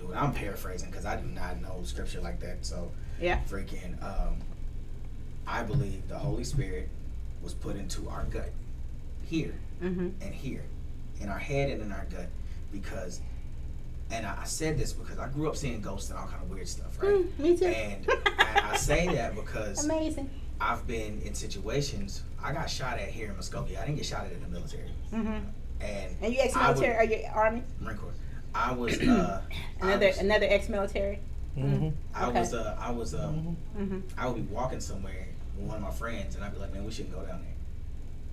do it. I'm paraphrasing because I do not know scripture like that. So yeah, freaking, I believe the Holy Spirit was put into our gut, here and here, in our head and in our gut, because. And I said this because I grew up seeing ghosts and all kind of weird stuff, right? Me too. And I say that because amazing. I've been in situations. I got shot at here in Muskogee. I didn't get shot at in the military. And you ex-military or you Army? Marine Corps. I was another ex-military. I would be walking somewhere with one of my friends, and I'd be like, "Man, we shouldn't go down there."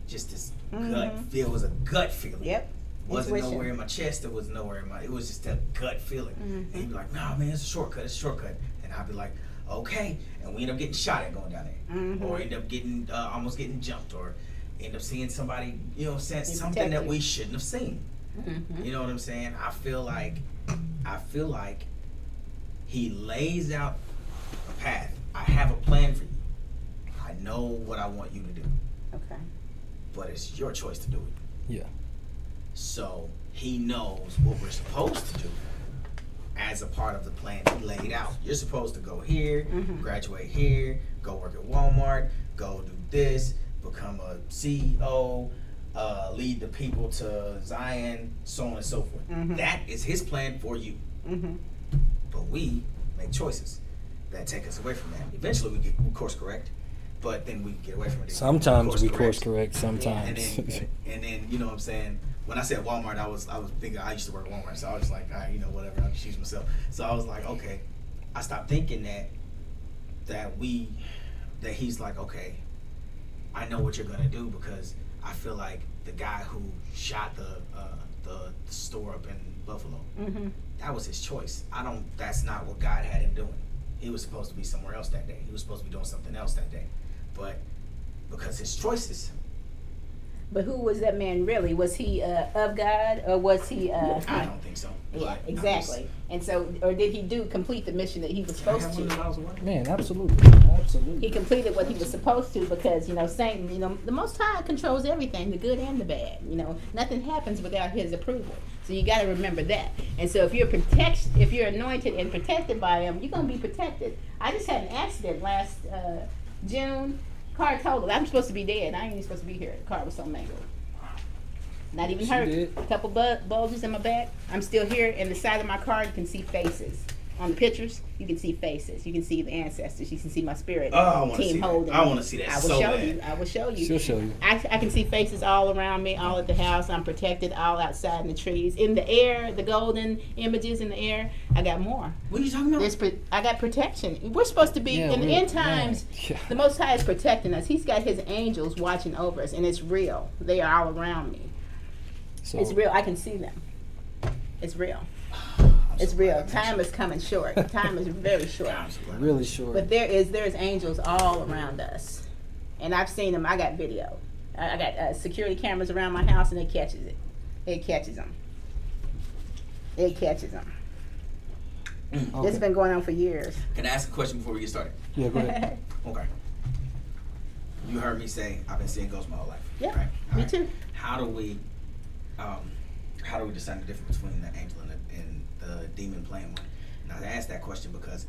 Just this gut feel. It was a gut feeling. Yep. Wasn't nowhere in my chest. It was nowhere in my. It was just a gut feeling. And he'd be like, "Nah, man, it's a shortcut. It's a shortcut." And I'd be like, "Okay." And we end up getting shot at going down there, or end up getting almost getting jumped, or end up seeing somebody, you know, saying something that we shouldn't have seen. You know what I'm saying? I feel like he lays out a path. I have a plan for you. I know what I want you to do. Okay. But it's your choice to do it. Yeah. So he knows what we're supposed to do as a part of the plan he laid out. You're supposed to go here, graduate here, go work at Walmart, go do this, become a CEO, lead the people to Zion, so on and so forth. That is his plan for you. But we make choices that take us away from that. Eventually we course correct, but then we get away from it. Sometimes we course correct, sometimes. And then you know what I'm saying? When I said Walmart, I was thinking I used to work at Walmart, so I was like, all right, you know, whatever, I'll just use myself. So I was like, okay. I stopped thinking that he's like, okay, I know what you're gonna do, because I feel like the guy who shot the store up in Buffalo, that was his choice. That's not what God had him doing. He was supposed to be somewhere else that day. He was supposed to be doing something else that day. But because his choices. But who was that man really? Was he of God, or was he? I don't think so. Yeah, exactly. And so, or did he complete the mission that he was supposed to? Man, absolutely. He completed what he was supposed to, because Satan, the Most High controls everything, the good and the bad. Nothing happens without his approval. So you got to remember that. And so if you're anointed and protected by him, you're gonna be protected. I just had an accident last June. Car totaled. I'm supposed to be dead. I ain't even supposed to be here. The car was so mangled. Not even hurt. A couple bulges in my back. I'm still here. And the side of my car, you can see faces. On the pictures, you can see faces. You can see the ancestors. You can see my spirit team holding. I want to see that. I will show you. She'll show you. I can see faces all around me, all at the house. I'm protected, all outside in the trees. In the air, the golden images in the air. I got more. What are you talking about? I got protection. We're supposed to be, in the end times, the Most High is protecting us. He's got his angels watching over us, and it's real. They are all around me. So, it's real. I can see them. It's real. It's real. Time is coming short. Time is very short. Really short. But there's angels all around us, and I've seen them. I got video. I got security cameras around my house, and it catches it. It catches them. It catches them. Okay. It's been going on for years. Can I ask a question before we get started? Yeah, go ahead. Okay. You heard me say I've been seeing ghosts my whole life. Yeah. Right? Me too. How do we discern the difference between the angel and the demon playing one? Now I asked that question because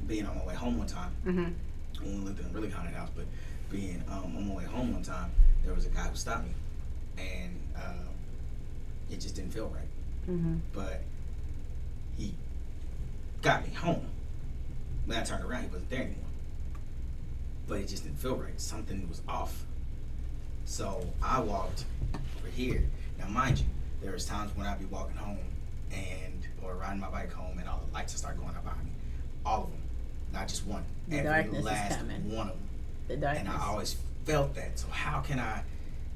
being on my way home one time, when we lived in a really haunted house, but being on my way home one time, there was a guy who stopped me, and it just didn't feel right. But he got me home. When I turned around, he wasn't there anymore. But it just didn't feel right. Something was off. So I walked over here. Now, mind you, there was times when I'd be walking home or riding my bike home, and all the lights would start going out behind me. All of them, not just one. Every last one of them. The darkness. And I always felt that. So how can I?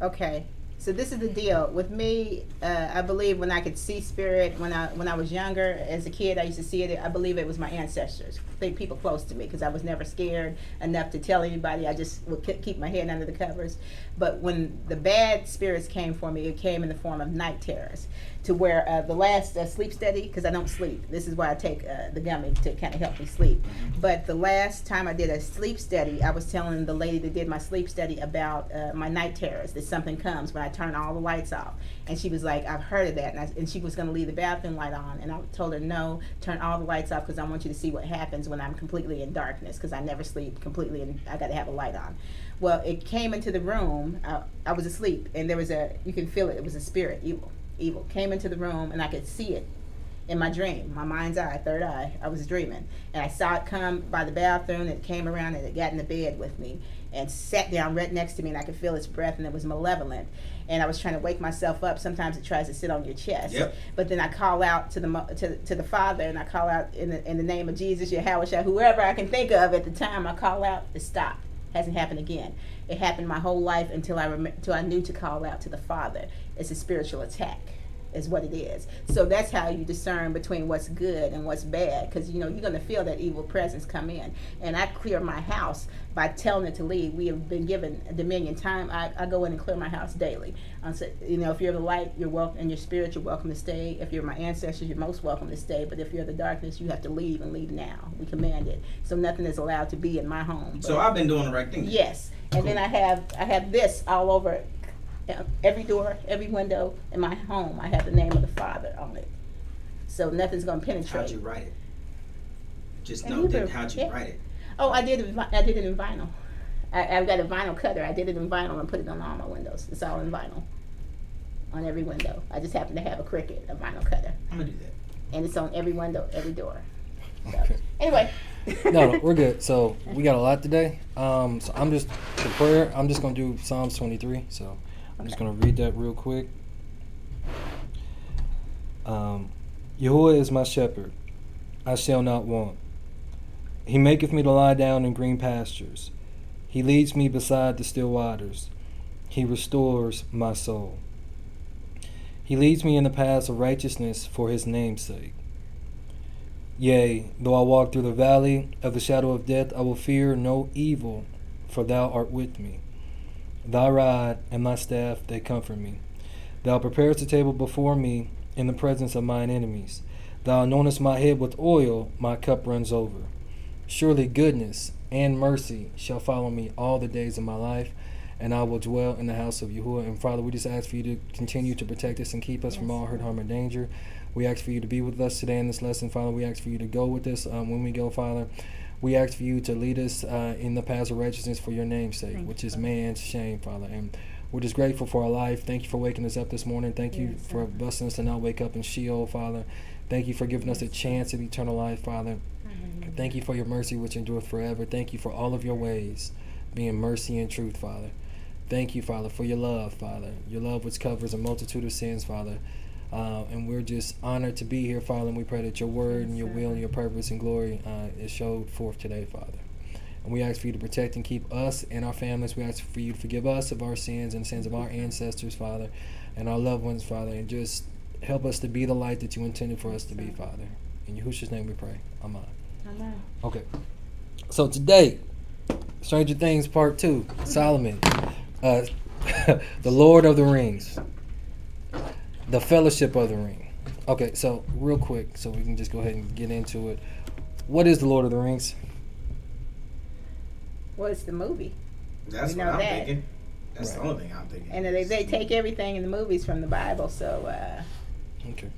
Okay. So this is the deal with me. I believe when I could see spirit, when I was younger, as a kid, I used to see it. I believe it was my ancestors, people close to me, because I was never scared enough to tell anybody. I just would keep my head under the covers. But when the bad spirits came for me, it came in the form of night terrors. To where the last sleep study, because I don't sleep. This is why I take the gummy to kind of help me sleep. But the last time I did a sleep study, I was telling the lady that did my sleep study about my night terrors, that something comes when I turn all the lights off. And she was like, I've heard of that. And she was going to leave the bathroom light on. And I told her, no, turn all the lights off because I want you to see what happens when I'm completely in darkness, because I never sleep completely and I got to have a light on. Well, it came into the room. I was asleep, and there was you can feel it. It was a spirit, evil. Came into the room, and I could see it in my dream, my mind's eye, third eye. I was dreaming. And I saw it come by the bathroom, and it came around, and it got in the bed with me and sat down right next to me, and I could feel its breath, and it was malevolent. And I was trying to wake myself up. Sometimes it tries to sit on your chest. Yep. But then I call out to the Father, and I call out in the name of Jesus, Yahweh, whoever I can think of at the time. I call out, it stopped. Hasn't happened again. It happened my whole life until I knew to call out to the Father. It's a spiritual attack, is what it is. So that's how you discern between what's good and what's bad, because you're going to feel that evil presence come in. And I clear my house by telling it to leave. We have been given dominion time. I go in and clear my house daily. So, if you're the light, you're welcome, and your spirit, you're welcome to stay. If you're my ancestors, you're most welcome to stay. But if you're the darkness, you have to leave, and leave now. We command it. So nothing is allowed to be in my home. So I've been doing the right thing. Yes. And then I have this all over every door, every window in my home. I have the name of the Father on it. So nothing's going to penetrate. How'd you write it? Just In know Hebrew, that. How'd you yeah. write it? Oh, I did it in vinyl. I've got a vinyl cutter. I did it in vinyl and put it on all my windows. It's all in vinyl on every window. I just happen to have a Cricut, a vinyl cutter. I'm going to do that. And it's on every window, every door. So, Okay. anyway. No, we're good. So we got a lot today. So I'm just, for prayer, I'm just going to do Psalms 23. So I'm just going to read that real quick. Yahuwah is my shepherd. I shall not want. He maketh me to lie down in green pastures. He leads me beside the still waters. He restores my soul. He leads me in the paths of righteousness for his name's sake. Yea, though I walk through the valley of the shadow of death, I will fear no evil, for thou art with me. Thy rod and thy staff, they comfort me. Thou preparest a table before me in the presence of mine enemies. Thou anointest my head with oil, my cup runs over. Surely goodness and mercy shall follow me all the days of my life, and I will dwell in the house of Yahuwah. And Father, we just ask for you to continue to protect us and keep us from all hurt, harm, or danger. We ask for you to be with us today in this lesson, Father. We ask for you to go with us when we go, Father. We ask for you to lead us in the paths of righteousness for your name's sake, which is man's shame, Father. And we're just grateful for our life. Thank you for waking us up this morning. Thank you for blessing us to not wake up in Sheol, Father. Thank you for giving us a chance at eternal life, Father. Thank you for your mercy, which endureth forever. Thank you for all of your ways, being mercy and truth, Father. Thank you, Father, for your love, Father. Your love which covers a multitude of sins, Father. And we're just honored to be here, Father, and we pray that your word and your will and your purpose and glory is showed forth today, Father. And we ask for you to protect and keep us and our families. We ask for you to forgive us of our sins and the sins of our ancestors, Father, and our loved ones, Father, and just help us to be the light that you intended for us to be, Father. In Yahushua's name we pray. Amen. Amen. Okay. So today, Stranger Things Part 2, Solomon, the Lord of the Rings, the Fellowship of the Ring. Okay, so real quick, so we can just go ahead and get into it. What is the Lord of the Rings? Well, it's the movie. That's We what know I'm that. thinking. That's the Right. only thing I'm thinking. And they take everything in the movies from the Bible, so Okay.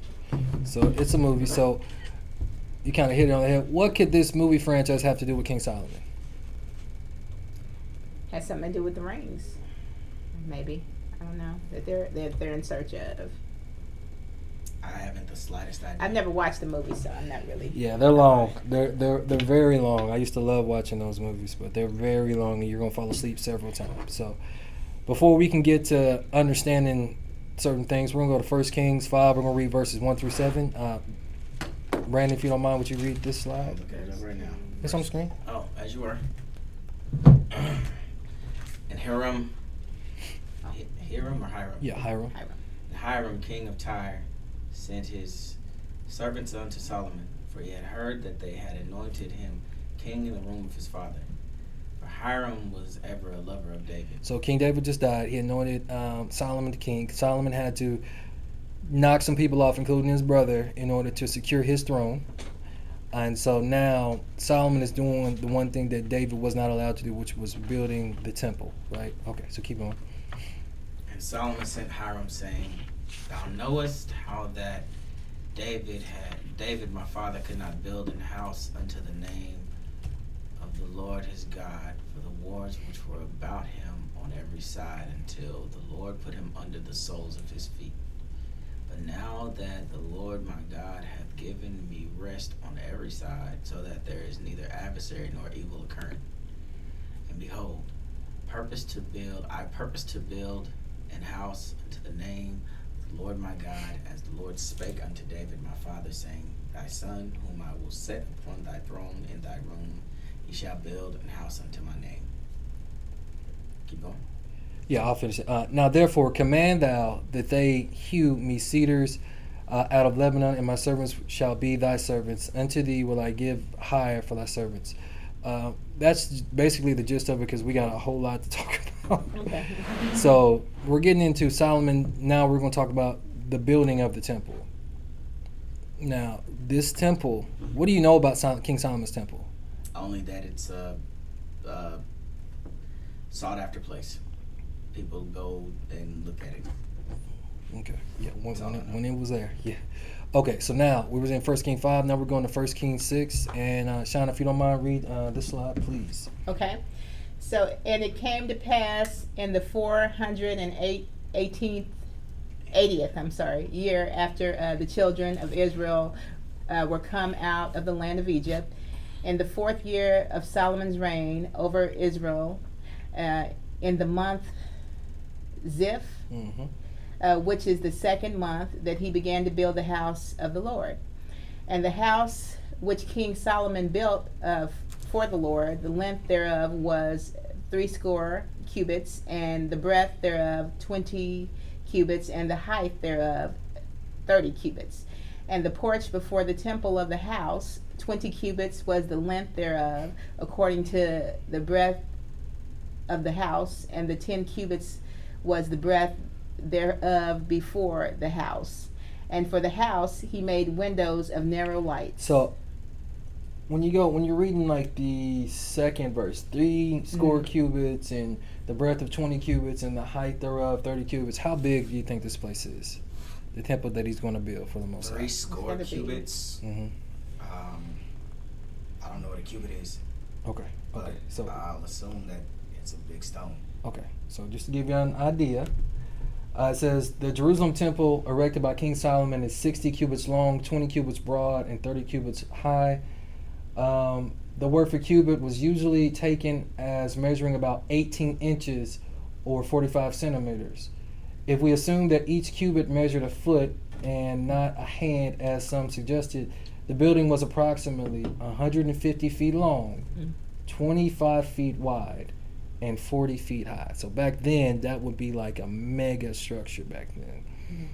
So it's a movie, so you kind of hit it on the head. What could this movie franchise have to do with King Solomon? has something to do with the rings. Maybe. I don't know. That they're in search of. I haven't the slightest idea. I've never watched the movie, so I'm not really. Yeah, they're long. They're very long. I used to love watching those movies, but they're very long, and you're gonna fall asleep several times. So, before we can get to understanding certain things, we're gonna go to 1 Kings 5. We're gonna read verses 1 through 7. Brandon, if you don't mind, would you read this slide? I'll look at it up right now. It's on the screen. Oh, as you were. And Hiram or Hiram? Yeah, Hiram. And Hiram, king of Tyre, sent his servants unto Solomon, for he had heard that they had anointed him king in the room of his father. For Hiram was ever a lover of David. So King David just died. He anointed Solomon the king. Solomon had to knock some people off, including his brother, in order to secure his throne. And so now Solomon is doing the one thing that David was not allowed to do, which was building the temple, right? Okay, so keep going. And And Solomon sent Hiram, saying, Thou knowest how that David my father could not build an house unto the name of the Lord his God for the wars which were about him on every side, until the Lord put him under the soles of his feet. But now that the Lord my God hath given me rest on every side, so that there is neither adversary nor evil occurring. And behold, I purpose to build an house unto the name of the Lord my God, as the Lord spake unto David my father, saying, Thy son, whom I will set upon thy throne in thy room, he shall build an house unto my name. Keep going. Yeah, I'll finish it. Now, therefore, command thou that they hew me cedars out of Lebanon, and my servants shall be thy servants. Unto thee will I give hire for thy servants. That's basically the gist of it, because we got a whole lot to talk about. Okay. So we're getting into Solomon. Now we're going to talk about the building of the temple. Now, this temple, what do you know about King Solomon's temple? Only that it's a sought after place. People go and look at it. Okay. Yeah, when it was there. Yeah. Okay, so now we was in 1 Kings 5. Now we're going to 1 Kings 6. And Sean, if you don't mind, read this slide, please. Okay. So, and it came to pass in the 80th year after the children of Israel were come out of the land of Egypt, in the 4th year of Solomon's reign over Israel, in the month Ziph, which is the 2nd month, that he began to build the house of the Lord. And the house which King Solomon built for the Lord, the length thereof was 80 cubits, and the breadth thereof 20 cubits, and the height thereof 30 cubits. And the porch before the temple of the house, 20 cubits was the length thereof, according to the breadth of the house, and the 10 cubits was the breadth thereof before the house. And for the house he made windows of narrow lights. So when you're reading like the second verse, 80 cubits, and the breadth of 20 cubits, and the height thereof 30 cubits, how big do you think this place is? The temple that he's going to build for the Most High. 80 cubits. Mm-hmm. I don't know what a cubit is. Okay. But so I'll assume that it's a big stone. Okay. So just to give you an idea, it says the Jerusalem temple erected by King Solomon is 60 cubits long, 20 cubits broad, and 30 cubits high. The word for cubit was usually taken as measuring about 18 inches or 45 centimeters. If we assume that each cubit measured a foot and not a hand, as some suggested, the building was approximately 150 feet long, 25 feet wide, and 40 feet high. So back then, that would be like a mega structure back then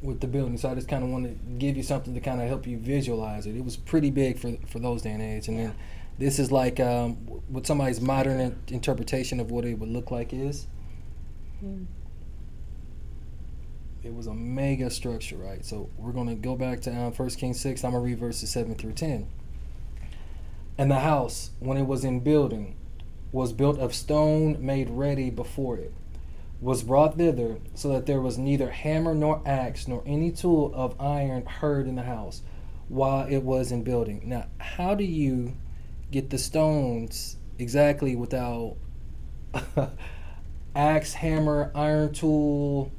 with the building. So I just kind of want to give you something to kind of help you visualize it. It was pretty big for those day and age. And then this is like what somebody's modern interpretation of what it would look like is. It was a mega structure, right? So we're going to go back to 1 Kings 6. I'm going to read verses 7 through 10. And the house, when it was in building, was built of stone made ready before it, was brought thither, so that there was neither hammer nor axe nor any tool of iron heard in the house while it was in building. Now, how do you get the stones exactly without axe, hammer, iron tool?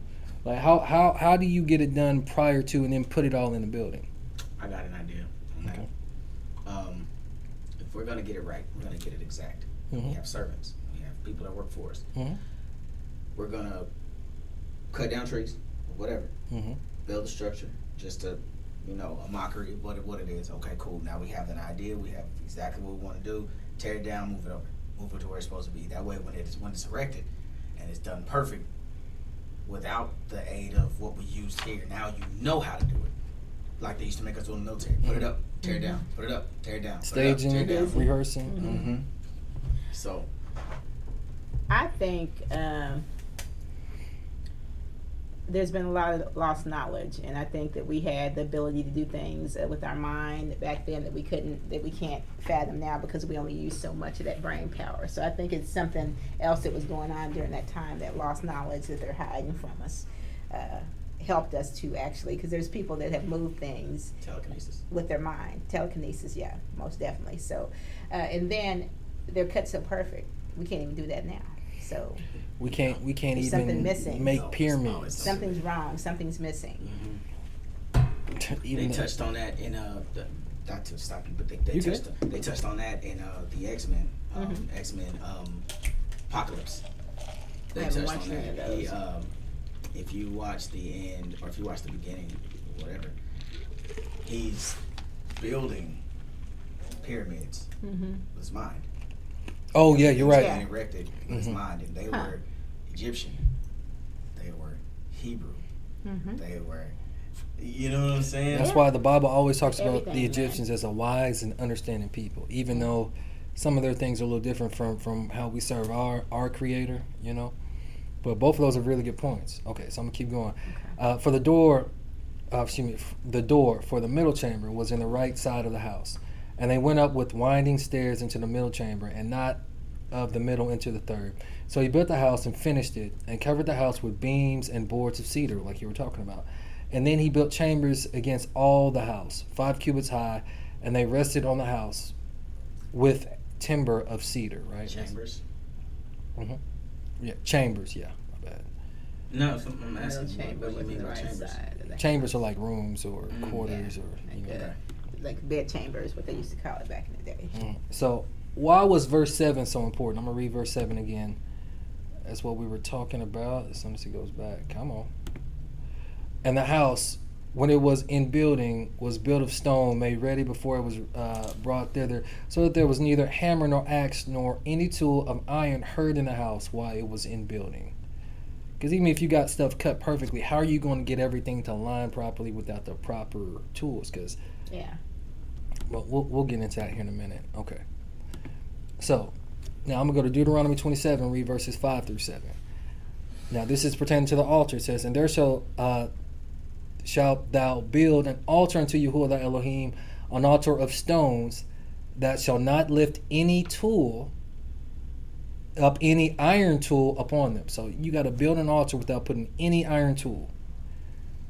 Like how do you get it done prior to and then put it all in the building? I got an idea on that. If we're gonna get it right, we're gonna get it exact. We have servants. We have people that work for us. We're gonna cut down trees, or whatever. Build a structure, just a mockery of what it is. Okay, cool. Now we have an idea. We have exactly what we want to do. Tear it down, move it over, move it to where it's supposed to be. That way, when it's erected and it's done perfect, without the aid of what we used here, now you know how to do it. Like they used to make us do in the military. Put it up, tear it down. Put it up, tear it down. Staging, tear it down. rehearsing. So I think there's been a lot of lost knowledge, and I think that we had the ability to do things with our mind back then that we can't fathom now because we only use so much of that brain power. So I think it's something else that was going on during that time, that lost knowledge that they're hiding from us. Helped us to actually, because there's people that have moved things Telekinesis. with their mind. Telekinesis, yeah, most definitely. So, and then they're cut so perfect, we can't even do that now. So We can't There's something even missing. make No, pyramids. something's wrong, something's missing. Even They though- touched on that in not to stop you, but You they touched on that in the X-Men, Mhm. X-Men Apocalypse. They I haven't touched watched on any of that. those. If you watch the end or if you watch the beginning, whatever, he's building pyramids Mm-hmm. with his mind. Oh yeah, you're right. Yeah. Being erected with his Mhm. mind, and they Huh. were Egyptian, they were Hebrew, Mm-hmm. they were, you know what I'm saying? That's Yeah. why the Bible always talks about Everything, the man. Egyptians as a wise and understanding people, even though some of their things are a little different from how we serve our Creator, you know. But both of those are really good points. Okay, so I'm gonna keep going. For the door, the door for the middle chamber was in the right side of the house, and they went up with winding stairs into the middle chamber, and not of the middle into the third. So he built the house and finished it, and covered the house with beams and boards of cedar, like you were talking about. And then he built chambers against all the house, 5 cubits high, and they rested on the house with timber of cedar, right? Chambers. Yeah, chambers, yeah, my bad. No, so I'm Middle asking chamber what do you was mean the by right chambers? side of the Chambers are like rooms or quarters yeah, or, you like, know. like bed chambers, what they used to call it back in the day. So why was verse 7 so important? I'm going to read verse 7 again. That's what we were talking about. As soon as he goes back. Come on. And the house, when it was in building, was built of stone, made ready before it was brought thither, so that there was neither hammer nor axe nor any tool of iron heard in the house while it was in building. Because even if you got stuff cut perfectly, how are you going to get everything to line properly without the proper tools? Because Yeah. But we'll get into that here in a minute. Okay. So, now I'm going to go to Deuteronomy 27, read verses 5 through 7. Now, this is pertaining to the altar. It says, "And there shalt thou build an altar unto Yahuwah thy Elohim, an altar of stones, that shall not lift any tool up, any iron tool upon them." So, you got to build an altar without putting any iron tool.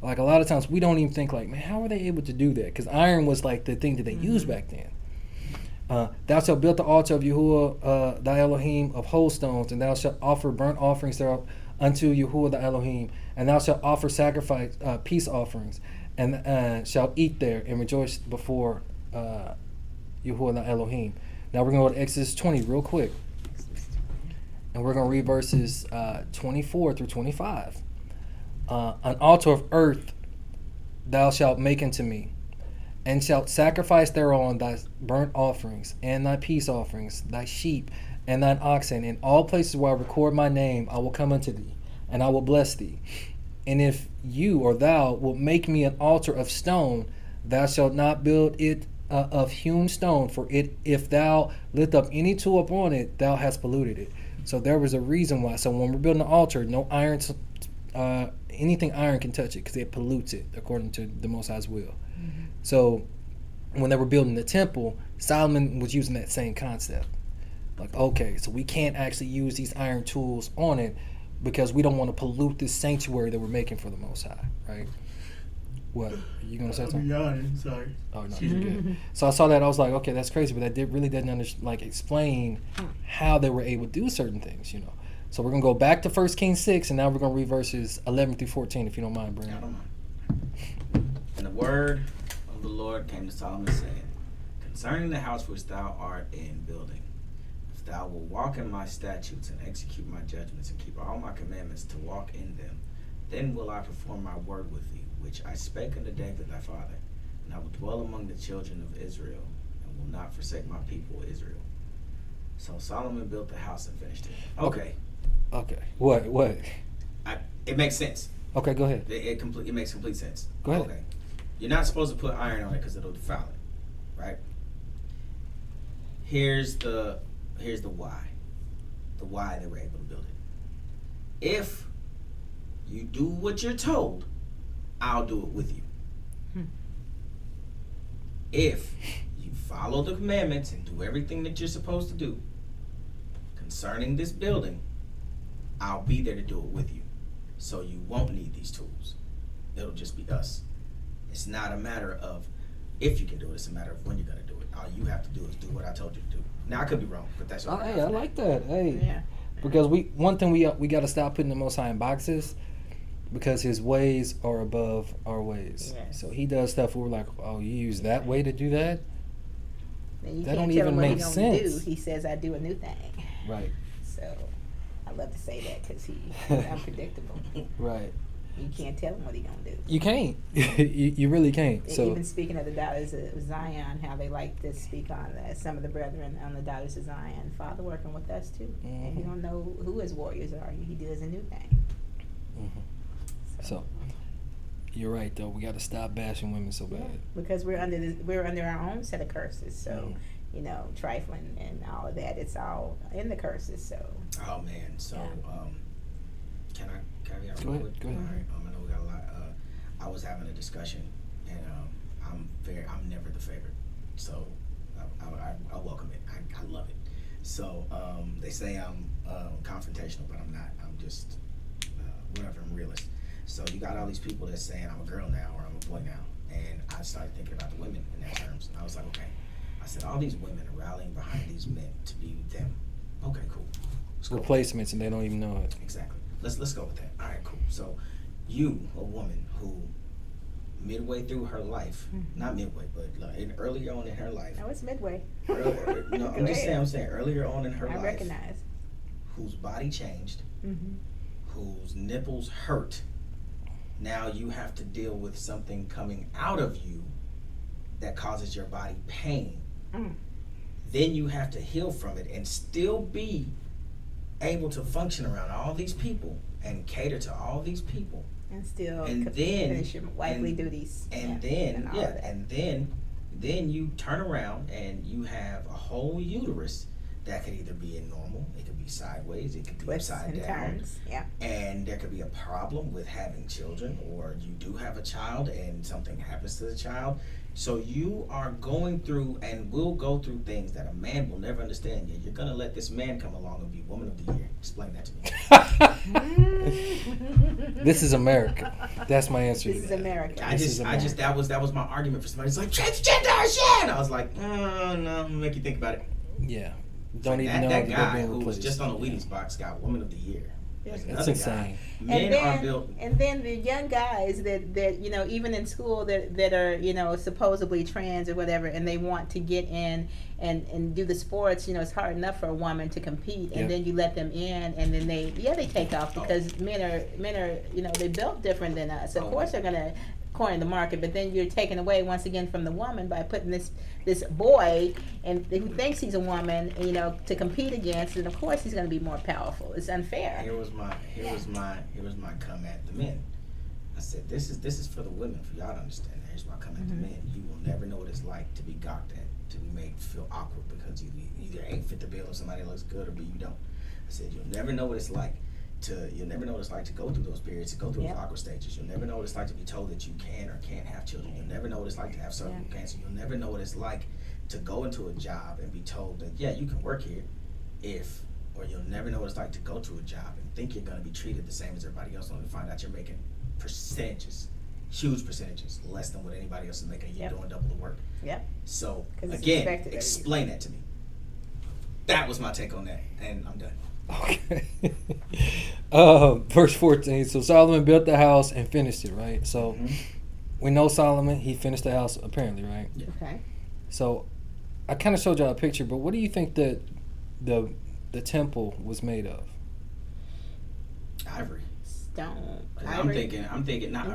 Like a lot of times we don't even think like, man, how are they able to do that? Because iron was like the thing that they used back then. Thou shalt build the altar of Yahuwah thy Elohim of whole stones, and thou shalt offer burnt offerings thereof unto Yahuwah thy Elohim, and thou shalt offer sacrifice peace offerings, and shalt eat there and rejoice before Yahuwah thy Elohim. Now we're going to go to Exodus 20 real quick, and we're going to read verses 24 through 25. An altar of earth thou shalt make unto me, and shalt sacrifice thereon thy burnt offerings, and thy peace offerings, thy sheep, and thine oxen. In all places where I record my name, I will come unto thee, and I will bless thee. And if you or thou wilt make me an altar of stone, thou shalt not build it of hewn stone, for if thou lift up any tool upon it, thou hast polluted it. So there was a reason why. So when we're building an altar, no iron, anything iron can touch it, because it pollutes it, according to the Most High's will. So when they were building the temple, Solomon was using that same concept. Like, okay, so we can't actually use these iron tools on it because we don't want to pollute this sanctuary that we're making for the Most High, right? What? Are you going to say something? Sorry. Oh, no, you're good. So I saw that, I was like, okay, that's crazy, but that really doesn't explain how they were able to do certain things, you know. So we're going to go back to 1 Kings 6, and now we're going to read verses 11 through 14, if you don't mind, Brandon. I don't mind. And the word of the Lord came to Solomon, saying, "Concerning the house which thou art in building, if thou wilt walk in my statutes and execute my judgments and keep all my commandments to walk in them, then will I perform my word with thee, which I spake unto David thy father, and I will dwell among the children of Israel, and will not forsake my people Israel." So Solomon built the house and finished it. Okay. What? It makes sense. Okay, go ahead. It makes complete sense. Go ahead. Okay. You're not supposed to put iron on it because it'll defile it, right? Here's the why. The why they were able to build it. If You do what you're told, I'll do it with you. If you follow the commandments and do everything that you're supposed to do concerning this building, I'll be there to do it with you. So you won't need these tools. It'll just be us. It's not a matter of if you can do it, it's a matter of when you're going to do it. All you have to do is do what I told you to do. Now, I could be wrong, but that's what Hey, I like that. Hey. Yeah. Because one thing we got to stop putting the Most High in boxes, because his ways are above our ways. Yes. So he does stuff where we're like, oh, you use that way to do that? And you That can't don't tell him even what he make gonna sense. do. He says, I do a new thing. Right. So I love to say that because he's unpredictable. Right. You can't tell him what he's going to do. You can't. you really can't. So Even speaking of the daughters of Zion, how they like to speak on some of the brethren on the daughters of Zion. Father working with us too. And you don't know who his warriors are. He does a new thing. So you're right though. We got to stop bashing women so bad. Because we're under our own set of curses. So you know, trifling and all of that. It's all in the curses. So. Oh man. So can I carry out Go real ahead. quick? All right. I know we got a lot. I was having a discussion, and I'm never the favorite. So I welcome it. I love it. So they say I'm confrontational, but I'm not. I'm just whatever. I'm realist. So you got all these people that's saying I'm a girl now or I'm a boy now, and I started thinking about the women in that terms. And I was like, okay. I said all these women are rallying behind these men to be them. Okay, cool. Replacements, and they don't even know it. Exactly. Let's go with that. All right, cool. So you, a woman who midway through her life, not midway, but earlier on in her life. No, it's midway. No, I'm just saying. I'm saying earlier on in her life. I recognize. Whose body changed, whose nipples hurt. Now you have to deal with something coming out of you that causes your body pain. Then you have to heal from it and still be able to function around all these people and cater to all these people. And still finish your wifely duties. And then you turn around and you have a whole uterus that could either be in normal, it could be sideways, it could be upside down. And there could be a problem with having children, or you do have a child and something happens to the child. So you are going through and will go through things that a man will never understand. You're going to let this man come along and be Woman of the Year. Explain that to me. This is America. That's my answer. This is America. That was my argument for somebody. It's like transgender shit. And I was like, no, make you think about it. Yeah. Don't like even know that if guy they're being who was replaced. just on a Wheaties box got Woman of the Year. That's insane. Men are built. And then the young guys that you know, even in school that are, you know, supposedly trans or whatever, and they want to get in and do the sports. You know, it's hard enough for a woman to compete, and then you let them in, and then they take off because men are you know, they built different than us. Of course they're gonna corner the market, but then you're taking away once again from the woman by putting this boy and who thinks he's a woman, you know, to compete against, and of course he's going to be more powerful. It's unfair. Here was my come at the men. I said, this is for the women, for y'all to understand. Here's my come at the men. You will never know what it's like to be gawked at, to be made feel awkward because you either ain't fit the bill or somebody looks good, or B, you don't. I said, you'll never know what it's like to go through those periods, to go through those awkward stages. You'll never know what it's like to be told that you can or can't have children. You'll never know what it's like to have cervical cancer. You'll never know what it's like to go into a job and be told that, yeah, you can work here or you'll never know what it's like to go to a job and think you're going to be treated the same as everybody else, only to find out you're making percentages, huge percentages, less than what anybody else is making, and you're doing double the work. So, again, explain that to me. That was my take on that, and I'm done. Okay. Verse 14. So Solomon built the house and finished it, right? So we know Solomon, he finished the house apparently, right? Yeah. Okay. So I kind of showed y'all a picture, but what do you think that the temple was made of? Ivory. Stone. I'm thinking not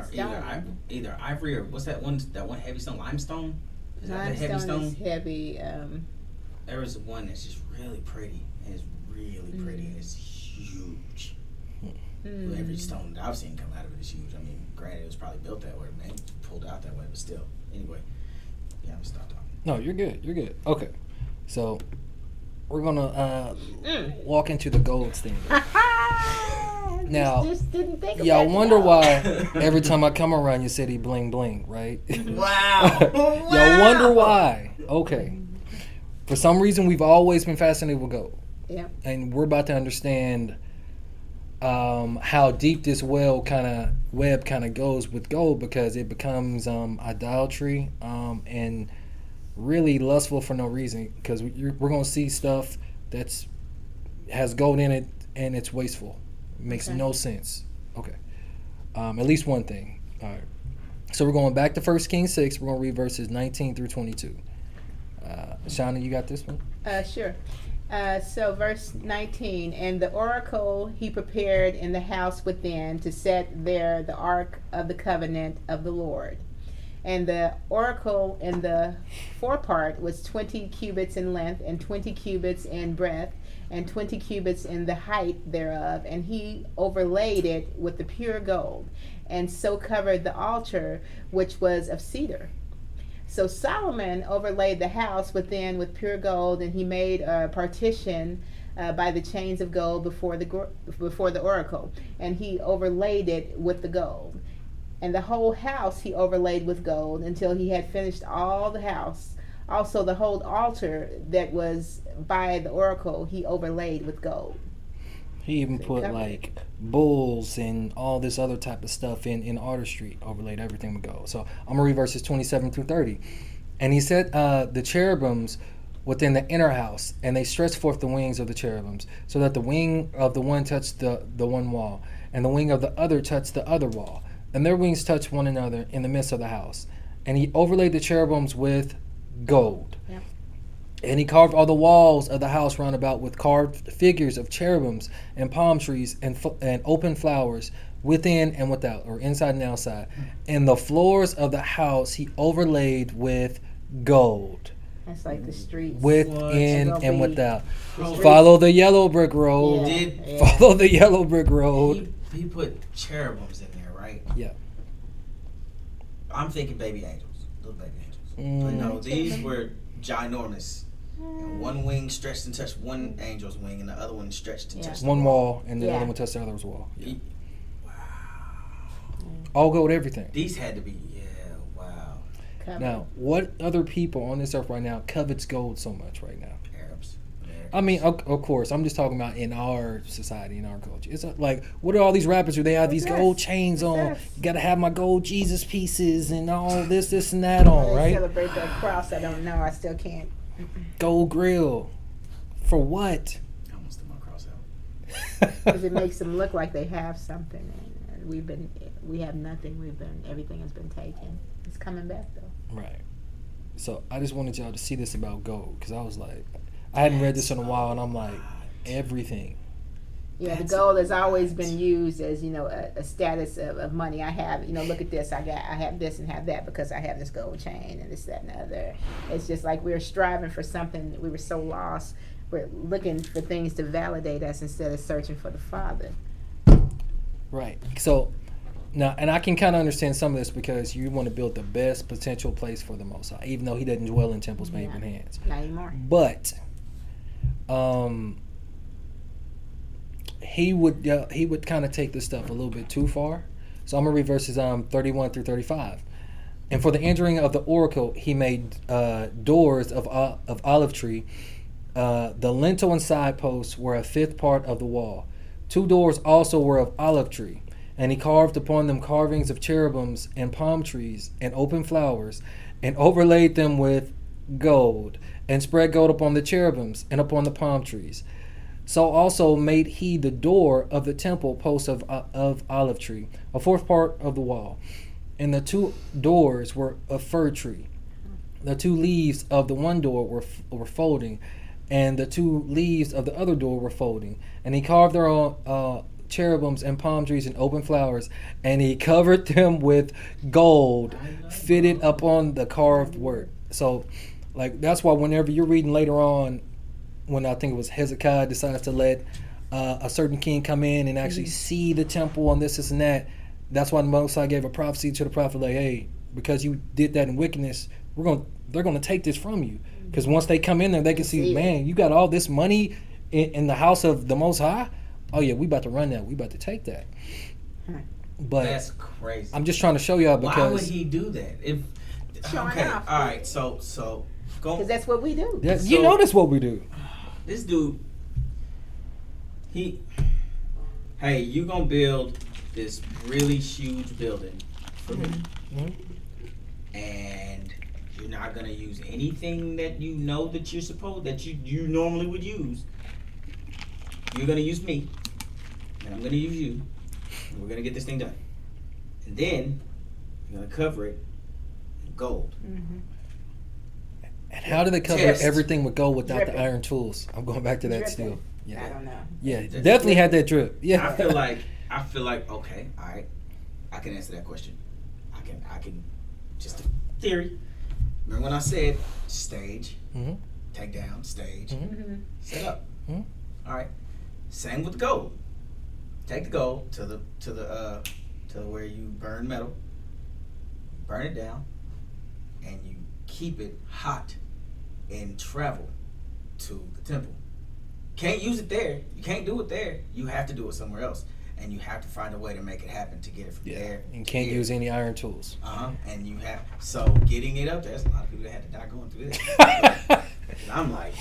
either ivory or what's that one heavy stone? Limestone? Is that the heavy stone? Is heavy. There was one that's just really pretty. And it's really pretty and it's huge. Every stone that I've seen come out of it is huge. I mean, granted, it was probably built that way, man, pulled out that way, but still. Anyway, I'm gonna stop talking. No, you're good. Okay, so we're gonna walk into the gold standard. Now, just didn't think of y'all that. wonder No. why every time I come around your city, bling bling, right? Wow. Y'all wonder why? Okay. For some reason, we've always been fascinated with gold, Yeah. and we're about to understand how deep this web kind of goes with gold, because it becomes idolatry and really lustful for no reason. Because we're gonna see stuff that's has gold in it and it's wasteful. It makes Okay. no sense. Okay. At least one thing. All right. So we're going back to 1 Kings 6. We're going to read verses 19 through 22. Shauna, you got this one? Sure. So verse 19, and the oracle he prepared in the house within to set there the ark of the covenant of the Lord. And the oracle in the forepart was 20 cubits in length, and 20 cubits in breadth, and 20 cubits in the height thereof. And he overlaid it with the pure gold, and so covered the altar, which was of cedar. So Solomon overlaid the house within with pure gold, and he made a partition by the chains of gold before the oracle, and he overlaid it with the gold. And the whole house he overlaid with gold until he had finished all the house. Also the whole altar that was by the oracle he overlaid with gold. He even So put covered like bulls and all this other type of stuff in artistry, overlaid everything with gold. So I'm going to read verses 27 through 30. And he set the cherubims within the inner house, and they stretched forth the wings of the cherubims, so that the wing of the one touched the one wall, and the wing of the other touched the other wall. And their wings touched one another in the midst of the house. And he overlaid the cherubims with gold. Yeah. And he carved all the walls of the house round about with carved figures of cherubims and palm trees and open flowers within and without, or inside and outside. And the floors of the house he overlaid with gold, That's like the streets. within What? and without. Oh, Follow the yellow brick road. Did- Follow the yellow brick road. He put cherubims in there, right? Yeah. I'm thinking baby angels, little baby angels. Mm. But no, these were ginormous. And one wing stretched and touched one angel's wing, and the other one stretched and Yeah. touched One the wall, and the Yeah. other one touched the other's wall. Yeah. He- All gold, everything. These had to be, wow. Covered. Now, what other people on this earth right now covets gold so much right now? Arabs. Americans. I mean, of course, I'm just talking about in our society, in our culture. It's like, what are all these rappers who they have these Yes. gold chains on? Yes. You got to have my gold Jesus pieces and all this, and that on, They right? celebrate that cross. I don't know. I still can't. Gold grill. For what? I almost threw my cross out. Because it makes them look like they have something. And we have nothing. Everything has been taken. It's coming back though. Right. So I just wanted y'all to see this about gold, because I was like, I hadn't read this in a while, and I'm like, everything. Yeah, the That's gold has always right. been used as, a status of money. I have, look at this. I have this and have that because I have this gold chain and this, that, and the other. It's just like we're striving for something. We were so lost. We're looking for things to validate us instead of searching for the Father. Right. So now, and I can kind of understand some of this, because you want to build the best potential place for the Most High, even though He doesn't dwell in temples made Yeah. with hands. Not anymore. But he would kind of take this stuff a little bit too far. So I'm gonna read verses 31 through 35. And for the entering of the oracle, he made doors of olive tree. The lintel and side posts were a fifth part of the wall. 2 doors also were of olive tree. And he carved upon them carvings of cherubims and palm trees and open flowers, and overlaid them with gold, and spread gold upon the cherubims and upon the palm trees. So also made he the door of the temple post of olive tree, a fourth part of the wall. And the 2 doors were of fir tree. The 2 leaves of the one door were folding, and the 2 leaves of the other door were folding. And he carved their own cherubims and palm trees and open flowers, and he covered them with gold fitted upon the carved work. So, like, that's why whenever you're reading later on, when I think it was Hezekiah decides to let a certain king come in and actually see the temple and this and that, that's why the Most High gave a prophecy to the prophet, like, hey, because you did that in wickedness, they're gonna take this from you. Because once they come in there, they can see, man, you got all this money in the house of the Most High. oh yeah, we about to run that, we about to take that. But That's crazy. I'm just trying to show y'all because why would he do that? If Showing okay, off. all right, so go. Because that's what we do. yeah, So- you know that's what we do. This dude, hey, you gonna build this really huge building for me, and you're not gonna use anything that you know that you're supposed that you normally would use. You're gonna use me, and I'm gonna use you, and we're gonna get this thing done. And then you're gonna cover it in gold. And how do they cover Test. everything with gold without Dripping. the iron tools? I'm going back to that Dripping. still. I Yeah, don't know. yeah, That's definitely had that drip. Yeah, I feel like okay, all right, I can answer that question. I can just a theory. Remember when I said stage, Mhm. take down, stage, Mhm. set up. Mhm. All right. Same with the gold. Take the gold to where you burn metal, burn it down, and you keep it hot and travel to the temple. Can't use it there. You can't do it there. You have to do it somewhere else, and you have to find a way to make it happen to get it from yeah, there. and to can't here. use any iron tools. And you have getting it up there. There's a lot of people that had to die going through this. And I'm like,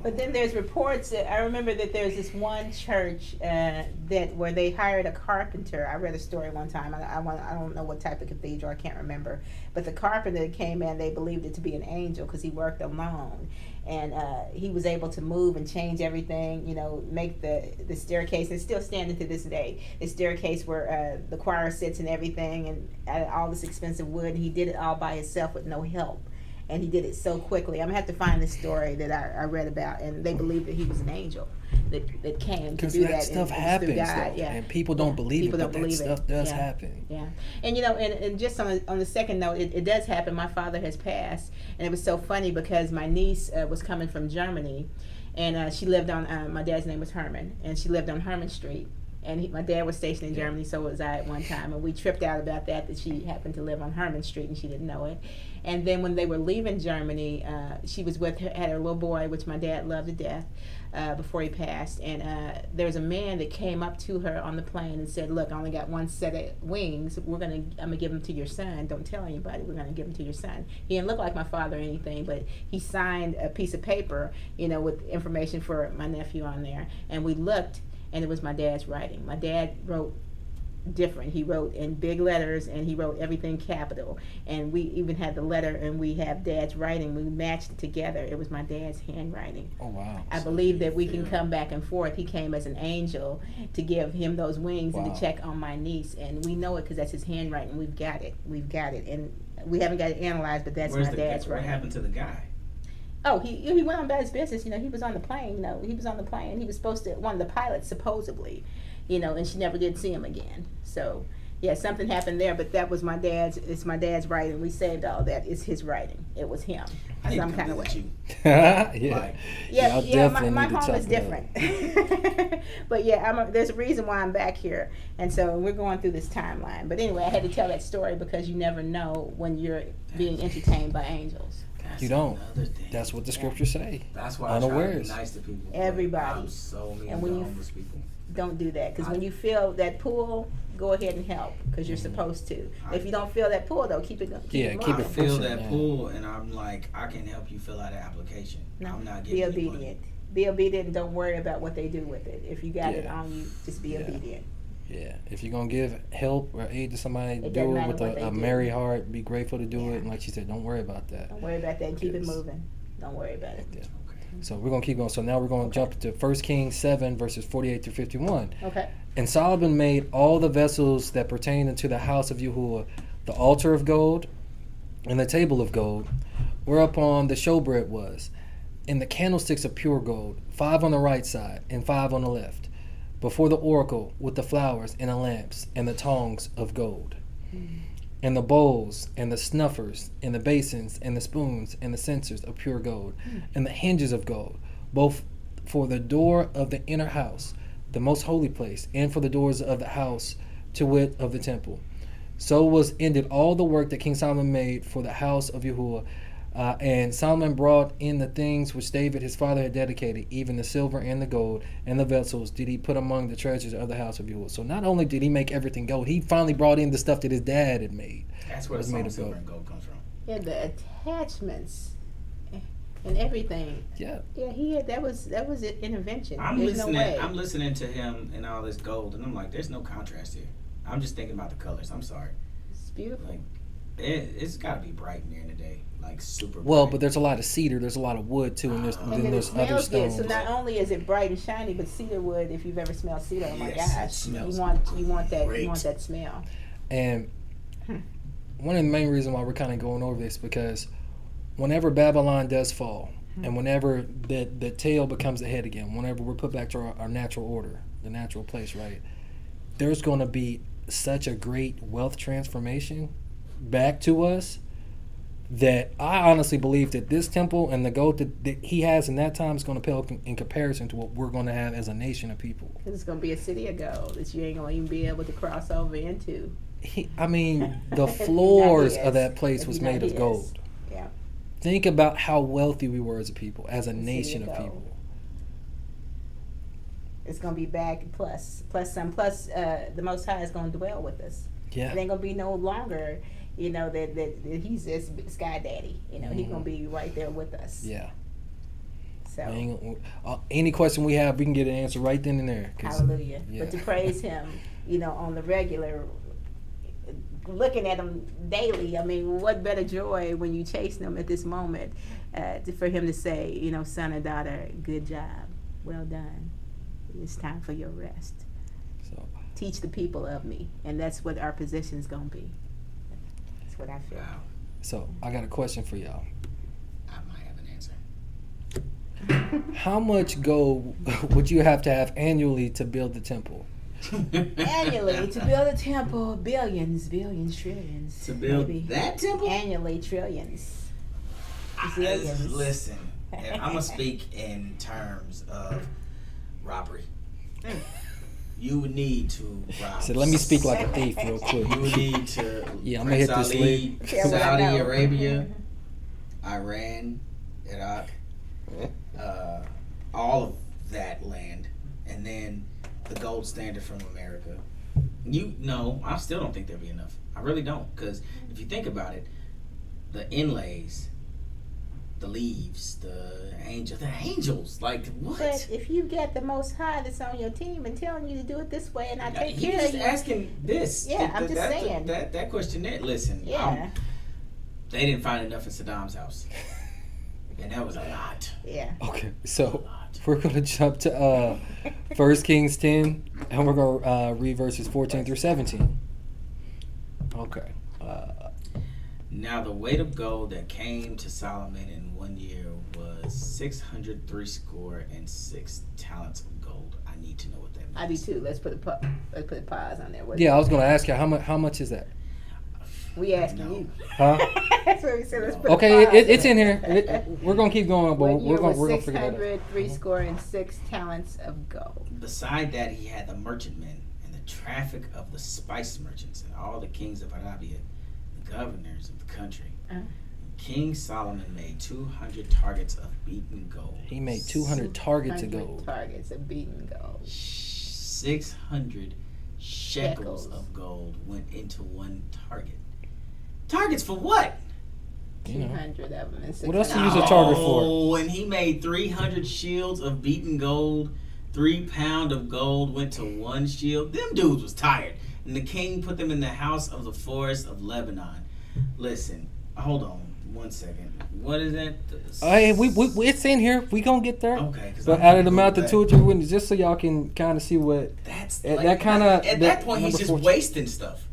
But then there's reports that I remember that there's this one church that where they hired a carpenter. I read a story one time. I don't know what type of cathedral, I can't remember. But the carpenter that came in, they believed it to be an angel because he worked alone, and he was able to move and change everything. You know, make the staircase. It's still standing to this day. The staircase where the choir sits and everything, and all this expensive wood. And he did it all by himself with no help. And he did it so quickly. I'm gonna have to find this story that I read about, and they believed that he was an angel that came to Because do that that. stuff and happens, God, though, yeah. and people don't believe People it, don't but that believe it. stuff does Yeah. happen. Yeah, and you know, and just on the second note, it does happen. My father has passed, and it was so funny because my niece was coming from Germany, and she lived on. My dad's name was Herman, and she lived on Herman Street. And my dad was stationed in Germany, so was I at one time. And we tripped out about that she happened to live on Herman Street and she didn't know it. And then when they were leaving Germany, she was had her little boy, which my dad loved to death, before he passed. And there was a man that came up to her on the plane and said, "Look, I only got one set of wings. I'm gonna give them to your son. Don't tell anybody. We're gonna give them to your son." He didn't look like my father or anything, but he signed a piece of paper, you know, with information for my nephew on there. And we looked, and it was my dad's writing. My dad wrote different. He wrote in big letters, and he wrote everything capital. And we even had the letter, and we have dad's writing. We matched it together. It was my dad's handwriting. Oh wow! I believe that we can come back and forth. He came as an angel to give him those wings and Wow. to check on my niece, and we know it because that's his handwriting. We've got it, and we haven't got it analyzed, but that's my dad's what writing. happened to the guy? Oh, he went on about his business. You know, he was on the plane. You know, he was on the plane. He was supposed to one of the pilots supposedly, you know, and she never did see him again. So yeah, something happened there. But that was my dad's. It's my dad's writing. We saved all that. It's his writing. It was him. I need Some to kind come of visit way. you. Yeah, Like, Y'all definitely my need to home chop is it different. But yeah, there's a reason why I'm back here, and so we're going through this timeline. But anyway, I had to tell that story because you never know when you're being entertained by angels. that's You don't. another thing. That's what the scriptures say. That's why I try to be unawares. nice to people. but Everybody. I'm so mean And to when you- homeless people. Don't do that, because when you feel that pull, go ahead and help, because you're supposed to. If you don't feel that pull, though, keep it Yeah, keep I it feel pushing, that yeah. pull, and I'm like, I can help you fill out an application. No, I'm not be getting any obedient. Be obedient and don't worry about what they do with it. If you got it Yeah. on you, just be Yeah. obedient. Yeah, if you're gonna give help or aid to somebody, It do doesn't it matter with what they a do. merry heart. Be grateful to do Yeah. it, and like she said, don't worry about that. Don't worry about that and keep it Yes. moving. Don't worry about it. Yeah. money. So we're gonna keep going. So now we're gonna jump to 1 Kings 7 verses 48 through 51. Okay. And Solomon made all the vessels that pertain unto the house of Yahuwah, the altar of gold, and the table of gold, whereupon the showbread was, and the candlesticks of pure gold, 5 on the right side and 5 on the left, before the oracle with the flowers and the lamps and the tongs of gold, and the bowls and the snuffers and the basins and the spoons and the censers of pure gold, and the hinges of gold, both for the door of the inner house, the most holy place, and for the doors of the house, to wit, of the temple. So was ended all the work that King Solomon made for the house of Yahuwah And Solomon brought in the things which David his father had dedicated, even the silver and the gold and the vessels did he put among the treasures of the house of Yahuwah. So not only did he make everything gold, he finally brought in the stuff that his dad had made. That's where the song silver and gold comes from. Yeah, the attachments and everything. Yeah. Yeah, he had that was an intervention. I'm There's listening. no way. I'm listening to him and all this gold, and I'm like, there's no contrast here. I'm just thinking about the colors. I'm sorry. It's beautiful. Like, it's got to be bright in there in the day, like super. Well, bright. but there's a lot of cedar. There's a lot of wood too, and And then then it there's other smells good. stones. So not only is it bright and shiny, but cedar wood. If you've ever smelled cedar, oh my Yes, it gosh, smells you want great. that smell. And one of the main reasons why we're kind of going over this because whenever Babylon does fall, and whenever the tail becomes the head again, whenever we're put back to our natural order, the natural place, right? There's going to be such a great wealth transformation back to us that I honestly believe that this temple and the gold that he has in that time is going to pale in comparison to what we're going to have as a nation of people. Because it's going to be a city of gold that you ain't going to even be able to cross over into. The floors of that place was made of gold. Yeah. Think about how wealthy we were as a people, as a nation of people. It's going to be back plus the Most High is going to dwell with us. Yeah. It ain't going to be no longer, that he's this sky daddy. He's going to be right there with us. Yeah. So. Any question we have, we can get an answer right then and there. Hallelujah. Yeah. But to praise him, on the regular, looking at him daily, I mean, what better joy when you chasing him at this moment for him to say, son or daughter, good job, well done. It's time for your rest. So teach the people of me, and that's what our position's gonna be. That's what I feel. Wow. So I got a question for y'all. I might have an answer. How much gold would you have to have annually to build the temple? Annually to build a temple, billions, trillions. To build maybe. that temple? Annually, trillions. Zillions. Listen, I'm gonna speak in terms of robbery. You would need to rob. So let me speak like a thief real quick. You would need to. Yeah, I'm gonna hit this lid. Saudi Arabia, Iran, Iraq, all of that land, and then the gold standard from America. I still don't think there'll be enough. I really don't, because if you think about it, the inlays, the leaves, the angels, like what? But if you get the Most High that's on your team and telling you to do it this way, and I take care of just you, asking this. Yeah, I'm just saying that question there. Listen, yeah, they didn't find enough in Saddam's house, and that was a lot. Yeah. Okay, so we're gonna jump to 1 Kings 10, and we're gonna read verses 14 through 17. Okay. Now the weight of gold that came to Solomon in 1 year was 606 talents of gold. I need to know what that means. I do too. Let's put a pause on there. Yeah, I was gonna ask you how much is that? We asking you. Huh? That's what we said. Let's put Okay, a pause it's in here. We're gonna keep going, but we're gonna figure that out. 606 talents of gold. Beside that, he had the merchantmen and the traffic of the spice merchants and all the kings of Arabia, the governors of the country. King Solomon made 200 targets of beaten gold. He made 200 targets of gold. Targets of beaten gold. 600 shekels of gold went into one target. Targets for what? 200 of them. And what else do you use a target for? Oh, and he made 300 shields of beaten gold. 3 pounds of gold went to one shield. Them dudes was tired. And the king put them in the house of the forest of Lebanon. Listen, hold on 1 second. What is that? Hey, we it's in here. We gonna get there. Okay. But out of the mouth of 2 or 3 witnesses, just so y'all can kind of see what. That's at like, that kind of. At that point, he's just wasting stuff.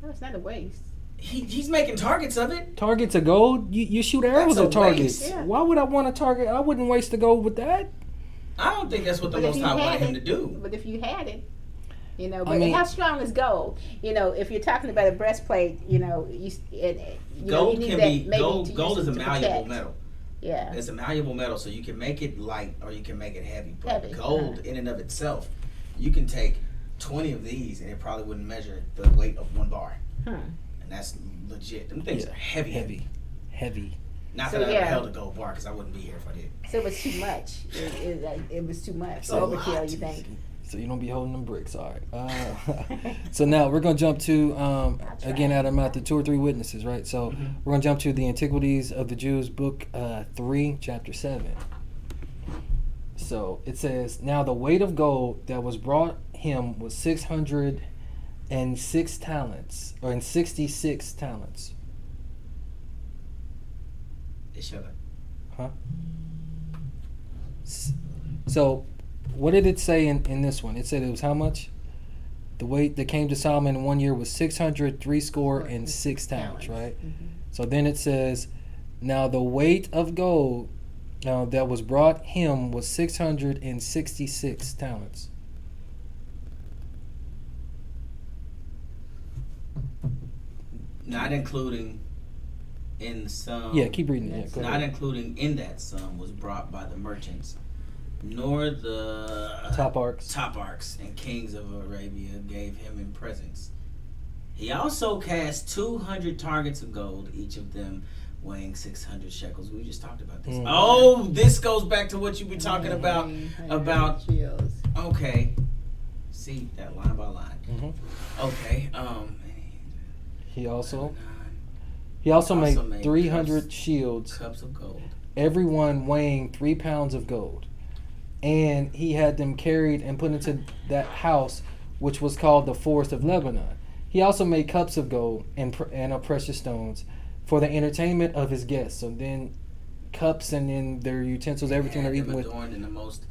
No, it's not a waste. He's making targets of it. Targets of gold. You shoot arrows at targets. Yeah. Why would I want a target? I wouldn't waste the gold with that. I don't think that's what the Most High wanted him to do. But if you had it, how strong is gold? If you're talking about a breastplate, gold is a malleable metal. Yeah. It's a malleable metal, so you can make it light or you can make it heavy. But gold in and of itself, you can take 20 of these and it probably wouldn't measure the weight of one bar. And that's legit. Them things are heavy. heavy. Not So, that I ever yeah. held a gold bar, because I wouldn't be here if I did. So it was too much. It was too much. It's a Overkill, lot. you think? So you don't be holding them bricks, all right. So now we're gonna jump to again out of the 2 or 3 witnesses, right? So we're gonna jump to the Antiquities of the Jews, book 3, chapter 7. So it says, now the weight of gold that was brought him was 606 talents, or in 66 talents. Each other. Huh? So, what did it say in this one? It said it was how much? The weight that came to Solomon in 1 year was 606 talents, right? Mm-hmm. So then it says, now the weight of gold that was brought him was 666 talents. Not including in the sum. Yeah, keep reading it. Yeah, go Not ahead. including in that sum was brought by the merchants, nor the toparchs and kings of Arabia gave him in presents. He also cast 200 targets of gold, each of them weighing 600 shekels. We just talked about this. Mm. Oh, this goes back to what you were talking about. Chills. Okay, see that line by line. Mm-hmm. Okay. He also Also made made 300 cups. shields, Cups of gold. every one weighing 3 pounds of gold. And he had them carried and put into that house, which was called the Forest of Lebanon. He also made cups of gold and of precious stones for the entertainment of his guests. So then cups and then their utensils, everything they're eating with. Adorned in the most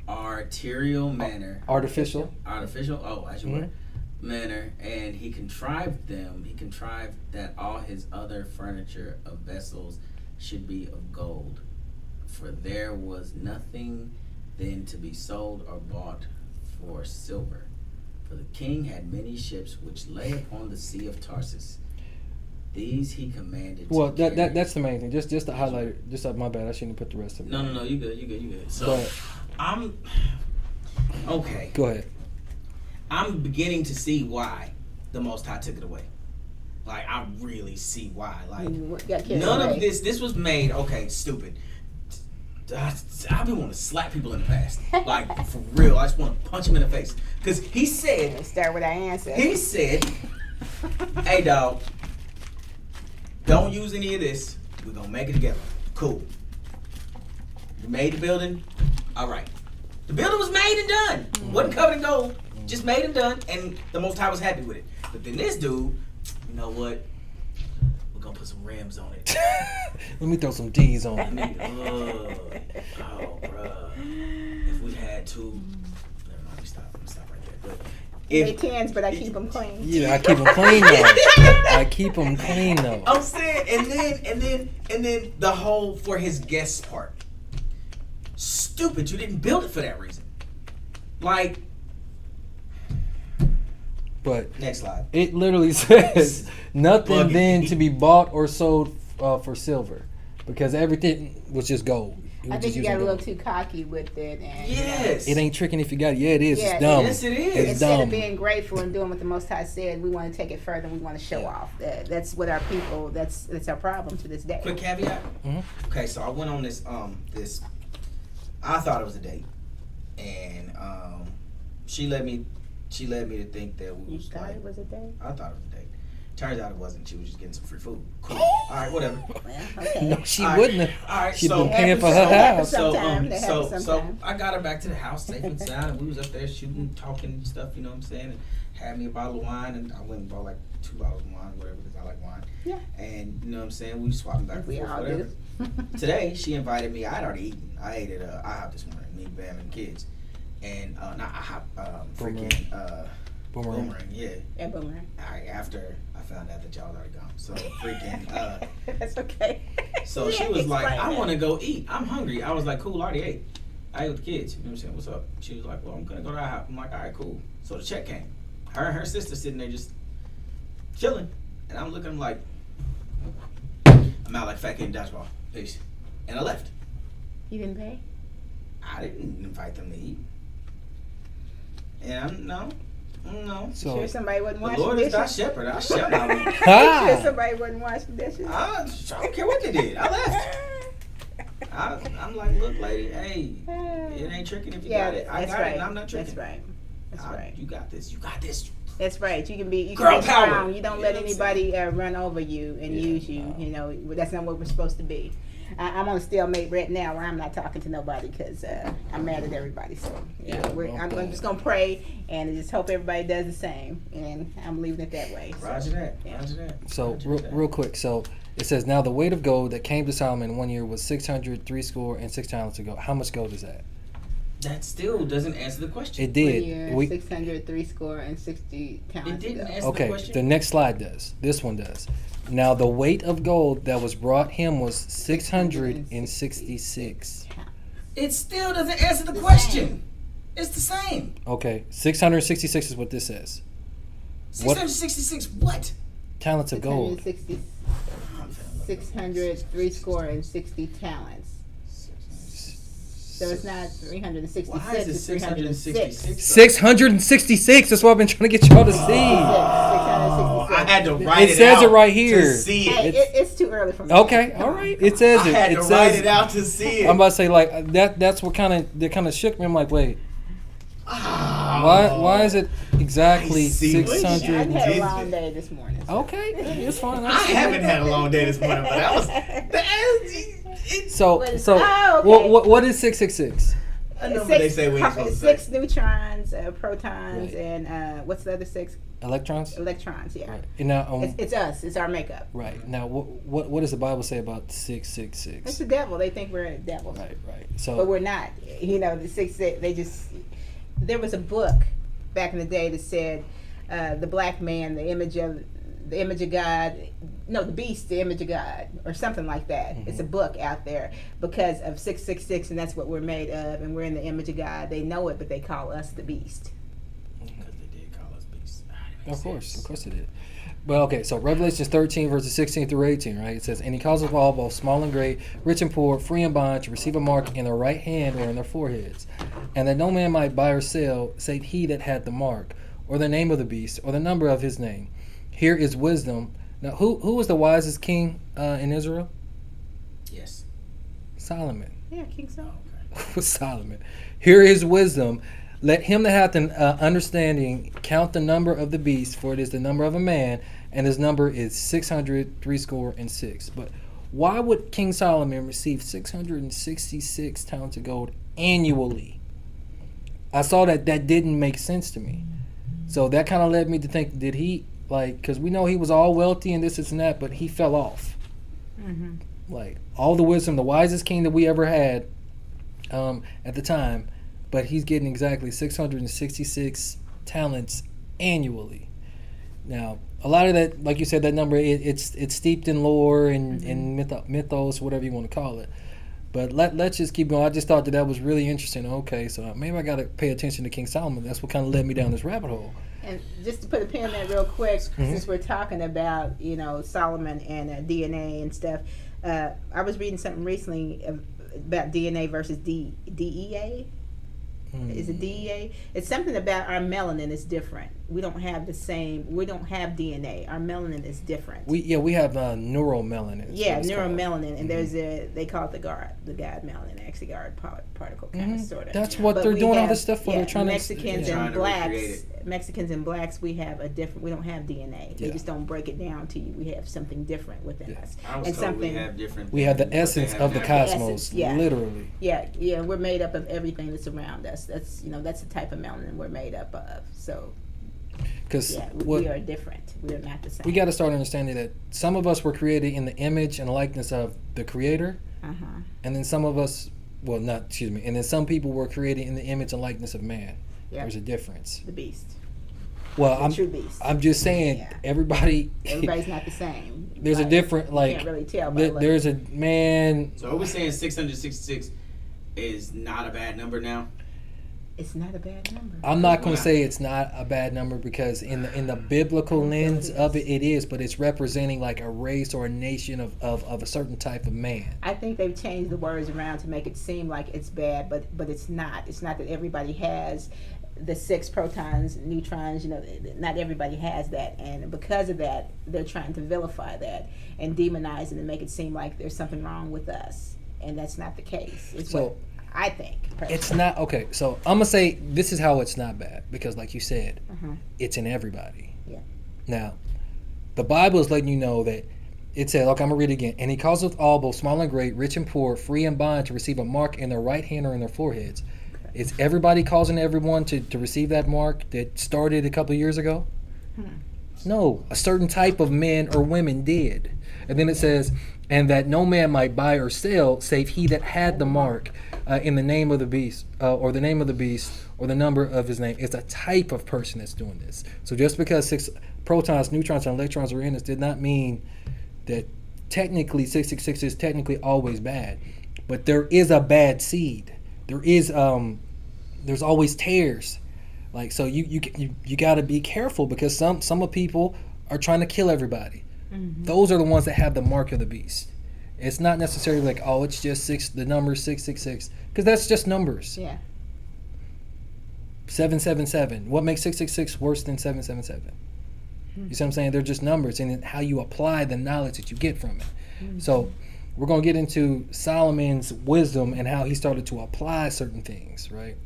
arterial manner. Artificial. Oh, as you were. Manner, and he contrived that all his other furniture of vessels should be of gold, for there was nothing then to be sold or bought for silver, for the king had many ships which lay upon the sea of Tarsus. These he commanded Well, to carry. that's the main thing. Just to highlight it. Just my bad. I shouldn't have put the rest of it. No, you good. So But I'm okay. go ahead. I'm beginning to see why the Most High took it away. Like, I really see why. Like, none of this was made, okay, stupid. I've been wanting to slap people in the past. Like, for real. I just want to punch him in the face. Because he said, Let's start with our ancestors. he said, hey, dog, don't use any of this. We're going to make it together. Cool. You made the building? All right. The building was made and done. Wasn't covered in gold. Just made and done, and the Most High was happy with it. But then this dude, you know what? We're gonna put some rims on it. Let me throw some D's on it. Oh, bruh. If we had to, never mind. We stop right there. But They tens, but I keep them clean. Yeah, I keep them clean though. I keep them clean though. I'm saying, and then the whole for his guest part. Stupid! You didn't build it for that reason. Like. But Next slide. it literally says nothing Buggy. then to be bought or sold for silver, because everything was just gold. It I was think just you got a using little gold. too cocky with it. And, Yes. It ain't tricking if you got it. Yeah, it is. Yeah, It's dumb. Yes, it is. It's Instead dumb. of being grateful and doing what the Most High said, we want to take it further. We want to show off. That's what our people. That's our problem to this day. Quick caveat. Mhm. Okay, so I went on this I thought it was a date, and she led me to think that we You was thought like, it was a day? I thought it was a date. Turns out it wasn't. She was just getting some free food. Cool. All right, whatever. Well, okay. No, she All right. wouldn't have. All right, She'd so been paying for her That happens house. sometimes. That happens So sometimes. I got her back to the house safe and sound, and we was up there shooting, talking and stuff. You know what I'm saying? And had me a bottle of wine, and I went and bought like 2 bottles of wine, whatever, because I like wine. Yeah. And you know what I'm saying? We swapping back and We forth, all whatever. do. Today, she invited me. I'd already eaten. I ate at IHOP this morning, me, Bam, and the kids. And not IHOP, freaking Boomerang, yeah. Yeah, boomerang. After I found out that y'all was already gone. So freaking, That's okay. so she was like, I want to go eat. I'm hungry. I was like, cool, I already ate. I ate with the kids. You know what I'm saying? What's up? She was like, well, I'm going to go to IHOP. I'm like, all right, cool. So the check came. Her and her sister sitting there just chilling. And I'm looking like, I'm out like fat kid in dodgeball. Peace. And I left. You didn't pay? I didn't invite them to eat. And no. No. So Sure somebody wasn't The washing Lord is thy dishes? shepherd. I shall not want. Sure somebody wasn't washing dishes? I don't care what they did. I left. I'm like, look, lady, hey, it ain't tricking if you got it. I that's got right. it, and I'm not tricking. That's right. That's right. You got this. You got this. That's right. You can be Girl power. strong. You don't let You know what I'm anybody run over you and use you. No. You know, that's not what we're supposed to be. I'm on a stalemate right now where I'm not talking to nobody because I'm mad at everybody. So I'm just gonna pray and just hope everybody does the same. And I'm leaving it that way. So, Roger that. yeah. Roger that. So Roger that. real quick, so it says, now the weight of gold that came to Solomon in 1 year was 606 talents of gold. How much gold is that? That still doesn't answer the question. It did. 660 talents. It didn't ago. answer the Okay, question. the next slide does. This one does. Now the weight of gold that was brought him was 666. It still doesn't answer the question. It's the same. Okay, 666 is what this says. 666 what? Talents of gold. 660 talents. So it's not 366. Why is it it's 366. 666? 666. That's what I've been trying to get y'all to see. Oh, I had to write It it says out it right here. to see Hey, it. it's too early for me. Okay, all right. It says I it. had It to says write it out to see it. I'm about to say like that. That's what kind of shook me. I'm like, wait, why is it exactly I see what you I've 600? had a did long it. day this morning. Okay, it's fine. I haven't had a long day this morning, but that was So Oh, okay. what is 666? I know what they say we ain't supposed to say. 6 neutrons, protons, Right. and what's the other 6? Electrons. Electrons. Yeah. Right. And now, It's us. It's our makeup. right now, what does the Bible say about It's 666? the devil. They think we're devils, Right. but So we're not. You know, the 6. They just. There was a book back in the day that said the black man, the image of God. No, the beast, the image of God, or something like that. Mm-hmm. It's a book out there because of 666, and that's what we're made of, and we're in the image of God. They know it, but they call us the beast. Because they did call us beasts. of course it did. But okay, so Revelations 13 verses 16 through 18, right? It says, and he causes all, both small and great, rich and poor, free and bond, to receive a mark in their right hand or in their foreheads, and that no man might buy or sell, save he that had the mark, or the name of the beast, or the number of his name. Here is wisdom. Now, who was the wisest king in Israel? Yes. Solomon. Yeah, King Solomon. Solomon. Here is wisdom. Let him that hath an understanding count the number of the beast, for it is the number of a man, and his number is 666. But why would King Solomon receive 666 talents of gold annually? I saw that didn't make sense to me. So that kind of led me to think, did he, like, because we know he was all wealthy and this and that, but he fell off. Mm-hmm. Like, all the wisdom, the wisest king that we ever had at the time, but he's getting exactly 666 talents annually. Now, a lot of that, like you said, that number, it's steeped in lore and mythos, whatever you want to call it. But let's just keep going. I just thought that was really interesting. Okay, so maybe I got to pay attention to King Solomon. That's what kind of led me down this rabbit hole. And just to put a pin in that real quick, since we're talking about, Solomon and DNA and stuff, I was reading something recently about DNA versus DEA. Is it DEA? It's something about our melanin is different. We don't have DNA. Our melanin is different. We have neuromelanin. Yeah, neuromelanin, and there's they call it the God melanin, actually guard particle kind of sort of. That's what But they're we doing all have- this stuff for. yeah, They're trying Mexicans to. and to recreate blacks. Mexicans and blacks, we have a different. We don't have DNA. They Yeah. just don't break it down to you. We have something different within us. I was and told something. we have different. We have the things, but they essence have of the different- cosmos, essence, yeah. literally. Yeah, we're made up of everything that's around us. That's that's the type of melanin we're made up of. So Because yeah, we are different. We are not the same. we got to start understanding that some of us were created in the image and likeness of the Creator, and then some of us, and then some people were created in the image and likeness of man. Yeah. There's a difference. The beast. Well, The true beast. I'm just saying, Yeah. everybody's not the same. there's a But different, you like, can't really tell by looking. there's a man. So are we saying 666 is not a bad number now? It's not a bad number. I'm not going to say it's not a bad number, because in the biblical lens of it is, but it's representing like a race or a nation of a certain type of man. I think they've changed the words around to make it seem like it's bad, but it's not. It's not that everybody has the 6 protons, neutrons. Not everybody has that, and because of that, they're trying to vilify that and demonize it and make it seem like there's something wrong with us, and that's not the case. It's So, what I think. Personally. It's not okay. So I'm gonna say this is how it's not bad, because, like you said, it's in everybody. Yeah. Now, the Bible is letting you know that it said, okay, I'm gonna read it again. And he causeth all, both small and great, rich and poor, free and bond, to receive a mark in their right hand or in their foreheads. Okay. Is everybody causing everyone to receive that mark that started a couple of years ago? No, a certain type of men or women did. And then it says, and that no man might buy or sell, save he that had the mark, in the name of the beast, or the name of the beast, or the number of his name. It's a type of person that's doing this. So just because 6 protons, neutrons, and electrons are in us did not mean that technically 666 is technically always bad. But there is a bad seed. There is there's always tares. Like, so you got to be careful, because some of people are trying to kill everybody. Those are the ones that have the mark of the beast. It's not necessarily like, oh, it's just the number 666, because that's just numbers. Yeah. 777. What makes 666 worse than 777? You see what I'm saying? They're just numbers, and how you apply the knowledge that you get from it. So we're going to get into Solomon's wisdom and how he started to apply certain things, right?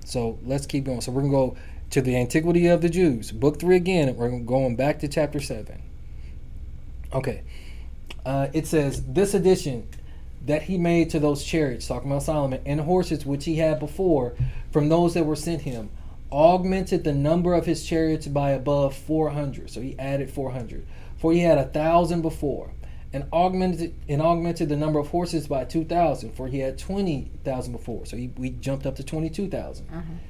So let's keep going. So we're going to go to the Antiquity of the Jews, book 3 again, and we're going back to chapter 7. Okay. It says, this addition that he made to those chariots, talking about Solomon, and horses which he had before from those that were sent him, augmented the number of his chariots by above 400. So he added 400. For he had 1,000 before, and augmented the number of horses by 2,000. For he had 20,000 before. So we jumped up to 22,000.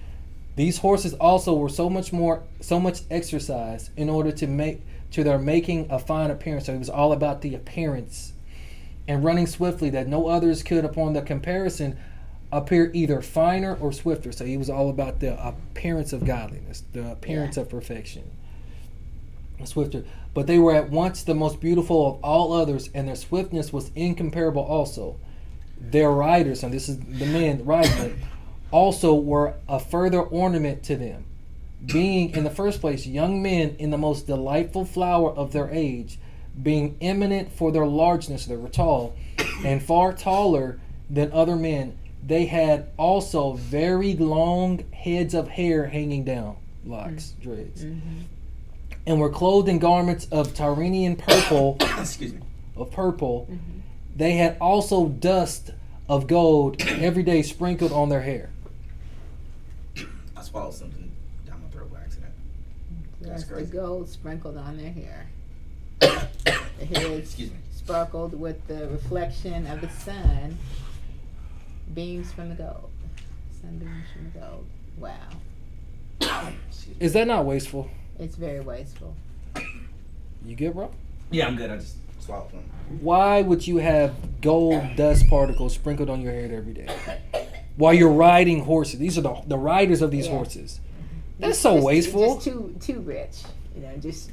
These horses also were so much exercise in order to their making a fine appearance. So it was all about the appearance, and running swiftly, that no others could upon the comparison appear either finer or swifter. So he was all about the appearance of godliness, the appearance of perfection. Swifter. But they were at once the most beautiful of all others, and their swiftness was incomparable also. Their riders, and this is the men riding, also were a further ornament to them, being in the first place young men in the most delightful flower of their age, being eminent for their largeness. They were tall, and far taller than other men. They had also very long heads of hair hanging down, locks, dreads, and were clothed in garments of Tyrian purple. Excuse me. Of purple. They had also dust of gold every day sprinkled on their hair. I swallowed something down my throat by accident. That's the gold sprinkled on their hair. The heads sparkled with the reflection of the sun. Beams from the gold. Sunbeams from the gold. Wow. Is that not wasteful? It's very wasteful. You good, bro? Yeah, I'm good. I just swallowed something. Why would you have gold dust particles sprinkled on your head every day while you're riding horses? These are the riders of these horses. That's so wasteful. It's just too rich. Just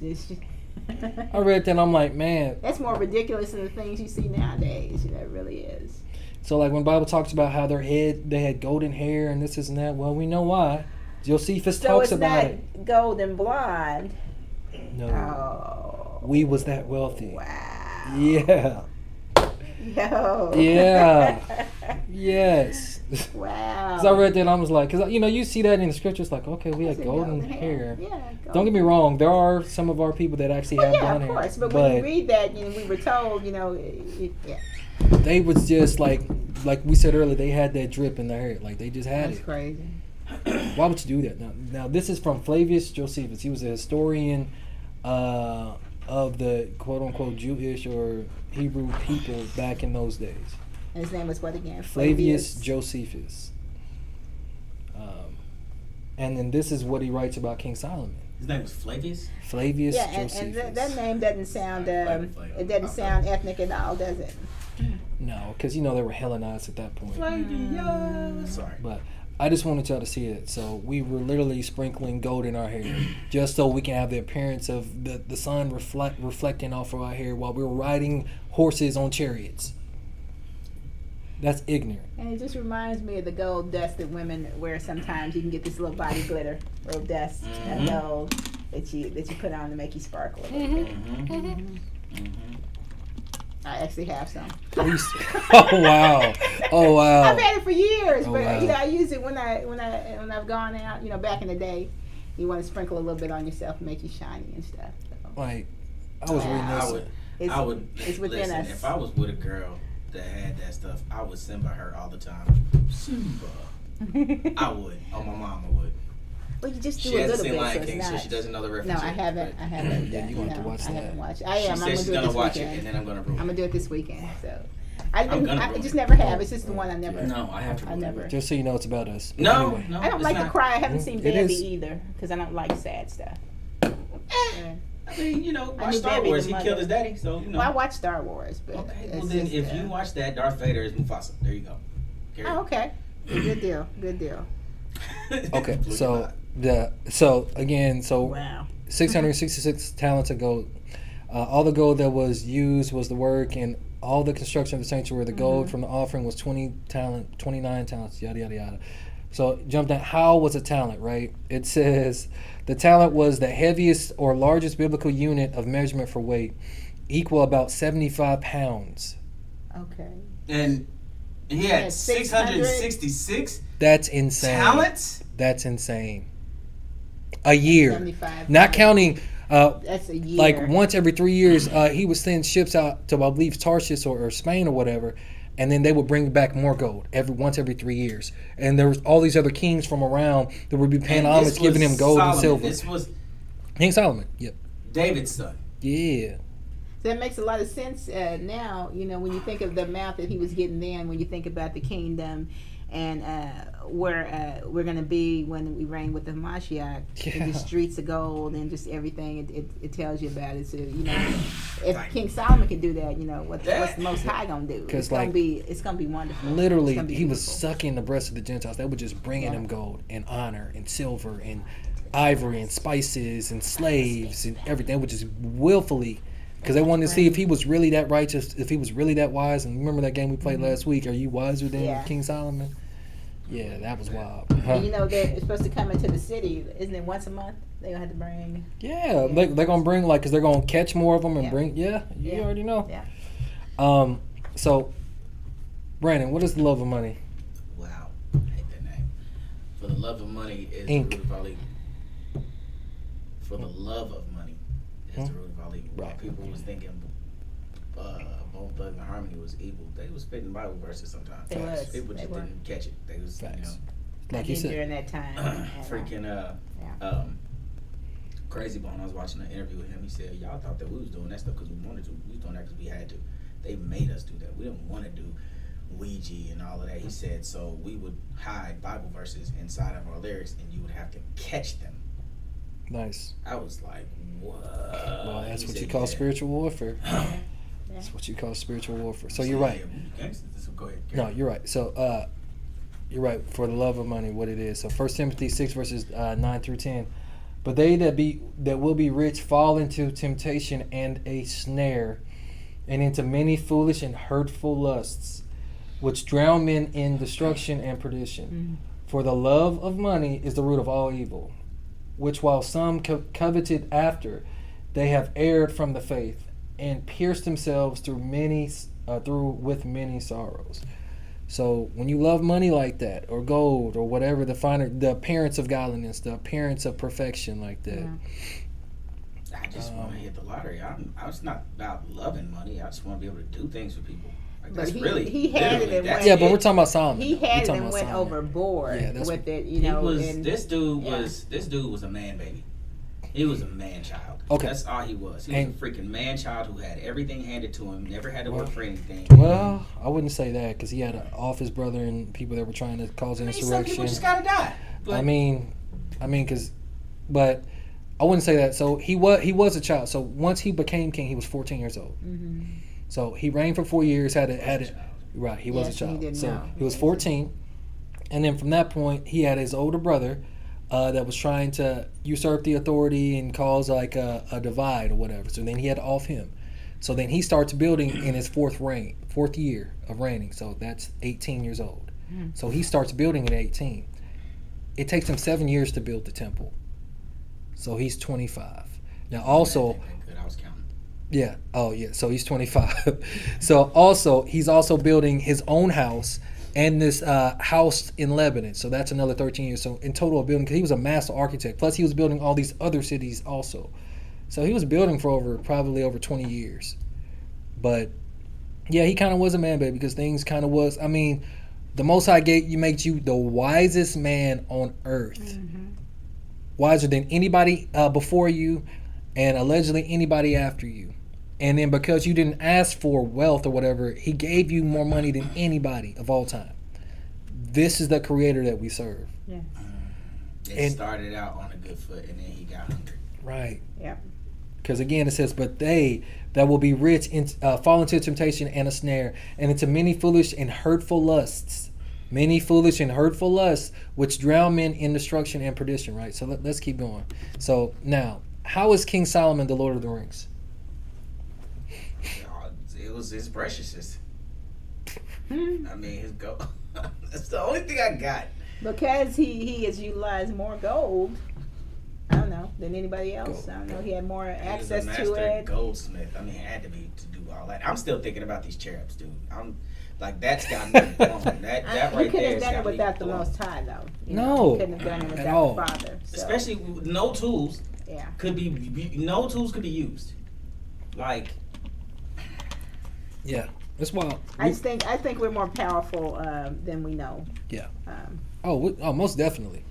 I read that and I'm like, man. That's more ridiculous than the things you see nowadays. It really is. So like when the Bible talks about how they had golden hair and this and that, well, we know why. Josephus talks about it. So it's not gold and blonde. No. Oh. We was that wealthy. Wow. Yeah. Yo. Yeah. Yes. Wow. Because I read that and I was like, because you see that in the scriptures, like, okay, we had golden hair. Yeah. Don't get me wrong, there are some of our people that actually have blonde hair. Yeah, of course. But when you read that, we were told, they was just like we said earlier, they had that drip in their hair, like they just had That's crazy. Why would you do that? Now this is from Flavius Josephus. He was a historian of the quote unquote Jewish or Hebrew people back in those days. And his name was what again? Flavius Josephus. And then this is what he writes about King Solomon. His name was Flavius? Flavius Josephus. And that name doesn't sound it doesn't sound ethnic at all, does it? No, because they were Hellenized at that point. Flavius. Sorry. But I just wanted y'all to see it. So we were literally sprinkling gold in our hair just so we can have the appearance of the sun reflecting off of our hair while we were riding horses on chariots. That's ignorant. And it just reminds me of the gold dust that women wear sometimes. You can get this little body glitter, little dust, gold that you put on to make you sparkle a little bit. I actually have some. Oh wow! Oh wow! I've had it for years, Oh, but wow. I use it when I've gone out. Back in the day, you want to sprinkle a little bit on yourself and make you shiny and stuff. So. Like I was reading this. I would It's within listen, us. if I was with a girl that had that stuff, I would Simba her all the time. Simba. I would. Oh, my mama would. Well, you just do She a hasn't little seen bit, Lion so it's King, not. so she doesn't know the No, reference. I haven't. Yeah, you want to watch I that. haven't watched. She I am. I'm said gonna she's do it gonna this watch weekend. it, and then I'm gonna ruin I'm gonna it. do it this weekend. So I'm gonna I ruin just it. never have. It's just the one I never. No, I have to I ruin never. it. Just so you know, it's about us. But No, anyway. no, I don't it's like not. to cry. I haven't seen It Bambi is. either because I don't like sad stuff. Yeah. I mean, I watch knew Star Bambi Wars. the He mother. killed his daddy, so Well, I watch Star Wars, but Okay, it's well then, just, if you watch that, Darth Vader is Mufasa. There you go. Carry Oh, on. okay. Good deal. Good deal. Okay, Blew your so mind. Wow. 666 talents of gold. All the gold that was used was the work, and all the construction of the sanctuary. The gold from the offering was 29 talents. Yada yada yada. So jump down. How was a talent? Right. It says the talent was the heaviest or largest biblical unit of measurement for weight, equal about 75 pounds. Okay. And he had had 600? 666 That's insane. talents. That's insane. A year, 75 not pounds. counting. That's a year. Like once every 3 years, he would send ships out to, I believe, Tarshish or Spain or whatever, and then they would bring back more gold once every 3 years. And there was all these other kings from around that would be paying And homage, this giving was him gold and Solomon. silver. This was King Solomon. Yep. David's son. Yeah. So that makes a lot of sense now, when you think of the amount that he was getting then, when you think about the kingdom and where we're going to be when we reign with the Mashiach, and the streets of gold and just everything it tells you about it. So, if King Solomon can do that, what's the Most High going to do? It's going to be wonderful. Literally, It's gonna be he was beautiful. sucking the breast of the Gentiles. They were just bringing him gold and honor and silver and ivory and spices and slaves and everything. They would just willfully, because they wanted to see if he was really that righteous, if he was really that wise. And remember that game we played last week? Are you wiser than King Solomon? Yeah, that was wild. Huh? And they're supposed to come into the city. Isn't it once a month? They're going to have to bring. Yeah, they're going to bring, because they're going to catch more of them and bring, you Yeah. already know. Yeah. So, Brandon, what is the love of money? Wow, I hate that name. For the love of money is Inc. the root of all evil. For the love of money is the root of all evil. While people was thinking Bone Thug and Harmony was evil, they was spitting Bible verses sometimes. They was. People just didn't catch it. They was, Facts. I Like you did said. during that time. freaking Crazy Bone. I was watching an interview with him. He said, "Y'all thought that we was doing that stuff because we wanted to. We was doing that because we had to. They made us do that. We didn't want to do Ouija and all of that." He said, "So we would hide Bible verses inside of our lyrics, and you would have to catch them." Nice. I was like, "What?" Well, that's He what said, you call "Yeah." spiritual warfare. That's what you call spiritual warfare. So you're right. Yeah, gangsters, so go ahead. No, you're right. So you're right. For the love of money, what it is. So 1 Timothy 6 verses 9 through 10. But they that will be rich fall into temptation and a snare, and into many foolish and hurtful lusts, which drown men in destruction and perdition. For the love of money is the root of all evil, which while some coveted after, they have erred from the faith, and pierced themselves through with many sorrows. So when you love money like that, or gold, or whatever, the appearance of godliness, the appearance of perfection like that. I just want to hit the lottery. It's not about loving money. I just want to be able to do things for people. Like, But that's he really had it and that's went- Yeah, but it. we're talking about Solomon. He though. We're had it talking and about went Solomon. overboard Yeah, that's with it, He was and this dude was a man baby. He was a man child. Okay. That's all he was. He was a freaking man child who had everything handed to him, never had to work for anything. Well, I wouldn't say that because he had an office brother and people that were trying to cause an Some insurrection. people just gotta die. But but I wouldn't say that. So he was a child. So once he became king, he was 14 years old. So he reigned for 4 years. Had it right. He was a Yes, he child. didn't So know. he was 14, and then from that point, he had his older brother that was trying to usurp the authority and cause like a divide or whatever. So then he had to off him. So then he starts building in his fourth year of reigning. So that's 18 years old. So he starts building at 18. It takes him 7 years to build the temple. So he's 25. Now also, Good, I was counting. yeah. Oh, yeah. So he's 25. So also, he's also building his own house and this house in Lebanon. So that's another 13 years. So in total, building, because he was a master architect. Plus, he was building all these other cities also. So he was building for probably over 20 years. But yeah, he kind of was a man baby because things kind of was. I mean, the Most High makes you the wisest man on earth, wiser than anybody before you, and allegedly anybody after you. And then because you didn't ask for wealth or whatever, he gave you more money than anybody of all time. This is the creator that we serve. Yeah. It started out on a good foot, and then he got hungry. Right. Yeah. Because again, it says, but they that will be rich fall into temptation and a snare, and into many foolish and hurtful lusts. Many foolish and hurtful lusts, which drown men in destruction and perdition. Right? So let's keep going. So now, how is King Solomon the Lord of the Rings? It was his preciousness. I mean, his gold. That's the only thing I got. Because he has utilized more gold, I don't know, than anybody else. Gold. I don't know. He had more He access was a to master it. goldsmith. I mean, it had to be to do all that. I'm still thinking about these cherubs, dude. I'm like, that's got me blown. That He right couldn't there have done it without the blown. Most High, though. No, He couldn't have done it at without all. the Father. So, Especially with no tools yeah. no tools could be used. Like, Yeah, that's wild. I think we're more powerful than we know. Yeah. Um, Oh, most definitely.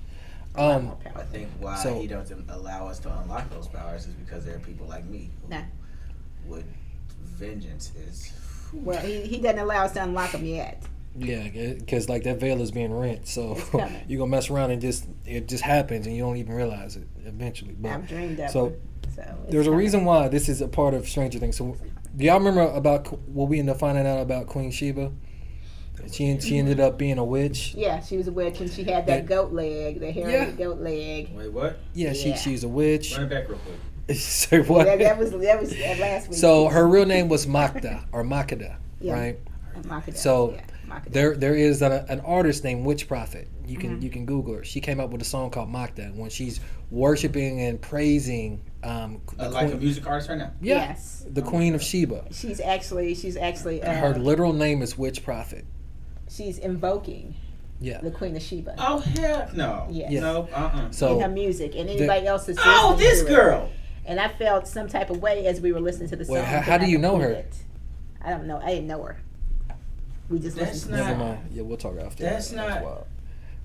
a lot more I powerful. think why So- he doesn't allow us to unlock those powers is because there are people like me who Nah. would vengeance is. Well, he doesn't allow us to unlock them yet. Yeah, because like that veil is being rent, so It's coming. you're gonna mess around and it just happens and you don't even realize it eventually. But I've dreamed of so it. So it's there's a coming. reason why this is a part of Stranger Things. So do y'all remember about what we ended up finding out about Queen Sheba? She ended up being a witch. Yeah, she was a witch, and she had that goat leg, the hairy Yeah. goat leg. Wait, what? Yeah, Yeah. she's a witch. Run it back real quick. Say what? That was last week. So her real name was Makda or Makeda, Yeah. right? Makeda, So, yeah, Makeda. There is an artist named Witch Prophet. You can Google her. She came up with a song called Makda when she's worshiping and praising the Like a queen, music artist right now. Yes. the Queen of Sheba. She's actually Her literal name is Witch Prophet. she's invoking Yeah. the Queen of Sheba Oh heck no. Yes. Yeah. No. in So her music, and anybody else that's Oh, listening this to girl. It. And I felt some type of way as we were listening to the song. Wait, how because do I you know could her? feel it. I don't know. I didn't know her. We just That's listened to never the song. mind. Yeah, we'll talk after. That's that. not- wild.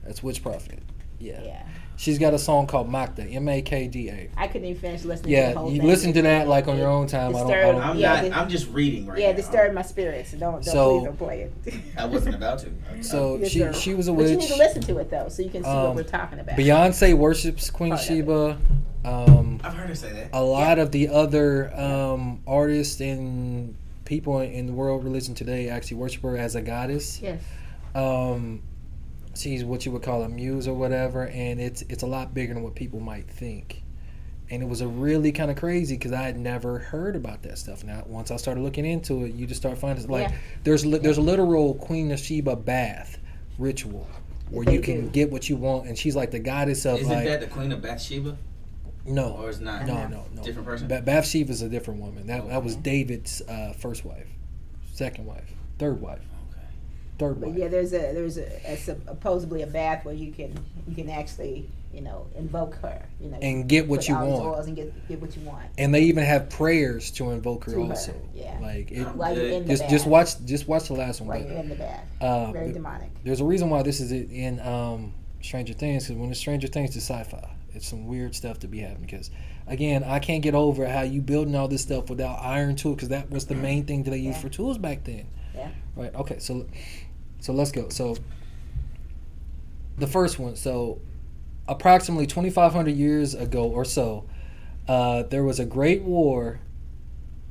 That's Witch Prophet. Yeah. Yeah. She's got a song called Makda, Makda. I couldn't even finish listening to Yeah, the whole you thing. listen to that like on your own time. Disturbed. I'm Yeah, not. I'm just reading right Yeah, now. disturbed my spirits. So don't So- please don't play it. I wasn't about to. So Yes, she sir. was a But you need witch. to listen to it though, so you can see what Um, we're talking about. Beyonce worships Queen Part of it. Sheba. I've heard her say that. A lot of the other artists and people in the world religion today actually worship her as a goddess. Yes. She's what you would call a muse or whatever, and it's a lot bigger than what people might think. And it was a really kind of crazy because I had never heard about that stuff. Now, once I started looking into it, you just start finding like Yeah. there's a literal Queen of Sheba bath ritual where They you can do. get what you want, and she's like the goddess of Isn't like that the Queen of Bathsheba, no. or is not? No. Different person. Bathsheba is a different woman. That was Okay. David's first wife, second wife, third wife, Okay. third But wife. yeah, there's supposedly a bath where you can actually invoke her, And get what put you all these want. oils and get what you want. And they even have prayers to invoke her To her, also. yeah. Like it, While you're in the bath. just watch the last one. While but, you're in the bath. Very there- demonic. There's a reason why this is in Stranger Things, because when it's Stranger Things, it's sci-fi. It's some weird stuff to be having. Because again, I can't get over how you building all this stuff without iron tools, because that was the main thing that they used Yeah. for tools back then. Yeah. Right. Okay. So let's go. So the first one. So approximately 2,500 years ago or so, there was a great war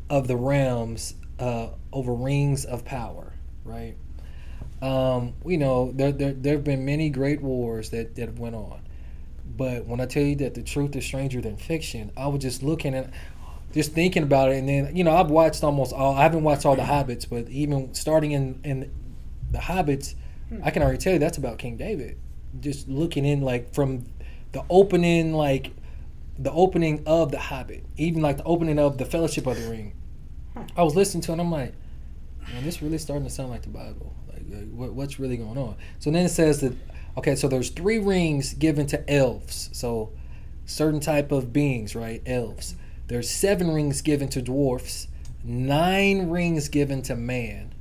of the realms over rings of power. Right. We know there have been many great wars that have went on, but when I tell you that the truth is stranger than fiction, I was just looking at just thinking about it, and then I've watched almost all. I haven't watched all the Hobbits, but even starting in the Hobbits, I can already tell you that's about King David. Just looking in like from the opening, like the opening of the Hobbit, even like the opening of the Fellowship of the Ring. I was listening to it, and I'm like, man, this really starting to sound like the Bible. Like what's really going on? So then it says that, okay, so there's 3 rings given to elves, so certain type of beings, right? Elves. There's 7 rings given to dwarfs, 9 rings given to man,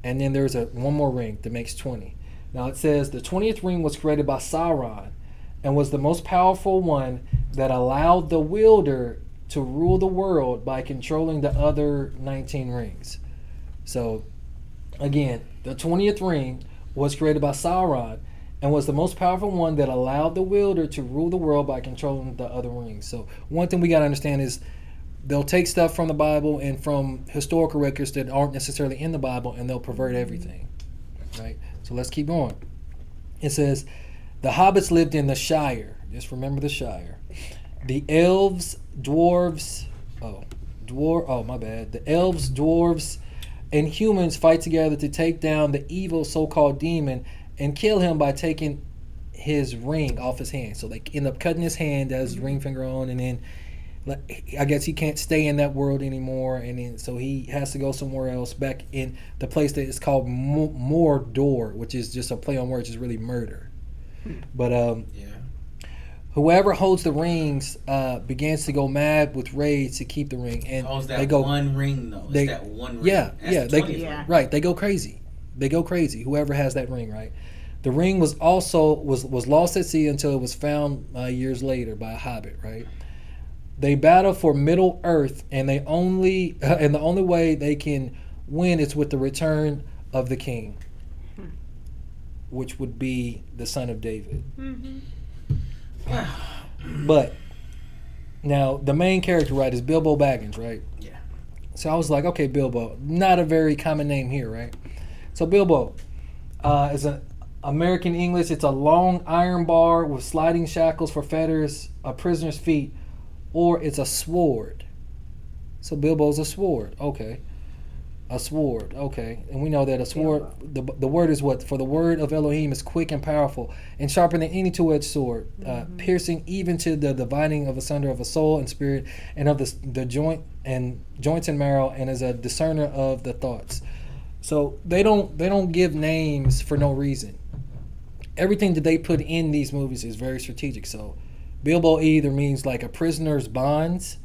and then there's one more ring that makes 20. Now it says the 20th ring was created by Sauron and was the most powerful one that allowed the wielder to rule the world by controlling the other 19 rings. So, again, the 20th ring was created by Sauron and was the most powerful one that allowed the wielder to rule the world by controlling the other rings. So, one thing we got to understand is they'll take stuff from the Bible and from historical records that aren't necessarily in the Bible, and they'll pervert everything. Right? So, let's keep going. It says, the hobbits lived in the Shire. Just remember the Shire. The elves, dwarves, the elves, dwarves, and humans fight together to take down the evil so-called demon and kill him by taking his ring off his hand. So they end up cutting his hand, has his ring finger on, and then I guess he can't stay in that world anymore, and then so he has to go somewhere else, back in the place that is called Mordor, which is just a play on words, is really murder. But whoever holds the rings begins to go mad with rage to keep the ring, and they go one ring though. It's that one ring. Right. They go crazy. Whoever has that ring, right? The ring was lost at sea until it was found years later by a hobbit, right? They battle for Middle Earth, and the only way they can win is with the return of the king, which would be the son of David. Mm-hmm. But now the main character, right, is Bilbo Baggins, right? Yeah. So I was like, okay, Bilbo, not a very common name here, right? So Bilbo is an American English. It's a long iron bar with sliding shackles for fetters a prisoner's feet, or it's a sword. So Bilbo's a sword, okay. A sword, okay. And we know that a sword, the word is what? For the word of Elohim is quick and powerful and sharper than any two-edged sword, piercing even to the dividing of asunder of a soul and spirit and of the joints and marrow, and is a discerner of the thoughts. So they don't give names for no reason. Everything that they put in these movies is very strategic. So Bilbo either means like a prisoner's bonds.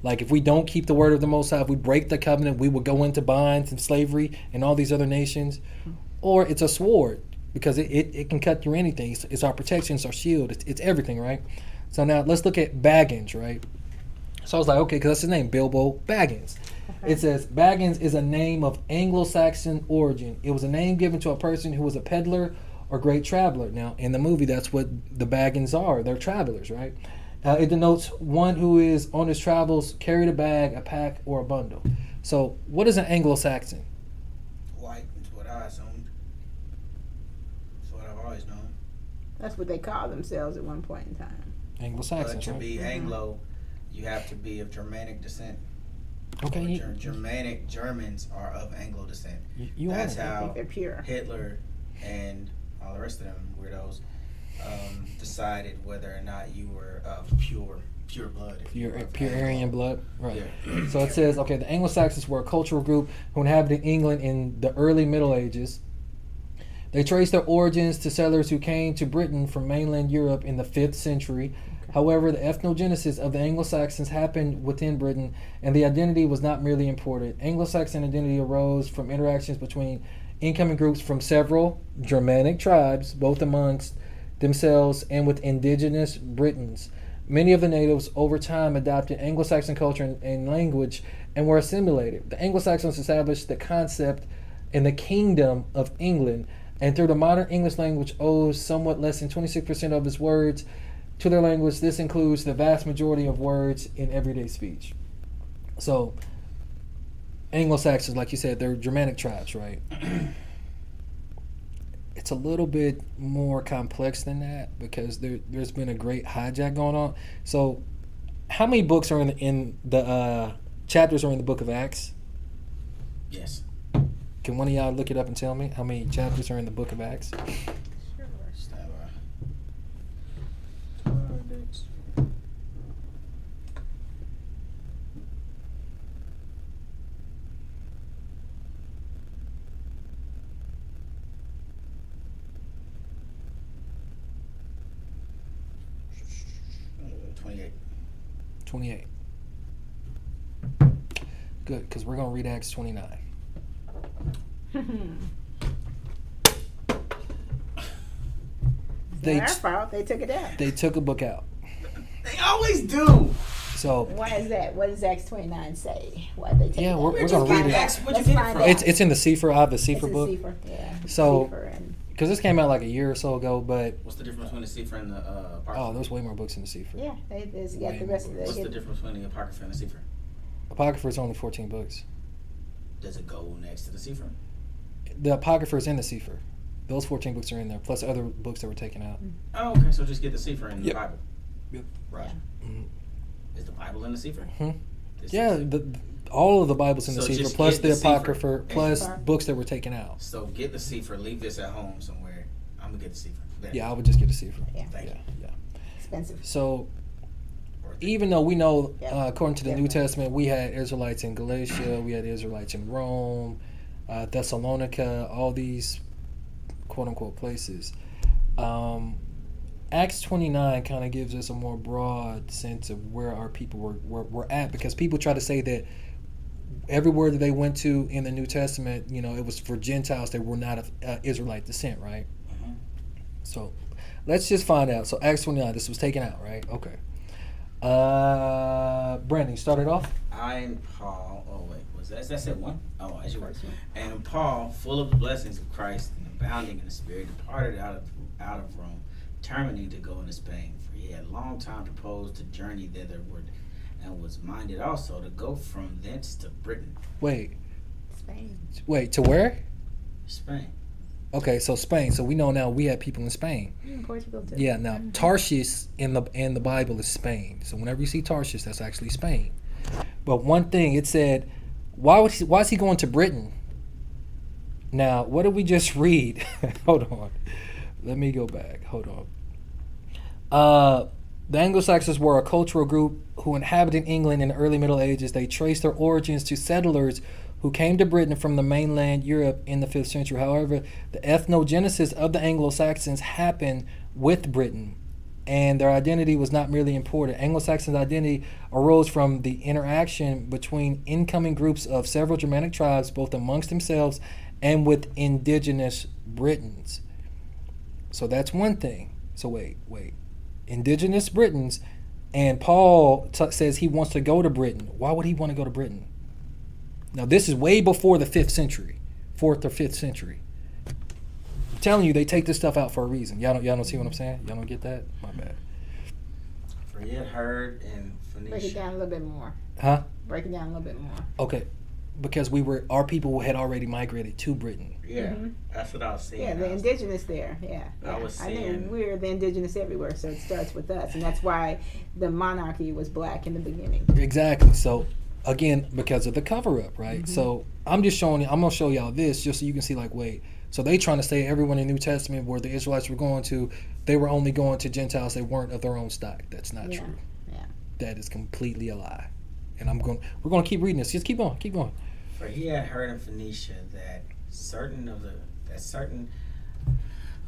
Like if we don't keep the word of the Most High, if we break the covenant, we will go into bonds and slavery and all these other nations. Or it's a sword, because it can cut through anything. It's our protection, it's our shield, it's everything, right? So now let's look at Baggins, right? So I was like, okay, because that's his name, Bilbo Baggins. Okay. It says Baggins is a name of Anglo-Saxon origin. It was a name given to a person who was a peddler or great traveler. Now, in the movie, that's what the Baggins are. They're travelers, right? It denotes one who is on his travels, carried a bag, a pack, or a bundle. So, what is an Anglo-Saxon? White is what I assumed. That's what I've always known. That's what they called themselves at one point in time. Anglo-Saxon. But to be Anglo, you have to be of Germanic descent. Okay. Germanic Germans are of Anglo descent. That's how they're pure. Hitler and all the rest of them weirdos decided whether or not you were of pure blood. Pure Aryan blood, right? Yeah. So it says, okay, the Anglo-Saxons were a cultural group who inhabited England in the early Middle Ages. They trace their origins to settlers who came to Britain from mainland Europe in the 5th century. Okay. However, the ethnogenesis of the Anglo-Saxons happened within Britain, and the identity was not merely imported. Anglo-Saxon identity arose from interactions between incoming groups from several Germanic tribes, both amongst themselves and with indigenous Britons. Many of the natives over time adopted Anglo-Saxon culture and language and were assimilated. The Anglo-Saxons established the concept in the Kingdom of England, and through the modern English language owes somewhat less than 26% of its words to their language. This includes the vast majority of words in everyday speech. So, Anglo-Saxons, like you said, they're Germanic tribes, right? It's a little bit more complex than that, because there's been a great hijack going on. So How many books are in the chapters are in the book of Acts? Yes. Can one of y'all look it up and tell me how many chapters are in the book of Acts? Stand by. Uh, 28. 28. Good, because we're going to read Acts 29. Their fault. They took it out. They took a book out. They always do. So Why is that? What does Acts 29 say? Why they take it out? we're going to read it. Where'd you Let's get it find from? out. It's in the Sefer. I have the It's Sefer a book. Sefer, yeah. So- Sefer and Because this came out like a year or so ago, but What's the difference between the Sefer and the Apocrypha? oh, there's way more books in the Sefer. yeah, there's got the rest of What's the the. difference between the Apocrypha and the Sefer? Apocrypha is only 14 books. Does it go next to the Sefer? The Apocrypha is in the Sefer. Those 14 books are in there, plus other books that were taken out. Oh, okay. So just get the Sefer in the Yep. Bible. Yep. Right. Mhm. Is the Bible in the Sefer? Hmm. This Yeah, is- all of the Bible's in the So Sefer, just plus get the the Sefer Apocrypha, and- plus Sorry. books that were taken out. So get the Sefer. Leave this at home somewhere. I'm gonna get the Sefer. There. Yeah, I would just get a Sefer. Yeah. Thank Yeah, you. yeah. Expensive. So even though we know, Yeah. according to the New Definitely. Testament, we had Israelites in Galatia, we had Israelites in Rome, Thessalonica, all these quote-unquote places. Acts 29 kind of gives us a more broad sense of where our people were at, because people try to say that everywhere that they went to in the New Testament, you know, it was for Gentiles that were not of Israelite descent, right? Mhm. So let's just find out. So Acts 29, this was taken out, right? Okay. Brandon, you started off? I and Paul. Oh wait, was that it one? Oh, as you were. First one. And Paul, full of the blessings of Christ and abounding in the Spirit, departed out of Rome, determining to go into Spain, for he had long time proposed to journey thitherward, and was minded also to go from thence to Britain, Wait, Spain. to where? Spain. Okay, so Spain. So we know now we have people in Spain. Portugal too. Yeah, now Tarshish in the Bible is Spain. So whenever you see Tarshish, that's actually Spain. But one thing it said, why is he going to Britain? Now, what did we just read? Hold on. Let me go back. Hold on. The Anglo-Saxons were a cultural group who inhabited England in the early Middle Ages. They traced their origins to settlers who came to Britain from the mainland Europe in the 5th century. However, the ethnogenesis of the Anglo-Saxons happened with Britain, and their identity was not merely imported. Anglo-Saxons' identity arose from the interaction between incoming groups of several Germanic tribes, both amongst themselves and with indigenous Britons. So that's one thing. So wait. Indigenous Britons, and Paul says he wants to go to Britain. Why would he want to go to Britain? Now, this is way before the 5th century, 4th or 5th century. I'm telling you, they take this stuff out for a reason. Y'all don't see what I'm saying? Y'all don't get that? My bad. For he had heard in Break it Phoenicia. down a little bit more. Huh? Break it down a little bit more. Okay. Because our people had already migrated to Britain. Yeah, Mhm. that's what I was saying. Yeah, the indigenous there. Yeah. I was I seeing- know we're the indigenous everywhere, so it starts with us, and that's why the monarchy was black in the beginning. Exactly. So, again, because of the cover-up, right? So, I'm going to show y'all this just so you can see, like, wait. So, they trying to say everyone in the New Testament where the Israelites were going to, they were only going to Gentiles that weren't of their own stock. That's not Yeah. true. Yeah. That is completely a lie. And we're going to keep reading this. Just keep going. For he had heard in Phoenicia that certain of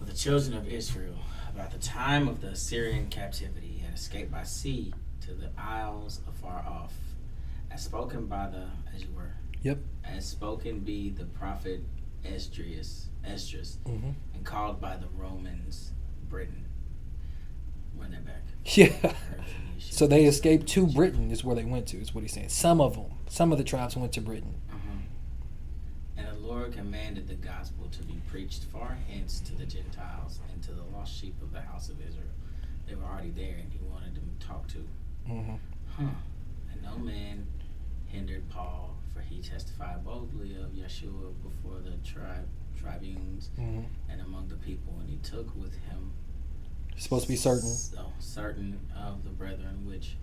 the children of Israel, about the time of the Assyrian captivity, had escaped by sea to the isles afar off, as spoken by as spoken be the prophet Esdras, Mm-hmm. and called by the Romans Britain. Run that back. Yeah. Heard Phoenicia. So they escaped to Britain is where they went to, is what he's saying. Some of the tribes went to Britain. And the Lord commanded the gospel to be preached far hence to the Gentiles and to the lost sheep of the house of Israel. They were already there, and he wanted them to talk to. Mm-hmm. And no man hindered Paul, for he testified boldly of Yeshua before the tribunes Mm-hmm. and among the people. And he took with him Supposed to be certain. certain of the brethren which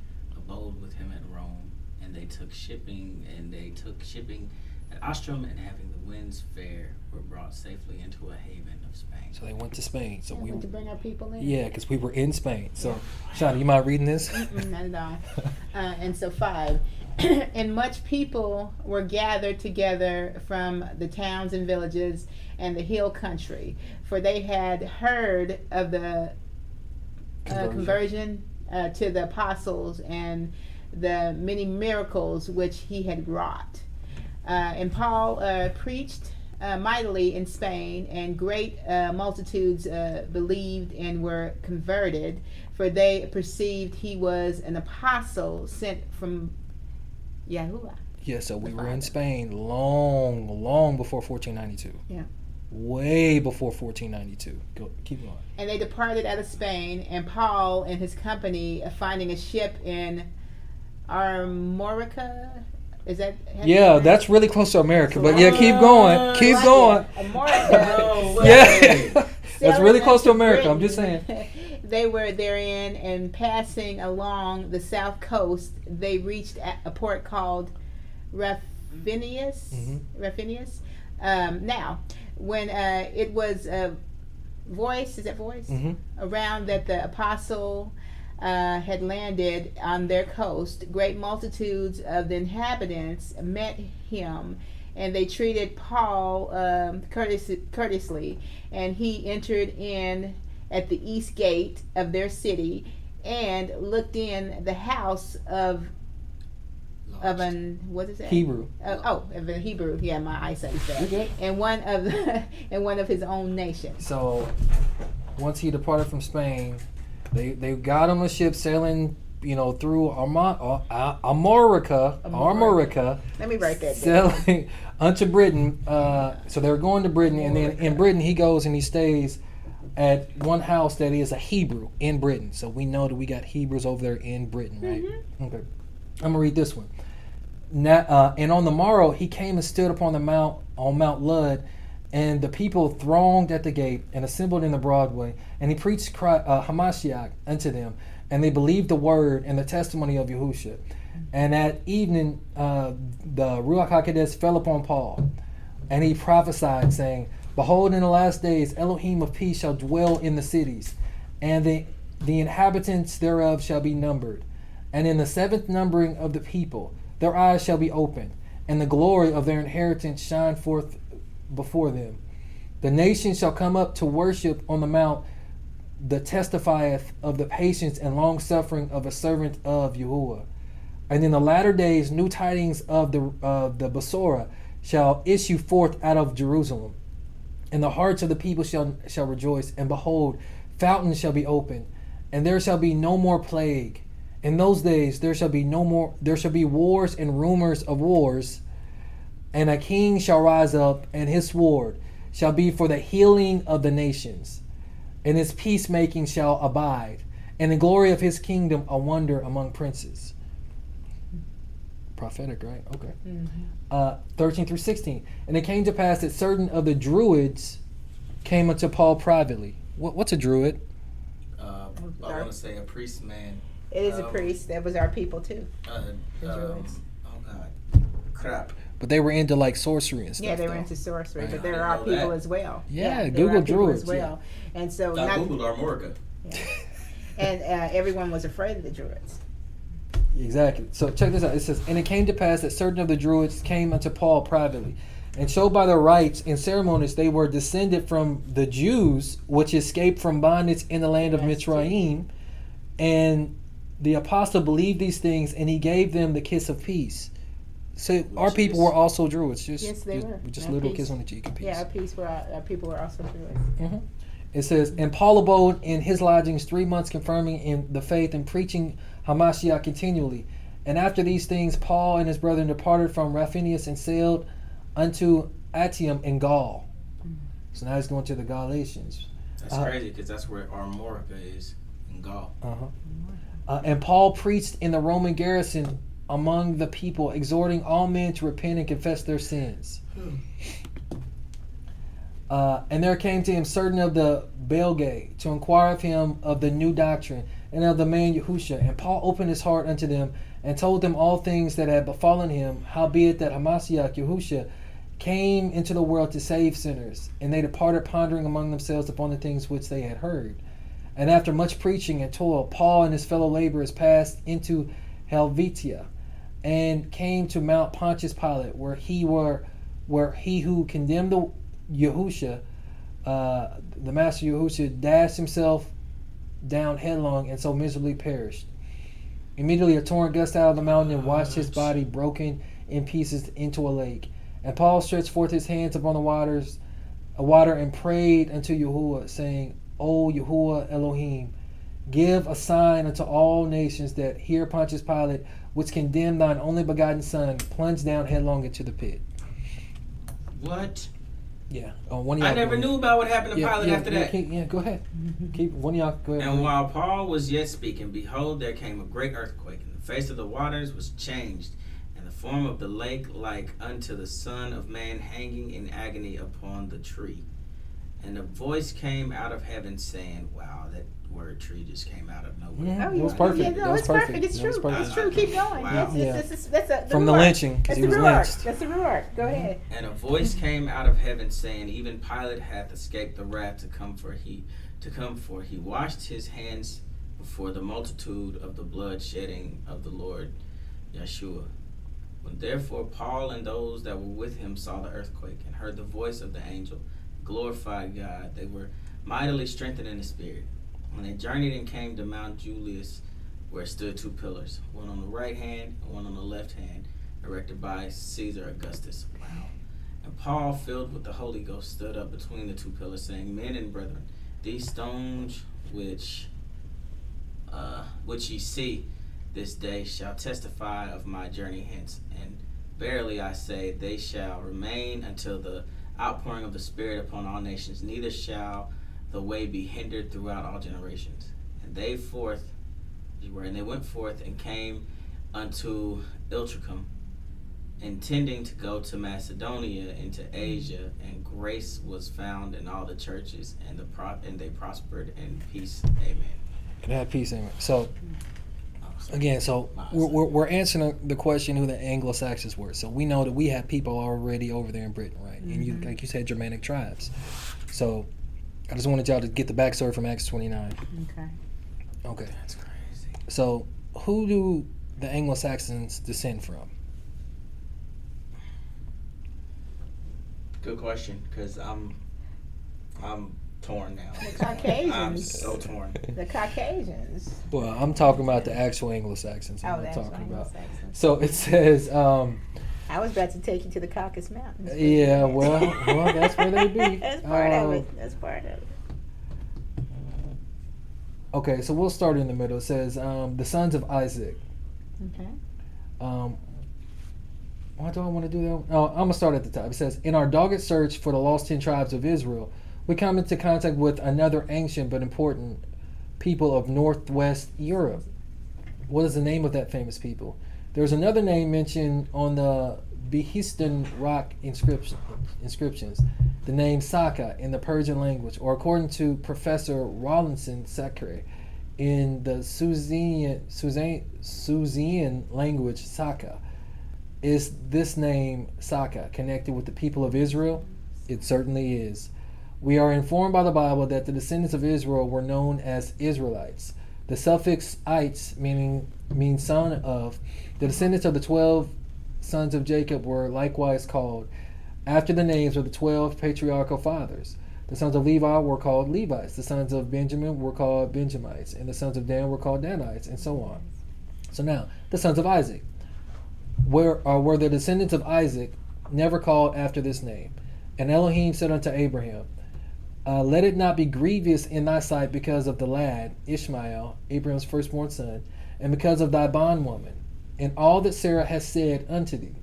abode with him at Rome, and they took shipping at Ostrom, and having the winds fair, were brought safely into a haven of Spain. So they went to Spain. So we went to bring our people in. Yeah, because we were in Spain. So, Shana, you mind reading this? Not at all. And so 5. And much people were gathered together from the towns and villages and the hill country, for they had heard of the conversion to the apostles and the many miracles which he had wrought. And Paul preached mightily in Spain, and great multitudes believed and were converted, for they perceived he was an apostle sent from Yahuwah. Yeah, so we were in Spain long before 1492. Yeah. Way before 1492. Keep going. And they departed out of Spain, and Paul and his company, finding a ship in Armorica. Is that? Yeah, that's really close to America. But yeah, keep going. Keep going. Armorica. Yeah. That's really close to America. I'm just saying. They were therein, and passing along the south coast, they reached a port called Raphinius. Raphinius. Now, when it was voice around that the apostle had landed on their coast, great multitudes of the inhabitants met him, and they treated Paul courteously, and he entered in at the east gate of their city, and looked in the house of an, what is that? Hebrew. Of a Hebrew. Yeah, my eyesight is bad. Okay. And one of his own nation. So once he departed from Spain, they got him a ship sailing, through Armorica. Let me write that down. Sailing unto Britain. So they were going to Britain, and then in Britain he goes and he stays at one house that is a Hebrew in Britain. So we know that we got Hebrews over there in Britain, right? Mm-hmm. Okay. I'm gonna read this one. Now, and on the morrow he came and stood upon Mount Lud, and the people thronged at the gate and assembled in the Broadway, and he preached Hamashiach unto them, and they believed the word and the testimony of Yahushua. And at evening the Ruach HaKodesh fell upon Paul, and he prophesied, saying, Behold, in the last days Elohim of peace shall dwell in the cities, and the inhabitants thereof shall be numbered. And in the 7th numbering of the people, their eyes shall be opened, and the glory of their inheritance shine forth before them. The nations shall come up to worship on the mount that testifieth of the patience and long suffering of a servant of Yahuwah. And in the latter days new tidings of the Basora shall issue forth out of Jerusalem, and the hearts of the people shall rejoice. And behold, fountains shall be opened, and there shall be no more plague. In those days there shall be wars and rumors of wars, and a king shall rise up, and his sword shall be for the healing of the nations, and his peacemaking shall abide, and the glory of his kingdom a wonder among princes. Prophetic, right? Okay. Mm-hmm. 13 through 16. And it came to pass that certain of the Druids came unto Paul privately. What's a Druid? I want to say a priest, man. It is a priest. That was our people too. The Druids. Oh God, crap. But they were into like sorcery and stuff. Yeah, they were into sorcery, but there are people as well. Yeah, Google Druids as well. Yeah. And so I googled Armorica. Yeah. And everyone was afraid of the Druids. Exactly. So check this out. It says, and it came to pass that certain of the Druids came unto Paul privately, and showed by their rites and ceremonies they were descended from the Jews, which escaped from bondage in the land of Mitzrayim. And the apostle believed these things, and he gave them the kiss of peace. So our people were also Druids. Yes, they were. Just a little kiss on the cheek of peace. Yeah, our people were also Druids. Mm-hmm. It says, and Paul abode in his lodgings 3 months, confirming in the faith and preaching Hamashiach continually. And after these things, Paul and his brethren departed from Raphinius and sailed unto Actium in Gaul. Mm-hmm. So now he's going to the Galatians. That's crazy, because that's where Armorica is, in Gaul. And Paul preached in the Roman garrison among the people, exhorting all men to repent and confess their sins. And there came to him certain of the Belgae to inquire of him of the new doctrine, and of the man Yahusha. And Paul opened his heart unto them, and told them all things that had befallen him, howbeit that Hamashiach Yahusha came into the world to save sinners. And they departed, pondering among themselves upon the things which they had heard. And after much preaching and toil, Paul and his fellow laborers passed into Helvetia, and came to Mount Pontius Pilate, where he who condemned the Yahusha, the master Yahusha, dashed himself down headlong, and so miserably perished. Immediately a torrent gushed out of the mountain and washed his body broken in pieces into a lake. And Paul stretched forth his hands upon the water, and prayed unto Yahuwah, saying, O Yahuwah Elohim, give a sign unto all nations that here Pontius Pilate, which condemned thine only begotten Son, plunged down headlong into the pit. What? Yeah. I never knew about what happened to Pilate after that. Go ahead. Keep one of y'all. Go ahead. And while Paul was yet speaking, behold, there came a great earthquake, and the face of the waters was changed, and the form of the lake like unto the Son of Man hanging in agony upon the tree. And a voice came out of heaven saying, wow, that word tree just came out of nowhere. Yeah, it was perfect. Yeah, no, it's perfect. It's true. It's true. Keep going. Wow. That's from the lynching, because he was lynched. That's the reward. Go ahead. And a voice came out of heaven saying, even Pilate hath escaped the wrath to come, for he washed his hands before the multitude of the blood shedding of the Lord Yeshua. When therefore Paul and those that were with him saw the earthquake, and heard the voice of the angel, glorified God, they were mightily strengthened in the spirit. When they journeyed and came to Mount Julius, where stood two pillars, one on the right hand and one on the left hand, erected by Caesar Augustus. Wow. And Paul, filled with the Holy Ghost, stood up between the two pillars, saying, Men and brethren, these stones which ye see this day shall testify of my journey hence. And verily I say, they shall remain until the outpouring of the Spirit upon all nations, neither shall the way be hindered throughout all generations. And they went forth and came unto Illyricum, intending to go to Macedonia into Asia, and grace was found in all the churches, and they prospered in peace. Amen. And have peace, amen. So again, we're answering the question who the Anglo-Saxons were. So we know that we have people already over there in Britain, right? Mm-hmm. And you, like you said, Germanic tribes. So I just wanted y'all to get the backstory from Acts 29. Okay. That's crazy. So who do the Anglo-Saxons descend from? Good question, because I'm torn now. The Caucasians. I'm so torn. The Caucasians. Well, I'm talking about the actual Anglo-Saxons. Oh, the actual Anglo-Saxons. So it says. I was about to take you to the Caucasus Mountains. Yeah, well, that's where they be. That's part of it. That's part of it. Okay, so we'll start in the middle. It says the sons of Isaac. Okay. Why do I want to do that? Oh, I'm going to start at the top. It says, in our dogged search for the lost 10 tribes of Israel, we come into contact with another ancient but important people of Northwest Europe. What is the name of that famous people? There's another name mentioned on the Behistun rock inscriptions, the name Saka in the Persian language, or according to Professor Rawlinson Sakre, in the Susian language, Saka. Is this name, Saka, connected with the people of Israel? It certainly is. We are informed by the Bible that the descendants of Israel were known as Israelites. The suffix "ites" means son of. The descendants of the 12 sons of Jacob were likewise called after the names of the 12 patriarchal fathers. The sons of Levi were called Levites. The sons of Benjamin were called Benjamites. And the sons of Dan were called Danites, and so on. So now, the sons of Isaac. Were the descendants of Isaac never called after this name? And Elohim said unto Abraham, let it not be grievous in thy sight because of the lad, Ishmael, Abraham's firstborn son, and because of thy bondwoman, and all that Sarah has said unto thee.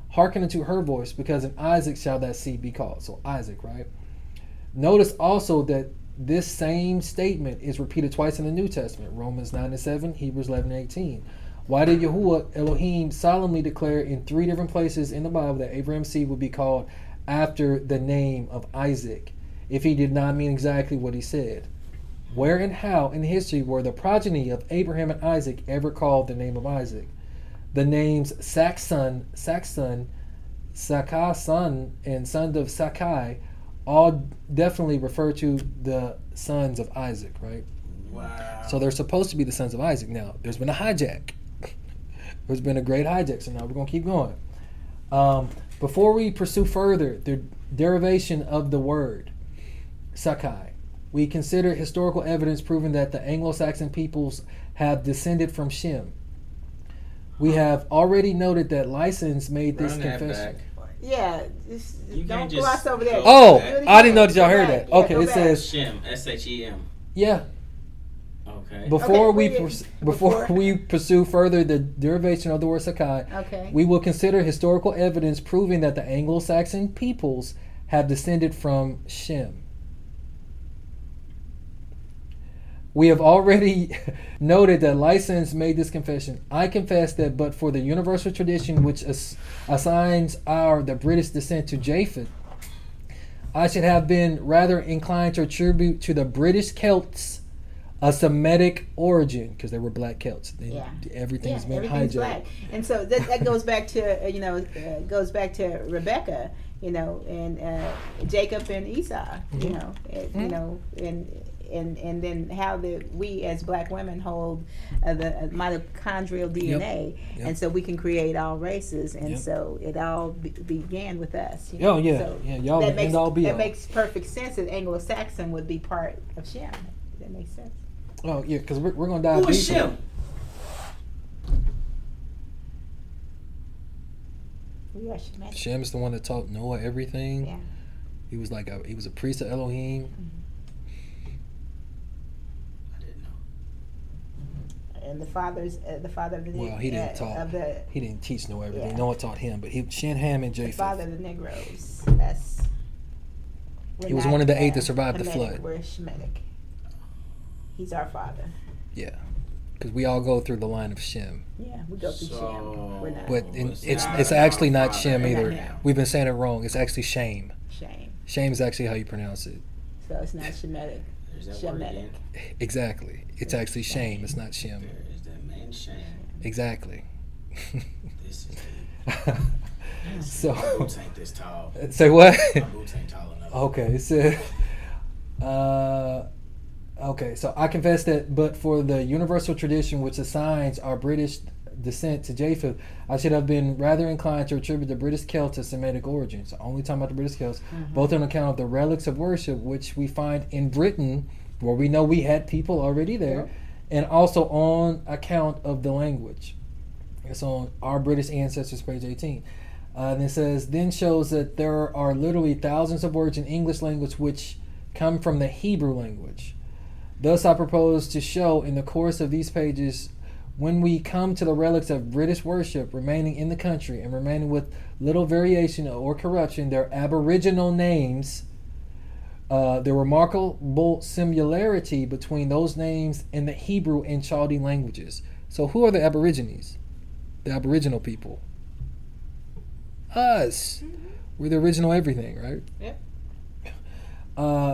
Hearken unto her voice, because in Isaac shall that seed be called. So Isaac, right? Notice also that this same statement is repeated twice in the New Testament. Romans 9:7, Hebrews 11:18. Why did Yahuwah Elohim solemnly declare in 3 different places in the Bible that Abraham's seed would be called after the name of Isaac, if he did not mean exactly what he said? Where and how in history were the progeny of Abraham and Isaac ever called the name of Isaac? The names Saxon, Sakason, and son of Sakai all definitely refer to the sons of Isaac, right? Wow. So they're supposed to be the sons of Isaac. Now, there's been a hijack. There's been a great hijack, so now we're going to keep going. Before we pursue further the derivation of the word Sakai, we consider historical evidence proving that the Anglo-Saxon peoples have descended from Shem. We have already noted that License made this Run that confession. back. Yeah, You don't can't gloss just over that. go Oh, back. I didn't know that y'all heard Go back. that. Yeah, Okay, go it back. says, Shem, SHEM. yeah. Okay. Before Okay, before we pursue further the derivation of the word Sakai, Okay. we will consider historical evidence proving that the Anglo-Saxon peoples have descended from Shem. We have already noted that License made this confession. I confess that but for the universal tradition which assigns the British descent to Japheth, I should have been rather inclined to attribute to the British Celts a Semitic origin, because they were black Celts. Yeah. Everything's been everything's hijacked. black. And so that goes back to goes back to Rebecca, and Jacob and Esau, and then how we as black women hold the mitochondrial DNA, Yep. and so we can create all races, and Yep. so it all began with us. Oh, yeah. So Yeah, y'all that the makes end all be that all. makes perfect sense that Anglo-Saxon would be part of Shem. That makes sense. Oh, yeah, because we're going to dive Who is deeper. Shem? We are Shemitic. Shem's the one that taught Noah everything. Yeah. He was he was a priest of Elohim. I didn't know. And the father of the Well, he didn't talk. He didn't teach Noah everything. Yeah. Noah taught him, but Shem, Ham, and the Japheth. father of the Negroes. That's He was one of the 8 that survived the Hamitic, flood. We're Shemitic. He's our father. Yeah, because we all go through the line of Shem. Yeah, we go through Shem. We're not But it's it's not actually our not father. Shem We're not either. him. We've been saying it wrong. It's actually Shame. Shame. Shame is actually how you pronounce it. So it's not Shemitic. There's that word Shemitic. again. Exactly. It's actually Shame. It's not Shem. There is that man Shame. Exactly. This is my So, boots ain't this tall. say what? My boots ain't tall enough. Okay, so okay, so I confess that, but for the universal tradition which assigns our British descent to Japheth, I should have been rather inclined to attribute the British Celts to Semitic origin. So only talking about the British Celts, both on account of the relics of worship which we find in Britain, where we know we had people already there, Yep. and also on account of the language. It's on our British ancestors, page 18. And it says, then shows that there are literally thousands of words in English language which come from the Hebrew language. Thus, I propose to show in the course of these pages, when we come to the relics of British worship remaining in the country and remaining with little variation or corruption, their aboriginal names, the remarkable similarity between those names in the Hebrew and Chaldean languages. So, who are the Aborigines? The Aboriginal people. Us. We're the original everything, right? Yep.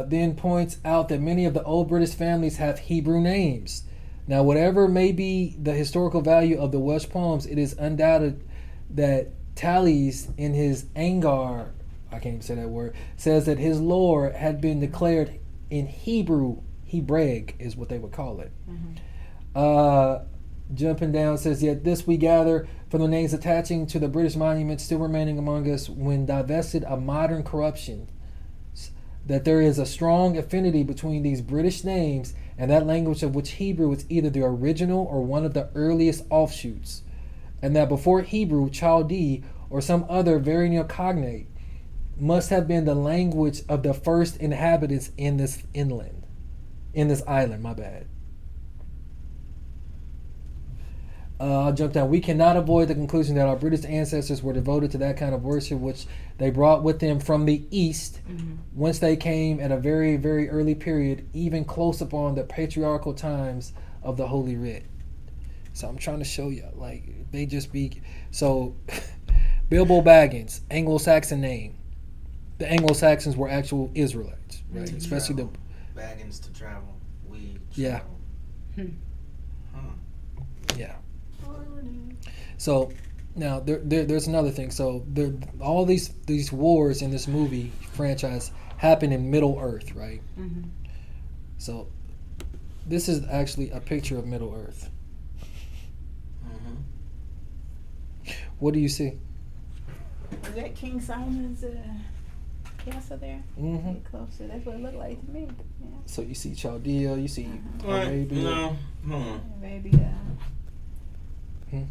Then points out that many of the old British families have Hebrew names. Now, whatever may be the historical value of the Welsh poems, it is undoubted that Tallis, in his Angar, I can't even say that word, says that his lore had been declared in Hebrew. Hebraic is what they would call it. Jumping down, says, yet this we gather from the names attaching to the British monuments still remaining among us when divested of modern corruption, that there is a strong affinity between these British names and that language of which Hebrew is either the original or one of the earliest offshoots, and that before Hebrew, Chaldee, or some other very near cognate, must have been the language of the first inhabitants in this island, my bad. I'll jump down. We cannot avoid the conclusion that our British ancestors were devoted to that kind of worship which they brought with them from the East, whence they came at a very, very early period, even close upon the patriarchal times of the Holy Writ. So I'm trying to show you, like, they just be... So, Bilbo Baggins, Anglo-Saxon name. The Anglo-Saxons were actual Israelites, right? Especially the... Baggins to travel. We. Yeah. Hmm. Yeah. So now there's another thing. So all these wars in this movie franchise happen in Middle Earth, right? Mm-hmm. So this is actually a picture of Middle Earth. What do you see? Is that King Solomon's castle there? Mm-hmm. Get closer. That's what it looked like to me. Yeah. So you see Chaldea, you see What? Arabia. No. Hold on. Arabia. Hmm.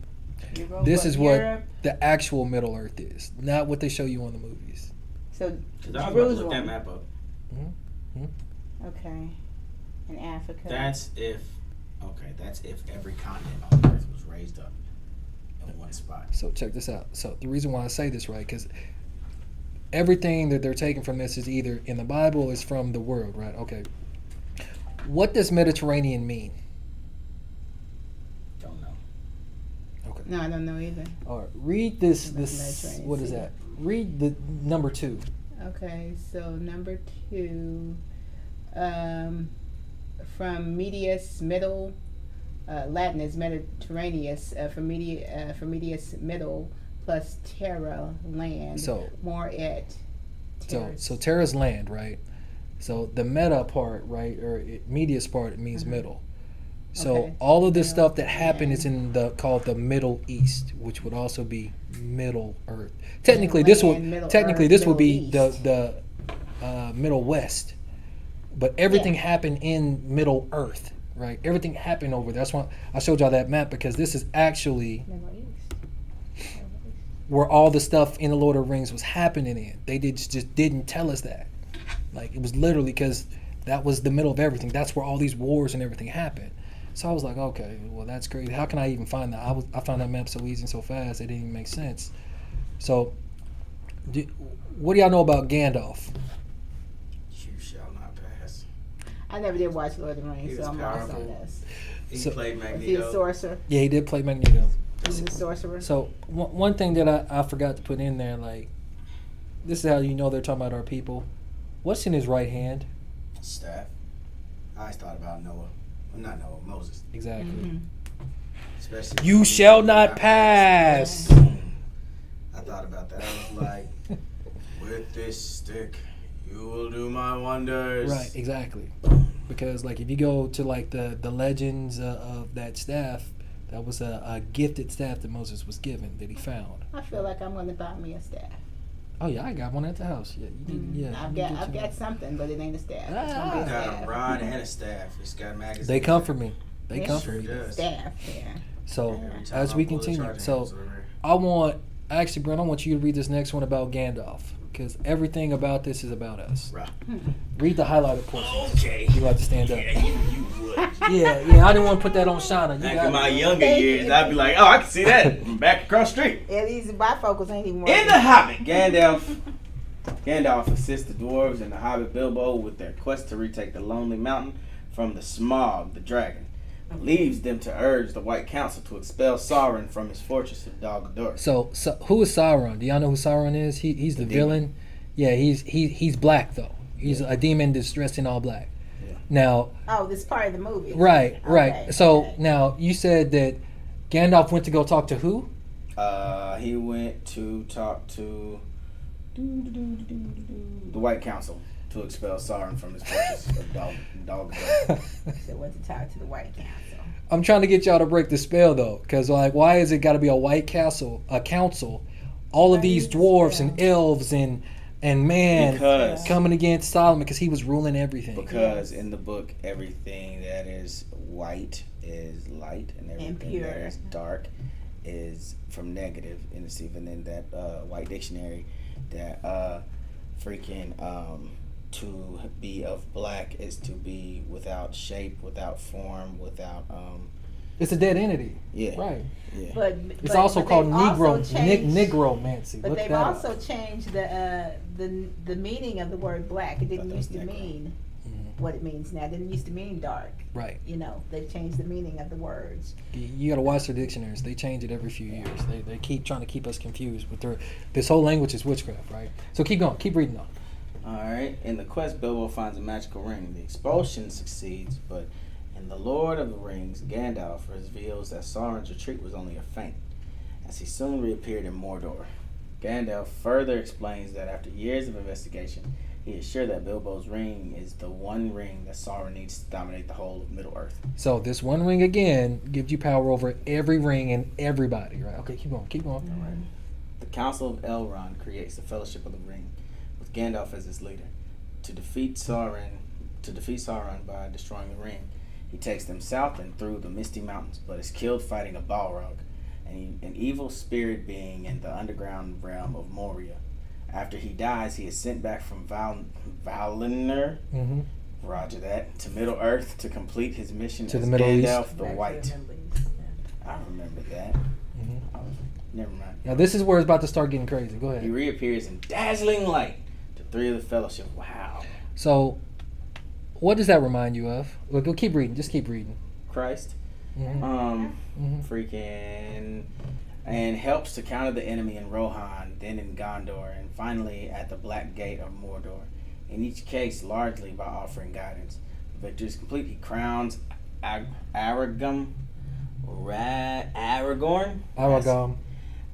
Europa, This is Europe. what the actual Middle Earth is, not what they show you on the movies. So 'Cause I was about to look that Jerusalem. map up. Okay. In Africa. That's if every continent on Earth was raised up in one spot. So check this out. So the reason why I say this, right, because everything that they're taking from this is either in the Bible or is from the world, right? Okay. What does Mediterranean mean? Don't know. Okay. No, I don't know either. All right. Read this. That's This. Mediterranean What is Sea. that? Read the number 2. Okay, so number 2, from medius middle, Latin is Mediterraneus, from medius middle plus terra land. So- more at terrace. So Terra's land, right? So the meta part, right, or medius part, it means middle. So Okay. all of this Middle stuff that happened is in called the Middle East, which would also be Middle Earth. Technically, Middle this land, would Middle technically Earth, this would be Middle the Middle West, but everything happened in Middle Earth, right? Everything happened over there. That's why I showed y'all that map, because this is actually Middle East. where all the stuff in the Lord of the Rings was happening in. They just didn't tell us that. Like, it was literally because that was the middle of everything. That's where all these wars and everything happened. So I was like, okay, well, that's crazy. How can I even find that? I found that map so easy and so fast, it didn't even make sense. So, what do y'all know about Gandalf? You shall not pass. I never did watch Lord of the He Rings, was so I'm lost on powerful. this. He So- played Is he a Magneto. sorcerer? Yeah, he did play Magneto. He's a sorcerer? So, one thing that I forgot to put in there, like, this is how you know they're talking about our people. What's in his right hand? Staff. I always thought about Noah. Well, not Noah, Moses. Exactly. Mhm. Especially You shall not pass. I thought about that. I was like, with this stick, you will do my wonders. Right, exactly. Because like if you go to like the legends of that staff, that was a gifted staff that Moses was given that he found. I feel like I'm going to buy me a staff. Oh yeah, I got one at the house. Yeah, you need, yeah. I've you need to got get you something, but it ain't a staff. Ah, It's gonna be It's a got staff. a rod and a staff. It's got magazines. They come for me. They Yeah. come Sure for me. does. Staff, yeah. So Every time as I we pull the continue, charging so handles over there. I want actually, Brent, I want you to read this next one about Gandalf, because everything about this is about us. Right. Read the highlighted portion. Okay. You like to stand up. Yeah, you would. Yeah. I didn't want to put that on Shauna. You Back got in my it. younger years, I'd be like, oh, I can see that from back across the street. Yeah, these bifocals ain't even In working. the Hobbit, Gandalf assists the dwarves and the Hobbit Bilbo with their quest to retake the Lonely Mountain from the Smaug, the dragon. Leaves them to urge the White Council to expel Sauron from his fortress of Dol Guldur. So who is Sauron? Do y'all know who Sauron is? He's the The villain. Yeah, he's black though. He's a demon that's dressed in all black. Yeah. Now, Oh, this part of the movie. right. Okay, So okay. now you said that Gandalf went to go talk to who? He went to talk to the White Council to expel Sauron from his fortress of Dol Guldur. So went to talk to the White Council. I'm trying to get y'all to break the spell though, because like, why is it got to be a white council? All of these dwarves and elves and man Because- coming against Solomon because he was ruling everything. Because in the book, everything that is white is light, and everything pure. that is dark is from negative. And it's even in that white dictionary that to be of black is to be without shape, without form, without It's a dead entity. yeah, Right. yeah. But It's also called they've also changed- Negromancy. But Look they've that up. also changed the meaning of the word black. It didn't Thought that used to was Negro. mean Mhm. what it means now. It didn't used to mean dark. Right. You know, they've changed the meaning of the words. You got to watch their dictionaries. They change it every few years. They keep trying to keep us confused with this whole language is witchcraft, right? So keep going. Keep reading on. Alright, in the quest, Bilbo finds a magical ring. The expulsion succeeds, but in The Lord of the Rings, Gandalf reveals that Sauron's retreat was only a feint, as he soon reappeared in Mordor. Gandalf further explains that after years of investigation, he is sure that Bilbo's ring is the one ring that Sauron needs to dominate the whole of Middle-earth. So this one ring again gives you power over every ring and everybody, right? Okay, keep going. Alright. The Council of Elrond creates the Fellowship of the Ring, with Gandalf as its leader. To defeat Sauron by destroying the ring, he takes them south and through the Misty Mountains, but is killed fighting a Balrog, an evil spirit being in the underground realm of Moria. After he dies, he is sent back from Valinor, roger that, to Middle-earth to complete his mission To as the Middle Gandalf East. the White. I remember that. Never mind. Now this is where it's about to start getting crazy. Go He ahead. reappears in dazzling light to three of the Fellowship. Wow. So, what does that remind you of? Well, go keep reading. Just keep reading. Christ. Mm-hmm. Freaking. And helps to counter the enemy in Rohan, then in Gondor, and finally at the Black Gate of Mordor. In each case, largely by offering guidance. The victory is complete. He crowns Aragorn.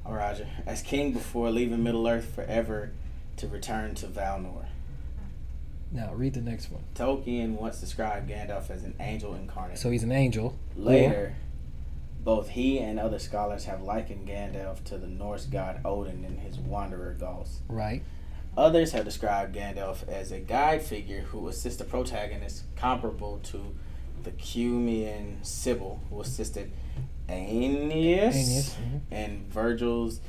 Roger. As king before leaving Middle-earth forever to return to Valinor. Now read the next one. Tolkien once described Gandalf as an angel incarnate. So he's an angel. Later, both he and other scholars have likened Gandalf to the Norse god Odin in his Wanderer Gauls. Right. Others have described Gandalf as a guide figure who assists the protagonist, comparable to the Cumean Sibyl, who assisted Aeneas. And Virgil's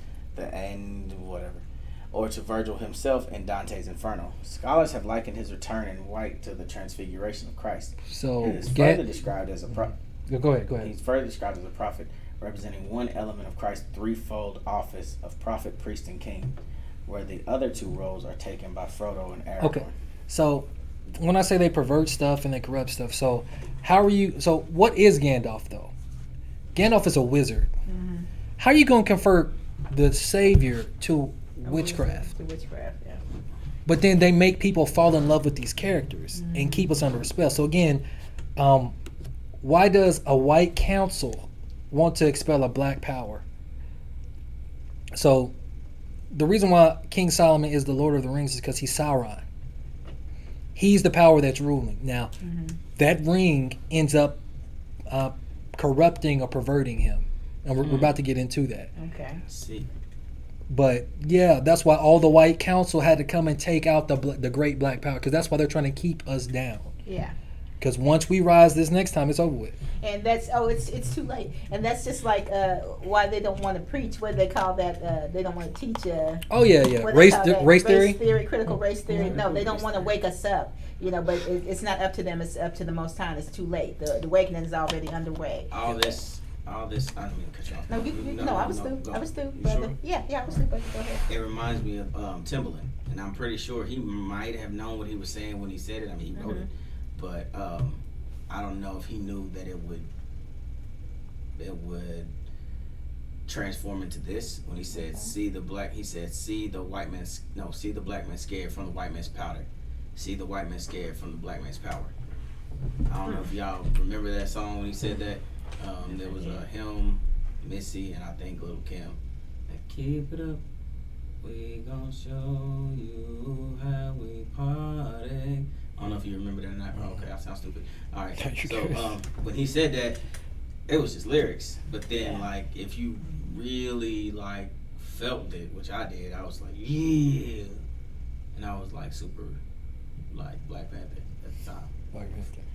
or to Virgil himself in Dante's Inferno. Scholars have likened his return in white to the transfiguration of Christ. So He is further described as a Go ahead. He's further described as a prophet, representing one element of Christ's threefold office of prophet, priest, and king, where the other two roles are taken by Frodo and Aragorn. Okay. So when I say they pervert stuff and they corrupt stuff, so what is Gandalf though? Gandalf is a wizard. How are you going to convert the savior to witchcraft? To witchcraft, yeah. But then they make people fall in love with these characters and keep us under a spell. So again, why does a white council want to expel a black power? So the reason why King Solomon is the Lord of the Rings is because he's Sauron. He's the power that's ruling. Now, that ring ends up corrupting or perverting him. And we're about to get into that. Okay. See. But yeah, that's why all the white council had to come and take out the great black power, because that's why they're trying to keep us down. Yeah. Because once we rise this next time, it's over with. And that's it's too late. And that's just like why they don't want to preach. What do they call that? They don't want to teach. Oh yeah. What Race they call that? race theory. Critical race theory. No, they don't want to wake us up. But it's not up to them. It's up to the Most High. It's too late. The awakening is already underway. All this. I don't mean to cut you off. No, I was through. I was through, brother. Sure? Yeah, I was through, brother. Go ahead. It reminds me of Timbaland, and I'm pretty sure he might have known what he was saying when he said it. I mean, he wrote it, but I don't know if he knew that it would transform into this. When he said, see the black man scared from the white man's powder. See the white man scared from the black man's power. I don't know if y'all remember that song when he said that. There was him, Missy, and I think Lil' Kim. And keep it up, we gon' show you how we party. I don't know if you remember that or not. Oh, okay, I sound stupid. All right. So when he said that, it was just lyrics. But then, like, if you really like felt it, which I did, I was like, yeah, and I was like super, like Black Panther at the time.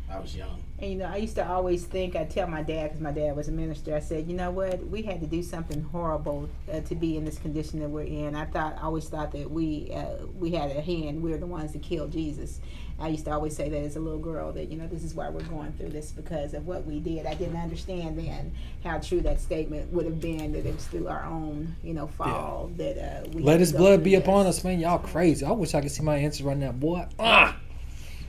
I was young. And I used to always think, I'd tell my dad, because my dad was a minister, I said, you know what, we had to do something horrible to be in this condition that we're in. I always thought that we had a hand, we were the ones that killed Jesus. I used to always say that as a little girl, that this is why we're going through this, because of what we did. I didn't understand then how true that statement would have been, that it was through our own fall that we let his blood be upon us, man. Y'all crazy. I wish I could see my answers right now, boy.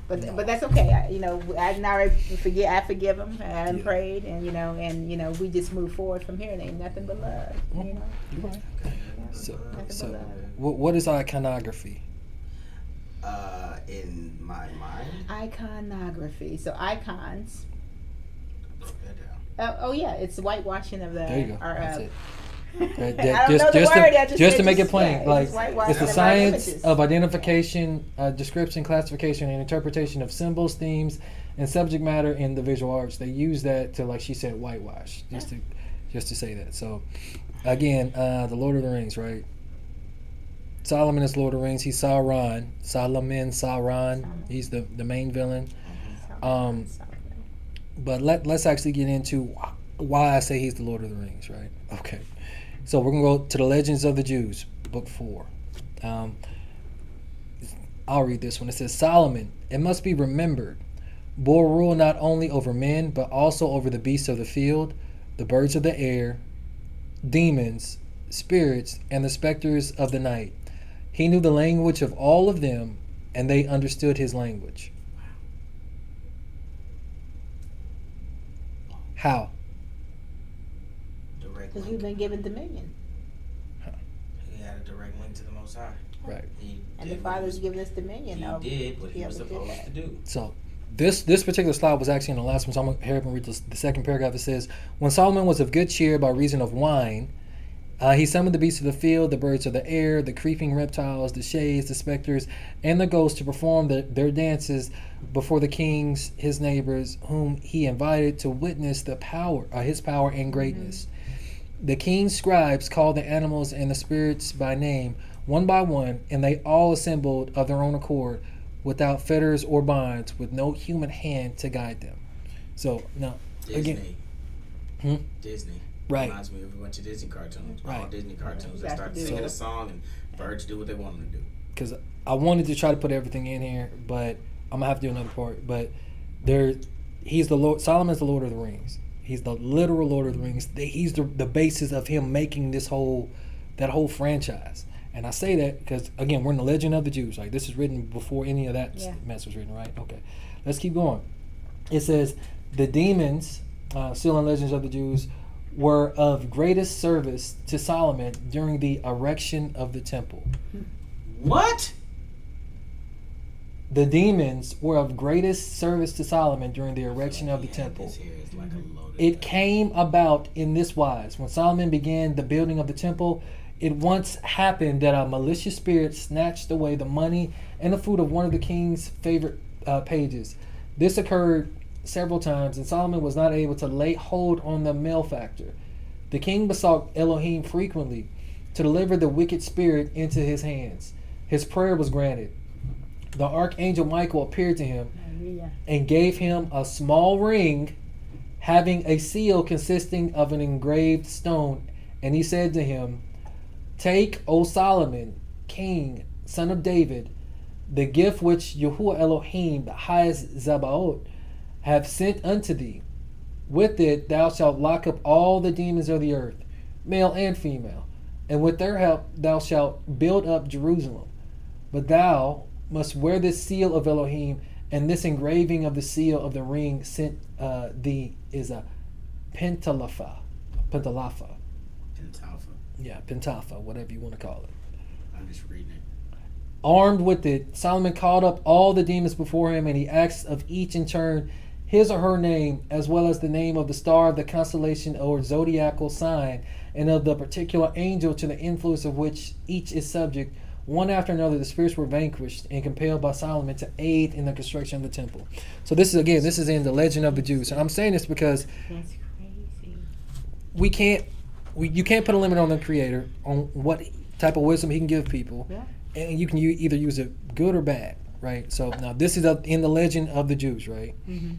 But that's okay. I forgive him. I prayed, and we just move forward from here. It ain't nothing but love. You're right. So what is iconography? In my mind. Iconography. So icons. Put that down. Oh yeah, it's the whitewashing of the. There you go. Or, That's it. I don't know the word. I Just to make it plain, yeah, like whitewashing it's the of our science images. of identification, description, classification, and interpretation of symbols, themes, and subject matter in the visual arts. They use that to, like she said, whitewash. Just to say that. So, again, the Lord of the Rings, right? Solomon is Lord of the Rings. He's Sauron. Sauron. He's the main villain. But let's actually get into why I say he's the Lord of the Rings, right? Okay. So we're going to go to the Legends of the Jews, book 4. I'll read this one. It says, Solomon, it must be remembered, bore rule not only over men, but also over the beasts of the field, the birds of the air, demons, spirits, and the specters of the night. He knew the language of all of them, and they understood his language. How? Direct Because we've link. been given dominion, He had a direct link to the Most High. Right. He and did the what he Father's was- given us dominion. He did what he was supposed to do. So this particular slide was actually in the last one, so I'm going to hurry up and read the second paragraph. It says, when Solomon was of good cheer by reason of wine, he summoned the beasts of the field, the birds of the air, the creeping reptiles, the shades, the specters, and the ghosts to perform their dances before the kings, his neighbors, whom he invited to witness his power and greatness. The king's scribes called the animals and the spirits by name, one by one, and they all assembled of their own accord, without fetters or bonds, with no human hand to guide them. So, now, Disney. again, Disney. Right. Reminds me of a bunch of Disney cartoons. All Right. Disney cartoons. They Got start to do singing it. a song and birds do what they want them to do. because I wanted to try to put everything in here, but I'm gonna have to do another part. But he's the Lord. Solomon's the Lord of the Rings. He's the literal Lord of the Rings. He's the basis of him making that whole franchise. And I say that because again, we're in the Legend of the Jews. Like this is written before any of that mess was written, right? Okay, let's keep going. It says the demons, still in Legends of the Jews, were of greatest service to Solomon during the erection of the temple. What? The demons were of greatest service to Solomon during the erection of the temple. This here is like a loaded It came about in this wise. When Solomon began the building of the temple, it once happened that a malicious spirit snatched away the money and the food of one of the king's favorite pages. This occurred several times, and Solomon was not able to lay hold on the malefactor. The king besought Elohim frequently to deliver the wicked spirit into his hands. His prayer was granted. The archangel Michael appeared to him and gave him a small ring having a seal consisting of an engraved stone. And he said to him, "Take, O Solomon, king, son of David, the gift which Yahuwah Elohim, the highest Zabaoth, have sent unto thee. With it thou shalt lock up all the demons of the earth, male and female, and with their help thou shalt build up Jerusalem. But thou must wear this seal of Elohim, and this engraving of the seal of the ring sent thee is a pentalapha. Pentalpha. Yeah, pentalpha, whatever you want to call it. I'm just reading it. Armed with it, Solomon called up all the demons before him, and he asked of each in turn his or her name, as well as the name of the star of the constellation or zodiacal sign, and of the particular angel to the influence of which each is subject. One after another, the spirits were vanquished and compelled by Solomon to aid in the construction of the temple. So this is in the Legend of the Jews. And I'm saying this because That's crazy. you can't put a limit on the Creator, on what type of wisdom he can give people. Yeah. And you can either use it good or bad, right? So now this is in the Legend of the Jews, right? Mm-hmm.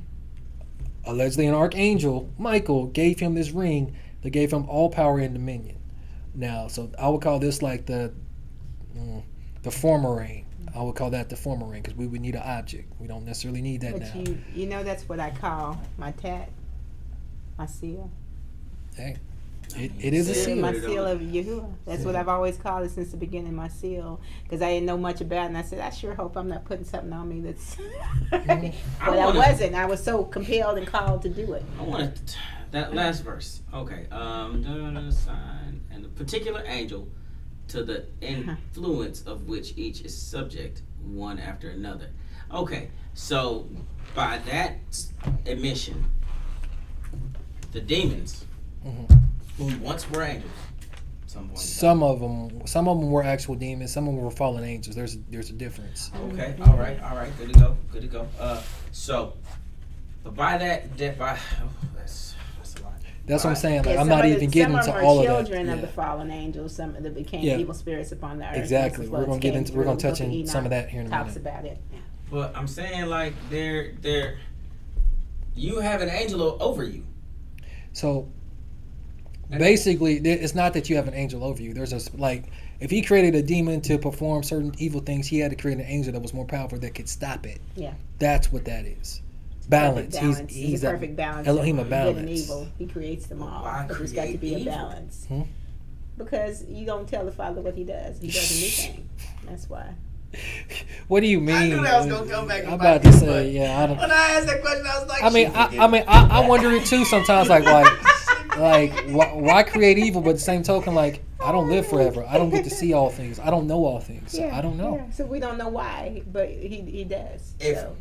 Allegedly, an archangel, Michael, gave him this ring that gave him all power and dominion. Now, so I would call this like the former ring. I would call that the former ring because we would need an object. We don't necessarily need that But now. you know that's what I call my tat, my seal. Hey, it is a Yeah, seal. My Put it seal on. of Yahuwah. That's what Yeah. I've always called it since the beginning. My seal, because I didn't know much about it, and I said, I sure hope I'm not putting something on me that's. But I wasn't. I was so compelled and called to do it. I wanted that last verse. Okay. Sign and the particular angel to the influence of which each is subject. one after another. Okay, so by that admission, the demons who once were angels, some of them were actual demons. Some of them were fallen angels. There's a difference. Okay, all right, good to go. So, but by that, that's a lot. That's what I'm saying. Like, Yeah, I'm not even getting some to of them all are of that. children of the fallen angels. Some that became evil spirits upon the earth. Exactly. That's We're what gonna get came into. We're gonna through. touch Book of on some of Enoch that here in a talks minute. about it. But I'm saying, like, you have an angel over you. So basically, it's not that you have an angel over you. There's if he created a demon to perform certain evil things, he had to create an angel that was more powerful that could stop it. Yeah. That's what that is. Balance. He's a perfect balance. Elohim of balance. Good and evil. He creates them all. Why But there's got to be a evil? balance. Because you don't tell the Father what he does. He doesn't do things. That's why. What do you mean? I knew that was gonna come back. I'm about to say, yeah. I don't. When I asked that question, I was like, I wonder it too sometimes. Like why create evil? But at the same token, like, I don't live forever. I don't get to see all things. I don't know all things. So I don't know. Yeah. So we don't know why, but he does. So.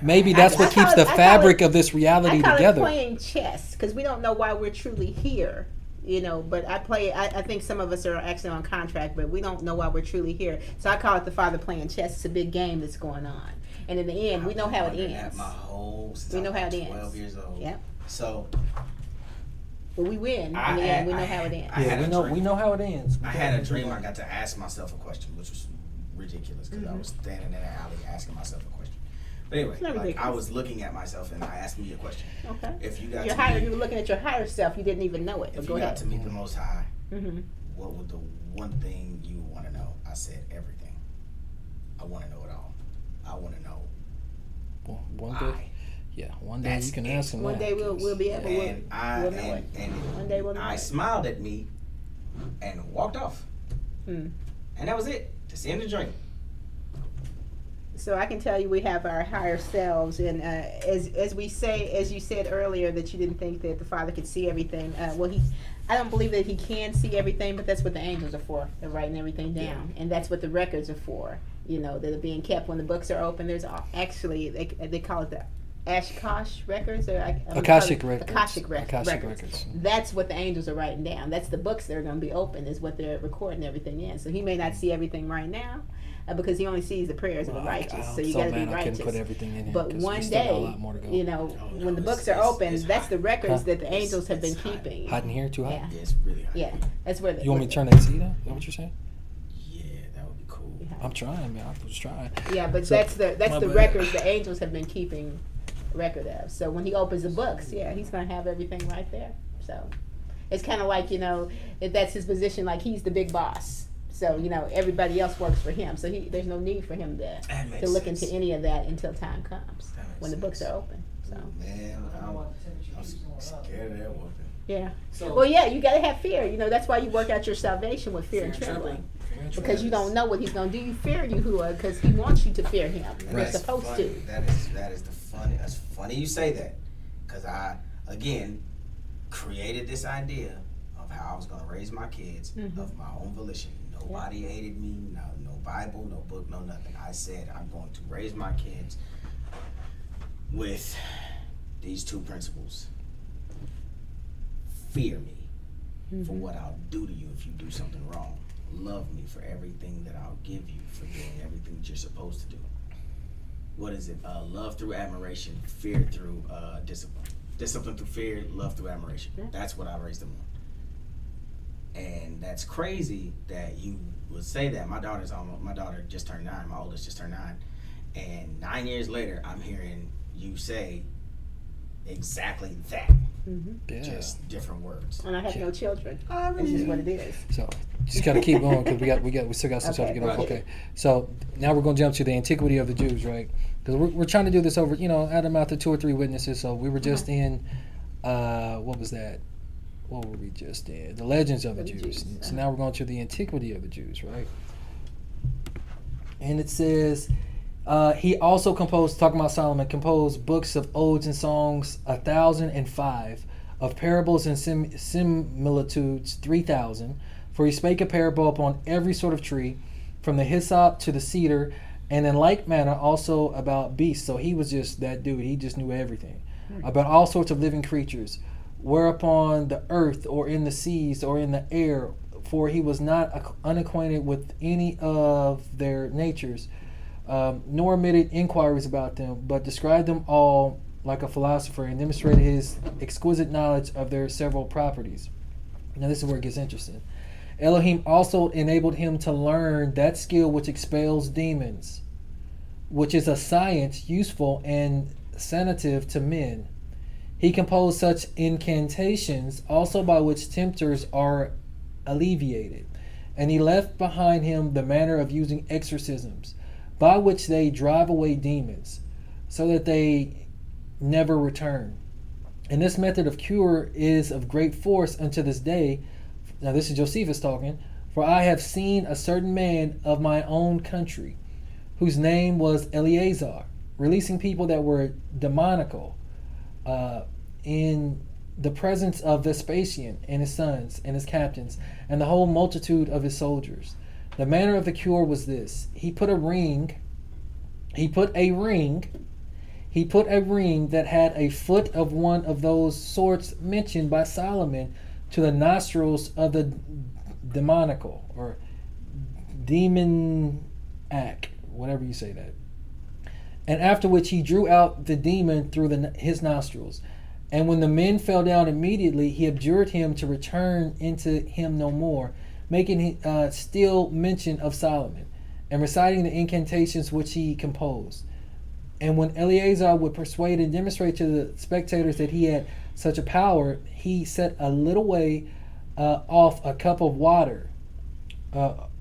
Maybe that's what keeps the fabric of this reality together. together. I call it playing chess because we don't know why we're truly here. But I think some of us are actually on contract, but we don't know why we're truly here. So I call it the Father playing chess. It's a big game that's going on. And in the end, we know how it ends. We know how it ends. 12 years old. Yep. So. But we win. In the end, we know how it ends. We know how it ends. I had a dream. I got to ask myself a question, which was ridiculous because I was standing in an alley asking myself a question. But anyway, I was looking at myself and I asked me a question. Okay. If you got you were looking at your higher self, you didn't even know it. If you got to meet the Most High, Mm-hmm. what would the one thing you want to know? I said everything. I want to know it all. I want to know. Well, one why. day. Yeah, one day That's you can it. ask him. One day we'll be able. We'll know it. One day we'll know I it. smiled at me and walked off. Hmm. And that was it. That's the end of the dream. So I can tell you we have our higher selves, and as you said earlier that you didn't think that the Father could see everything. I don't believe that he can see everything, but that's what the angels are for. They're writing everything down, and that's what the records are for. That are being kept when the books are open. There's actually they call it the Akashic records or Akashic records. Akashic records. That's what the angels are writing down. That's the books that are going to be open. Is what they're recording everything in. So he may not see everything right now. Because he only sees the prayers of the righteous, so you got to be righteous. I couldn't put everything in here, but one day, when the books are open, that's the records that the angels have been keeping. Hot in here, too hot. Yeah, it's really hot. Yeah, that's where. You want me to turn that seat up? Is that what you're saying? Yeah, that would be cool. Yeah. I'm trying, man. I was trying. Yeah, but that's the records the angels have been keeping record of. So when he opens the books, he's gonna have everything right there. So it's kind of like if that's his position, like he's the big boss. So everybody else works for him. So there's no need for him to look into any of that until time comes when the books are open. So man, I'm scared of that whooping. Yeah. Well, you got to have fear. That's why you work out your salvation with fear and trembling. Because you don't know what he's going to do. You fear Yahuwah because he wants you to fear him. And you're supposed to. That is the funny. That's funny you say that. Because I, again, created this idea of how I was going to raise my kids of my own volition. Nobody hated me. No Bible, no book, no nothing. I said I'm going to raise my kids with these two principles. Fear me for what I'll do to you if you do something wrong. Love me for everything that I'll give you for doing everything that you're supposed to do. What is it? Love through admiration, fear through discipline. Discipline through fear, love through admiration. That's what I raised them on. And that's crazy that you would say that. My daughter just turned 9. My oldest just turned 9. And 9 years later, I'm hearing you say exactly that. Yeah. Just different words. And I have no children. This is what it is. So just gotta keep going because we still got some stuff to get off. Okay. So now we're gonna jump to the antiquity of the Jews, right? Because we're trying to do this over, at a mouth of 2 or 3 witnesses. So we were just in, what was that? What were we just in? The legends of the Jews. So now we're going to the antiquity of the Jews, right? And it says, he also composed, talking about Solomon, composed books of odes and songs 1,005, of parables and similitudes 3,000. For he spake a parable upon every sort of tree, from the hyssop to the cedar, And in like manner also about beasts. So he was just that dude. He just knew everything about all sorts of living creatures, whereupon the earth or in the seas or in the air, for he was not unacquainted with any of their natures, nor omitted inquiries about them, but described them all like a philosopher and demonstrated his exquisite knowledge of their several properties. Now this is where it gets interesting. Elohim also enabled him to learn that skill which expels demons, which is a science useful and sanative to men. He composed such incantations also by which tempters are alleviated, and he left behind him the manner of using exorcisms, by which they drive away demons, so that they never return. And this method of cure is of great force unto this day. Now this is Josephus talking. For I have seen a certain man of my own country, whose name was Eleazar, releasing people that were demoniacal, in the presence of Vespasian and his sons and his captains and the whole multitude of his soldiers. The manner of the cure was this: he put a ring that had a foot of one of those sorts mentioned by Solomon to the nostrils of the demoniacal or demoniac, whatever you say that. And after which he drew out the demon through his nostrils. And when the men fell down immediately, he abjured him to return into him no more, making still mention of Solomon, and reciting the incantations which he composed. And when Eleazar would persuade and demonstrate to the spectators that he had such a power, he set a little way off a cup of water,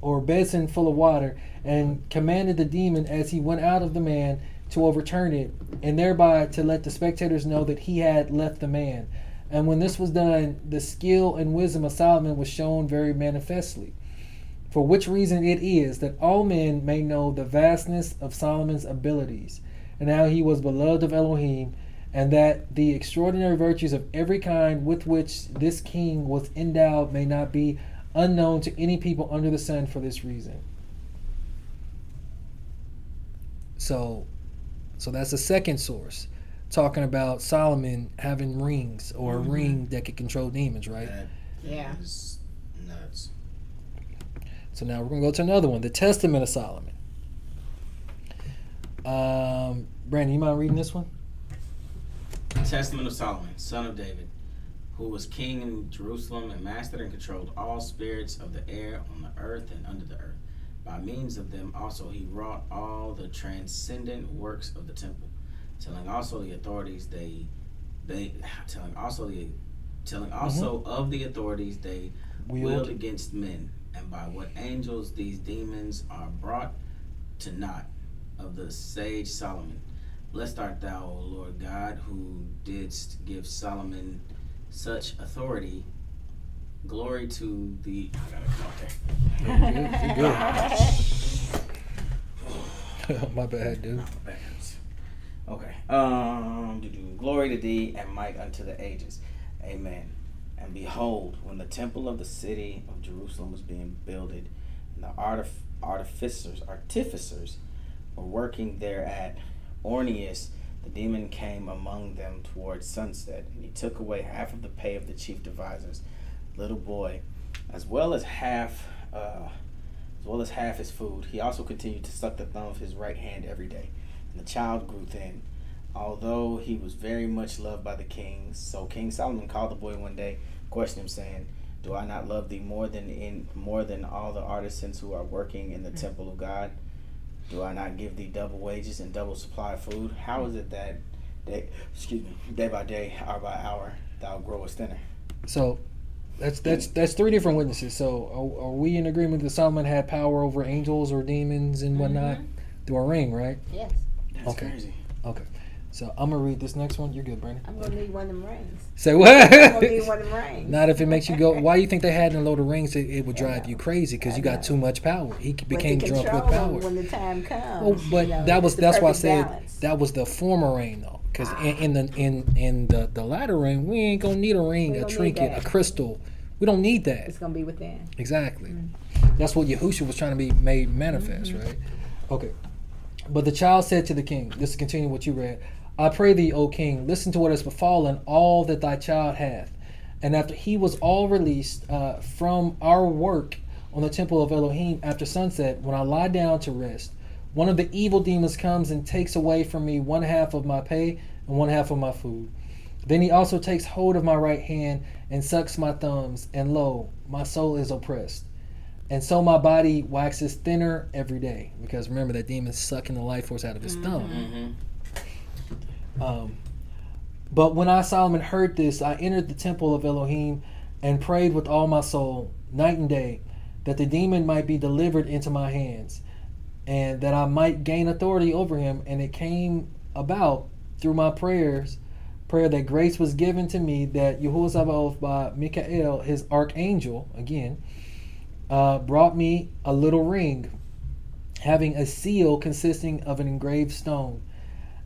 or basin full of water, and commanded the demon as he went out of the man to overturn it, and thereby to let the spectators know that he had left the man. And when this was done, the skill and wisdom of Solomon was shown very manifestly. For which reason it is that all men may know the vastness of Solomon's abilities, and how he was beloved of Elohim, and that the extraordinary virtues of every kind with which this king was endowed may not be unknown to any people under the sun for this reason. So that's the second source, talking about Solomon having rings, or a ring that could control demons, right? That is nuts. So now we're going to go to another one, the Testament of Solomon. Brandon, you mind reading this one? Testament of Solomon, son of David, who was king in Jerusalem and mastered and controlled all spirits of the air on the earth and under the earth. By means of them also he wrought all the transcendent works of the temple, telling also of the authorities they willed against men, and by what angels these demons are brought to naught, of the sage Solomon. Blessed art thou, O Lord God, who didst give Solomon such authority. Glory to the... I gotta come out there. My bad, dude. Okay. Glory to thee and might unto the ages. Amen. And behold, when the temple of the city of Jerusalem was being builded, and the artificers were working thereat, Orneus, the demon, came among them towards sunset, and he took away half of the pay of the chief devisers, little boy, as well as half his food. He also continued to suck the thumb of his right hand every day, and the child grew thin, although he was very much loved by the king. So King Solomon called the boy one day, questioned him, saying, "Do I not love thee more than all the artisans who are working in the temple of God? Do I not give thee double wages and double supply of food? How is it that day by day, hour by hour, thou growest thinner?" So that's three different witnesses. So are we in agreement that Solomon had power over angels or demons and whatnot through a ring, right? Yes. That's crazy. Okay. So I'm gonna read this next one. You're good, Brandon. I'm gonna need one of them rings. Say what? I'm gonna need one of them rings. Not if it makes you go. Why you think they had in a load of rings? It would drive you crazy because you got too much power. He became drunk with power. When the time comes. Oh, but that's why I said balance. that was the former ring though. Because in the latter ring, we ain't gonna need a ring, a trinket, a crystal. We don't need that. It's gonna be within. Exactly. That's what Yahusha was trying to be made manifest, right? Okay. But the child said to the king, this is continuing what you read, I pray thee, O king, listen to what has befallen all that thy child hath. And after he was all released from our work on the temple of Elohim after sunset, when I lie down to rest, one of the evil demons comes and takes away from me one half of my pay and one half of my food. Then he also takes hold of my right hand and sucks my thumbs, and lo, my soul is oppressed. And so my body waxes thinner every day. Because remember, that demon's sucking the life force out of his thumb. But when I, Solomon, heard this, I entered the temple of Elohim and prayed with all my soul, night and day, that the demon might be delivered into my hands, and that I might gain authority over him. And it came about through my prayer that grace was given to me, that Yahuwah Sabaoth by Mikael, his archangel, again, brought me a little ring, having a seal consisting of an engraved stone,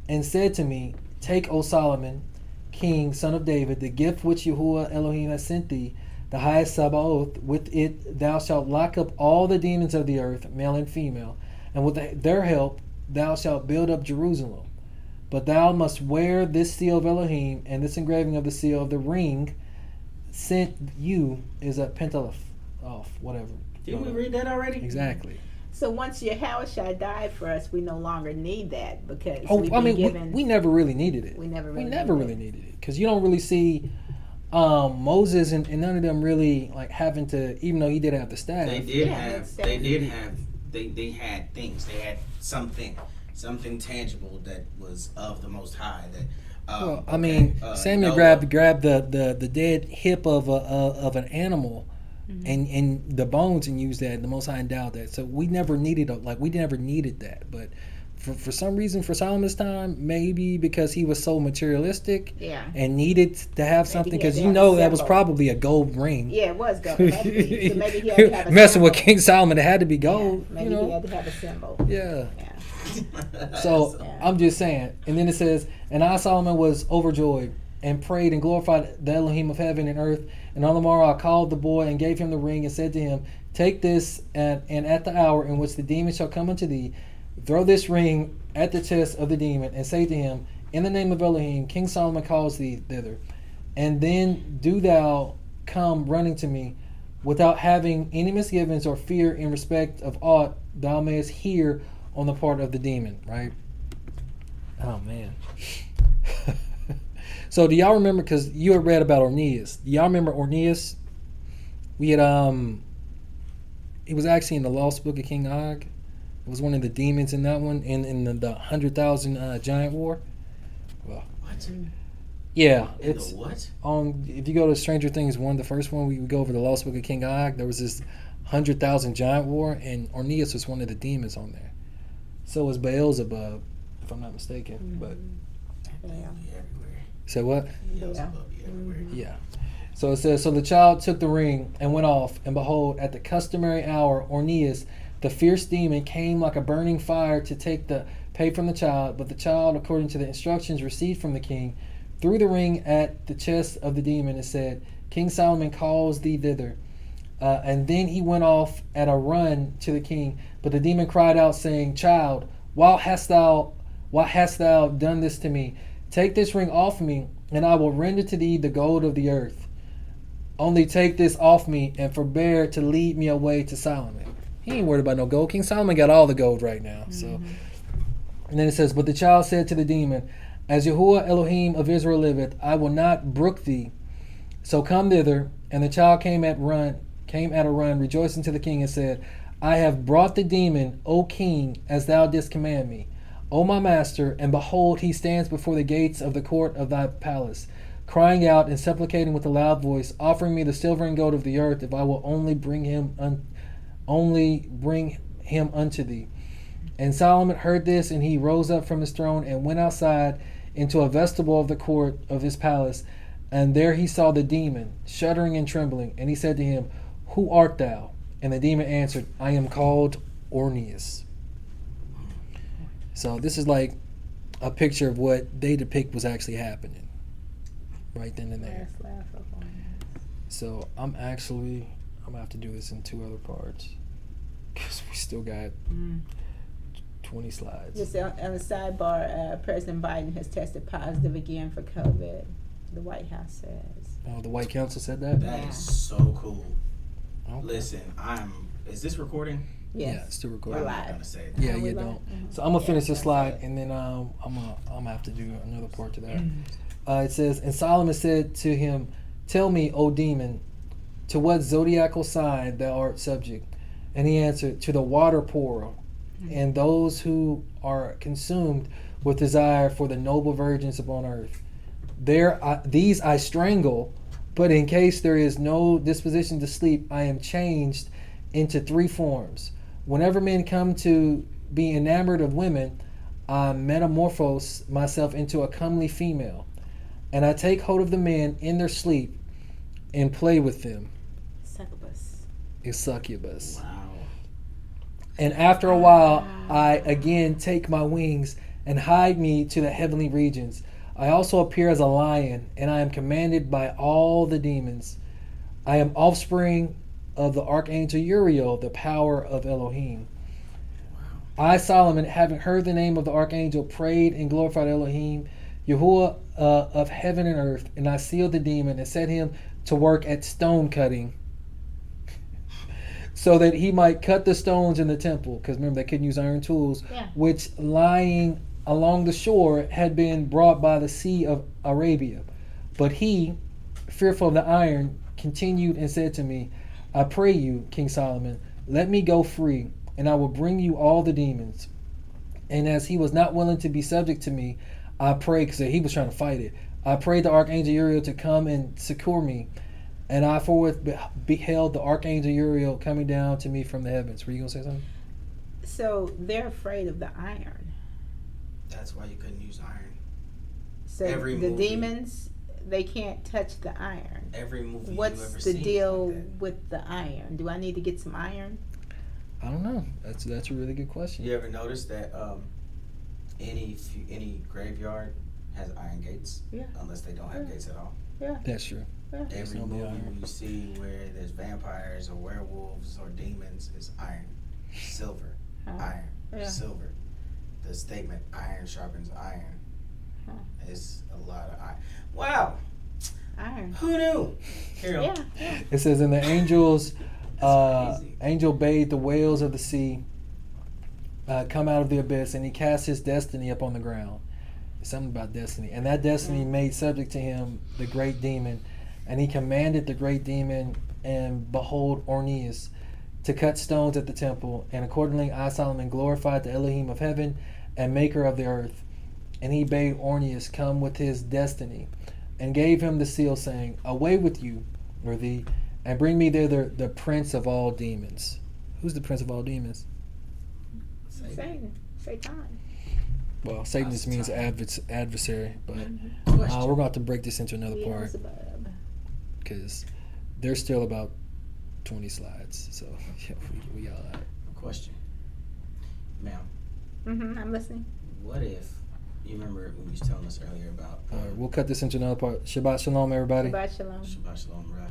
and said to me, Take, O Solomon, king, son of David, the gift which Yahuwah Elohim has sent thee, the highest Sabaoth. With it thou shalt lock up all the demons of the earth, male and female, and with their help thou shalt build up Jerusalem. But thou must wear this seal of Elohim, and this engraving of the seal of the ring sent you is a pentalef. Off, whatever. Didn't we read that already? Exactly. So once Yahushua died for us, we no longer need that because we never really needed it. We never really needed it because you don't really see Moses and none of them really like having to, even though he did have the staff. They had things. They had something tangible that was of the Most High. That Samuel grabbed the dead hip of an animal. Mm-hmm. And the bones and used that, and the Most High endowed that. So we never needed that. But for some reason, for Solomon's time, maybe because he was so materialistic, and needed to have something, because that was probably a gold ring. Yeah, it was gold. So maybe he had to have a messing symbol. with King Solomon, it had to be gold. Yeah, maybe he had to have a symbol. Yeah. So I'm just saying. And then it says, and I, Solomon, was overjoyed and prayed and glorified the Elohim of heaven and earth. And on the morrow I called the boy and gave him the ring and said to him, Take this, and at the hour in which the demon shall come unto thee, throw this ring at the chest of the demon, and say to him, In the name of Elohim, King Solomon calls thee thither. And then do thou come running to me, without having any misgivings or fear in respect of aught thou mayest hear on the part of the demon. Right? Oh, man. So do y'all remember, because you had read about Orneas, do y'all remember Orneas? We had, he was actually in the Lost Book of King Og. It was one of the demons in that one, in the 100,000 Giant War. Well, what? Yeah. It's the what? If you go to Stranger Things 1, the first one, we go over the Lost Book of King Og, there was this 100,000 Giant War, and Orneas was one of the demons on there. So was Beelzebub, if I'm not mistaken. Mm-hmm. But Yeah. say what? Yeah. So it says, So the child took the ring and went off, and behold, at the customary hour, Orneas, the fierce demon, came like a burning fire to take the pay from the child. But the child, according to the instructions received from the king, threw the ring at the chest of the demon and said, King Solomon calls thee thither. And then he went off at a run to the king. But the demon cried out, saying, Child, why hast thou done this to me? Take this ring off me, and I will render to thee the gold of the earth. Only take this off me, and forbear to lead me away to Solomon. He ain't worried about no gold. King Solomon got all the gold right now. Mm-hmm. So, and then it says, But the child said to the demon, As Yahuwah Elohim of Israel liveth, I will not brook thee. So come thither. And the child came at a run, rejoicing to the king, and said, I have brought the demon, O king, as thou didst command me. O my master, and behold, he stands before the gates of the court of thy palace, crying out and supplicating with a loud voice, offering me the silver and gold of the earth, if I will only bring him unto thee. And Solomon heard this, and he rose up from his throne and went outside into a vestibule of the court of his palace. And there he saw the demon, shuddering and trembling. And he said to him, Who art thou? And the demon answered, I am called Orneas. So this is like a picture of what they depict was actually happening right then and there. So I'm going to have to do this in 2 other parts because we still got 20 slides. Just on the sidebar, President Biden has tested positive again for COVID. The White House says. Oh, the White Council said that? That Yeah. is so cool. Okay. Listen, is this recording? Yeah, Yes. it's still I'm recording. We're not live. gonna say it. Yeah, Oh, we you live? don't. Mhm. So I'm gonna finish Yeah, this that's slide, it. and then I'm gonna have to do another part to that. It says, and Solomon said to him, "Tell me, O demon, to what zodiacal sign thou art subject?" And he answered, "To the water pourer, and those who are consumed with desire for the noble virgins upon earth. These I strangle, but in case there is no disposition to sleep, I am changed into 3 forms. Whenever men come to be enamored of women, I metamorphose myself into a comely female, and I take hold of the men in their sleep and play with them." Succubus. A succubus. Wow. And after a while, I again take my wings and hide me to the heavenly regions. I also appear as a lion, and I am commanded by all the demons. I am offspring of the archangel Uriel, the power of Elohim. I, Solomon, having heard the name of the archangel, prayed and glorified Elohim, Yahuwah of heaven and earth, and I sealed the demon and set him to work at stone cutting, so that he might cut the stones in the temple. Because remember, they couldn't use iron tools, Yeah. which lying along the shore had been brought by the sea of Arabia. But he, fearful of the iron, continued and said to me, I pray you, King Solomon, let me go free, and I will bring you all the demons. And as he was not willing to be subject to me, I prayed, because he was trying to fight it, I prayed the archangel Uriel to come and succor me. And I forthwith beheld the archangel Uriel coming down to me from the heavens. Were you going to say something? So they're afraid of the iron. That's why you couldn't use iron. So Every the movie. demons, they can't touch the iron. Every movie you ever What's the seen is deal like that. with the iron? Do I need to get some iron? I don't know. That's a really good question. You ever notice that any graveyard has iron gates? Yeah. Unless they don't have Yeah. gates at all. That's true. Every Only movie iron. you see where there's vampires or werewolves or demons is iron, silver, iron, Yeah. silver. The statement "iron sharpens iron" is a lot of iron. Wow, Iron. who knew? Here, Yeah. Yeah. It says, and the angels, That's crazy. angel bade the whales of the sea come out of the abyss, and he cast his destiny upon the ground. Something about destiny. And that destiny made subject to him the great demon. And he commanded the great demon, and behold, Orneus, to cut stones at the temple. And accordingly, I, Solomon, glorified the Elohim of heaven and maker of the earth. And he bade Orneus come with his destiny, and gave him the seal, saying, away with you, or thee, and bring me thither the prince of all demons. Who's the prince of all demons? Satan. Satan. Well, Satan just means adversary, but Question. we're going to break this into another part, Beelzebub. because there's still about 20 slides, so yeah, we got that. Question, ma'am. I'm listening. What if you remember when you was telling us earlier about We'll cut this into another part. Shabbat shalom, everybody. Shabbat shalom. Shabbat Shalom, Ra.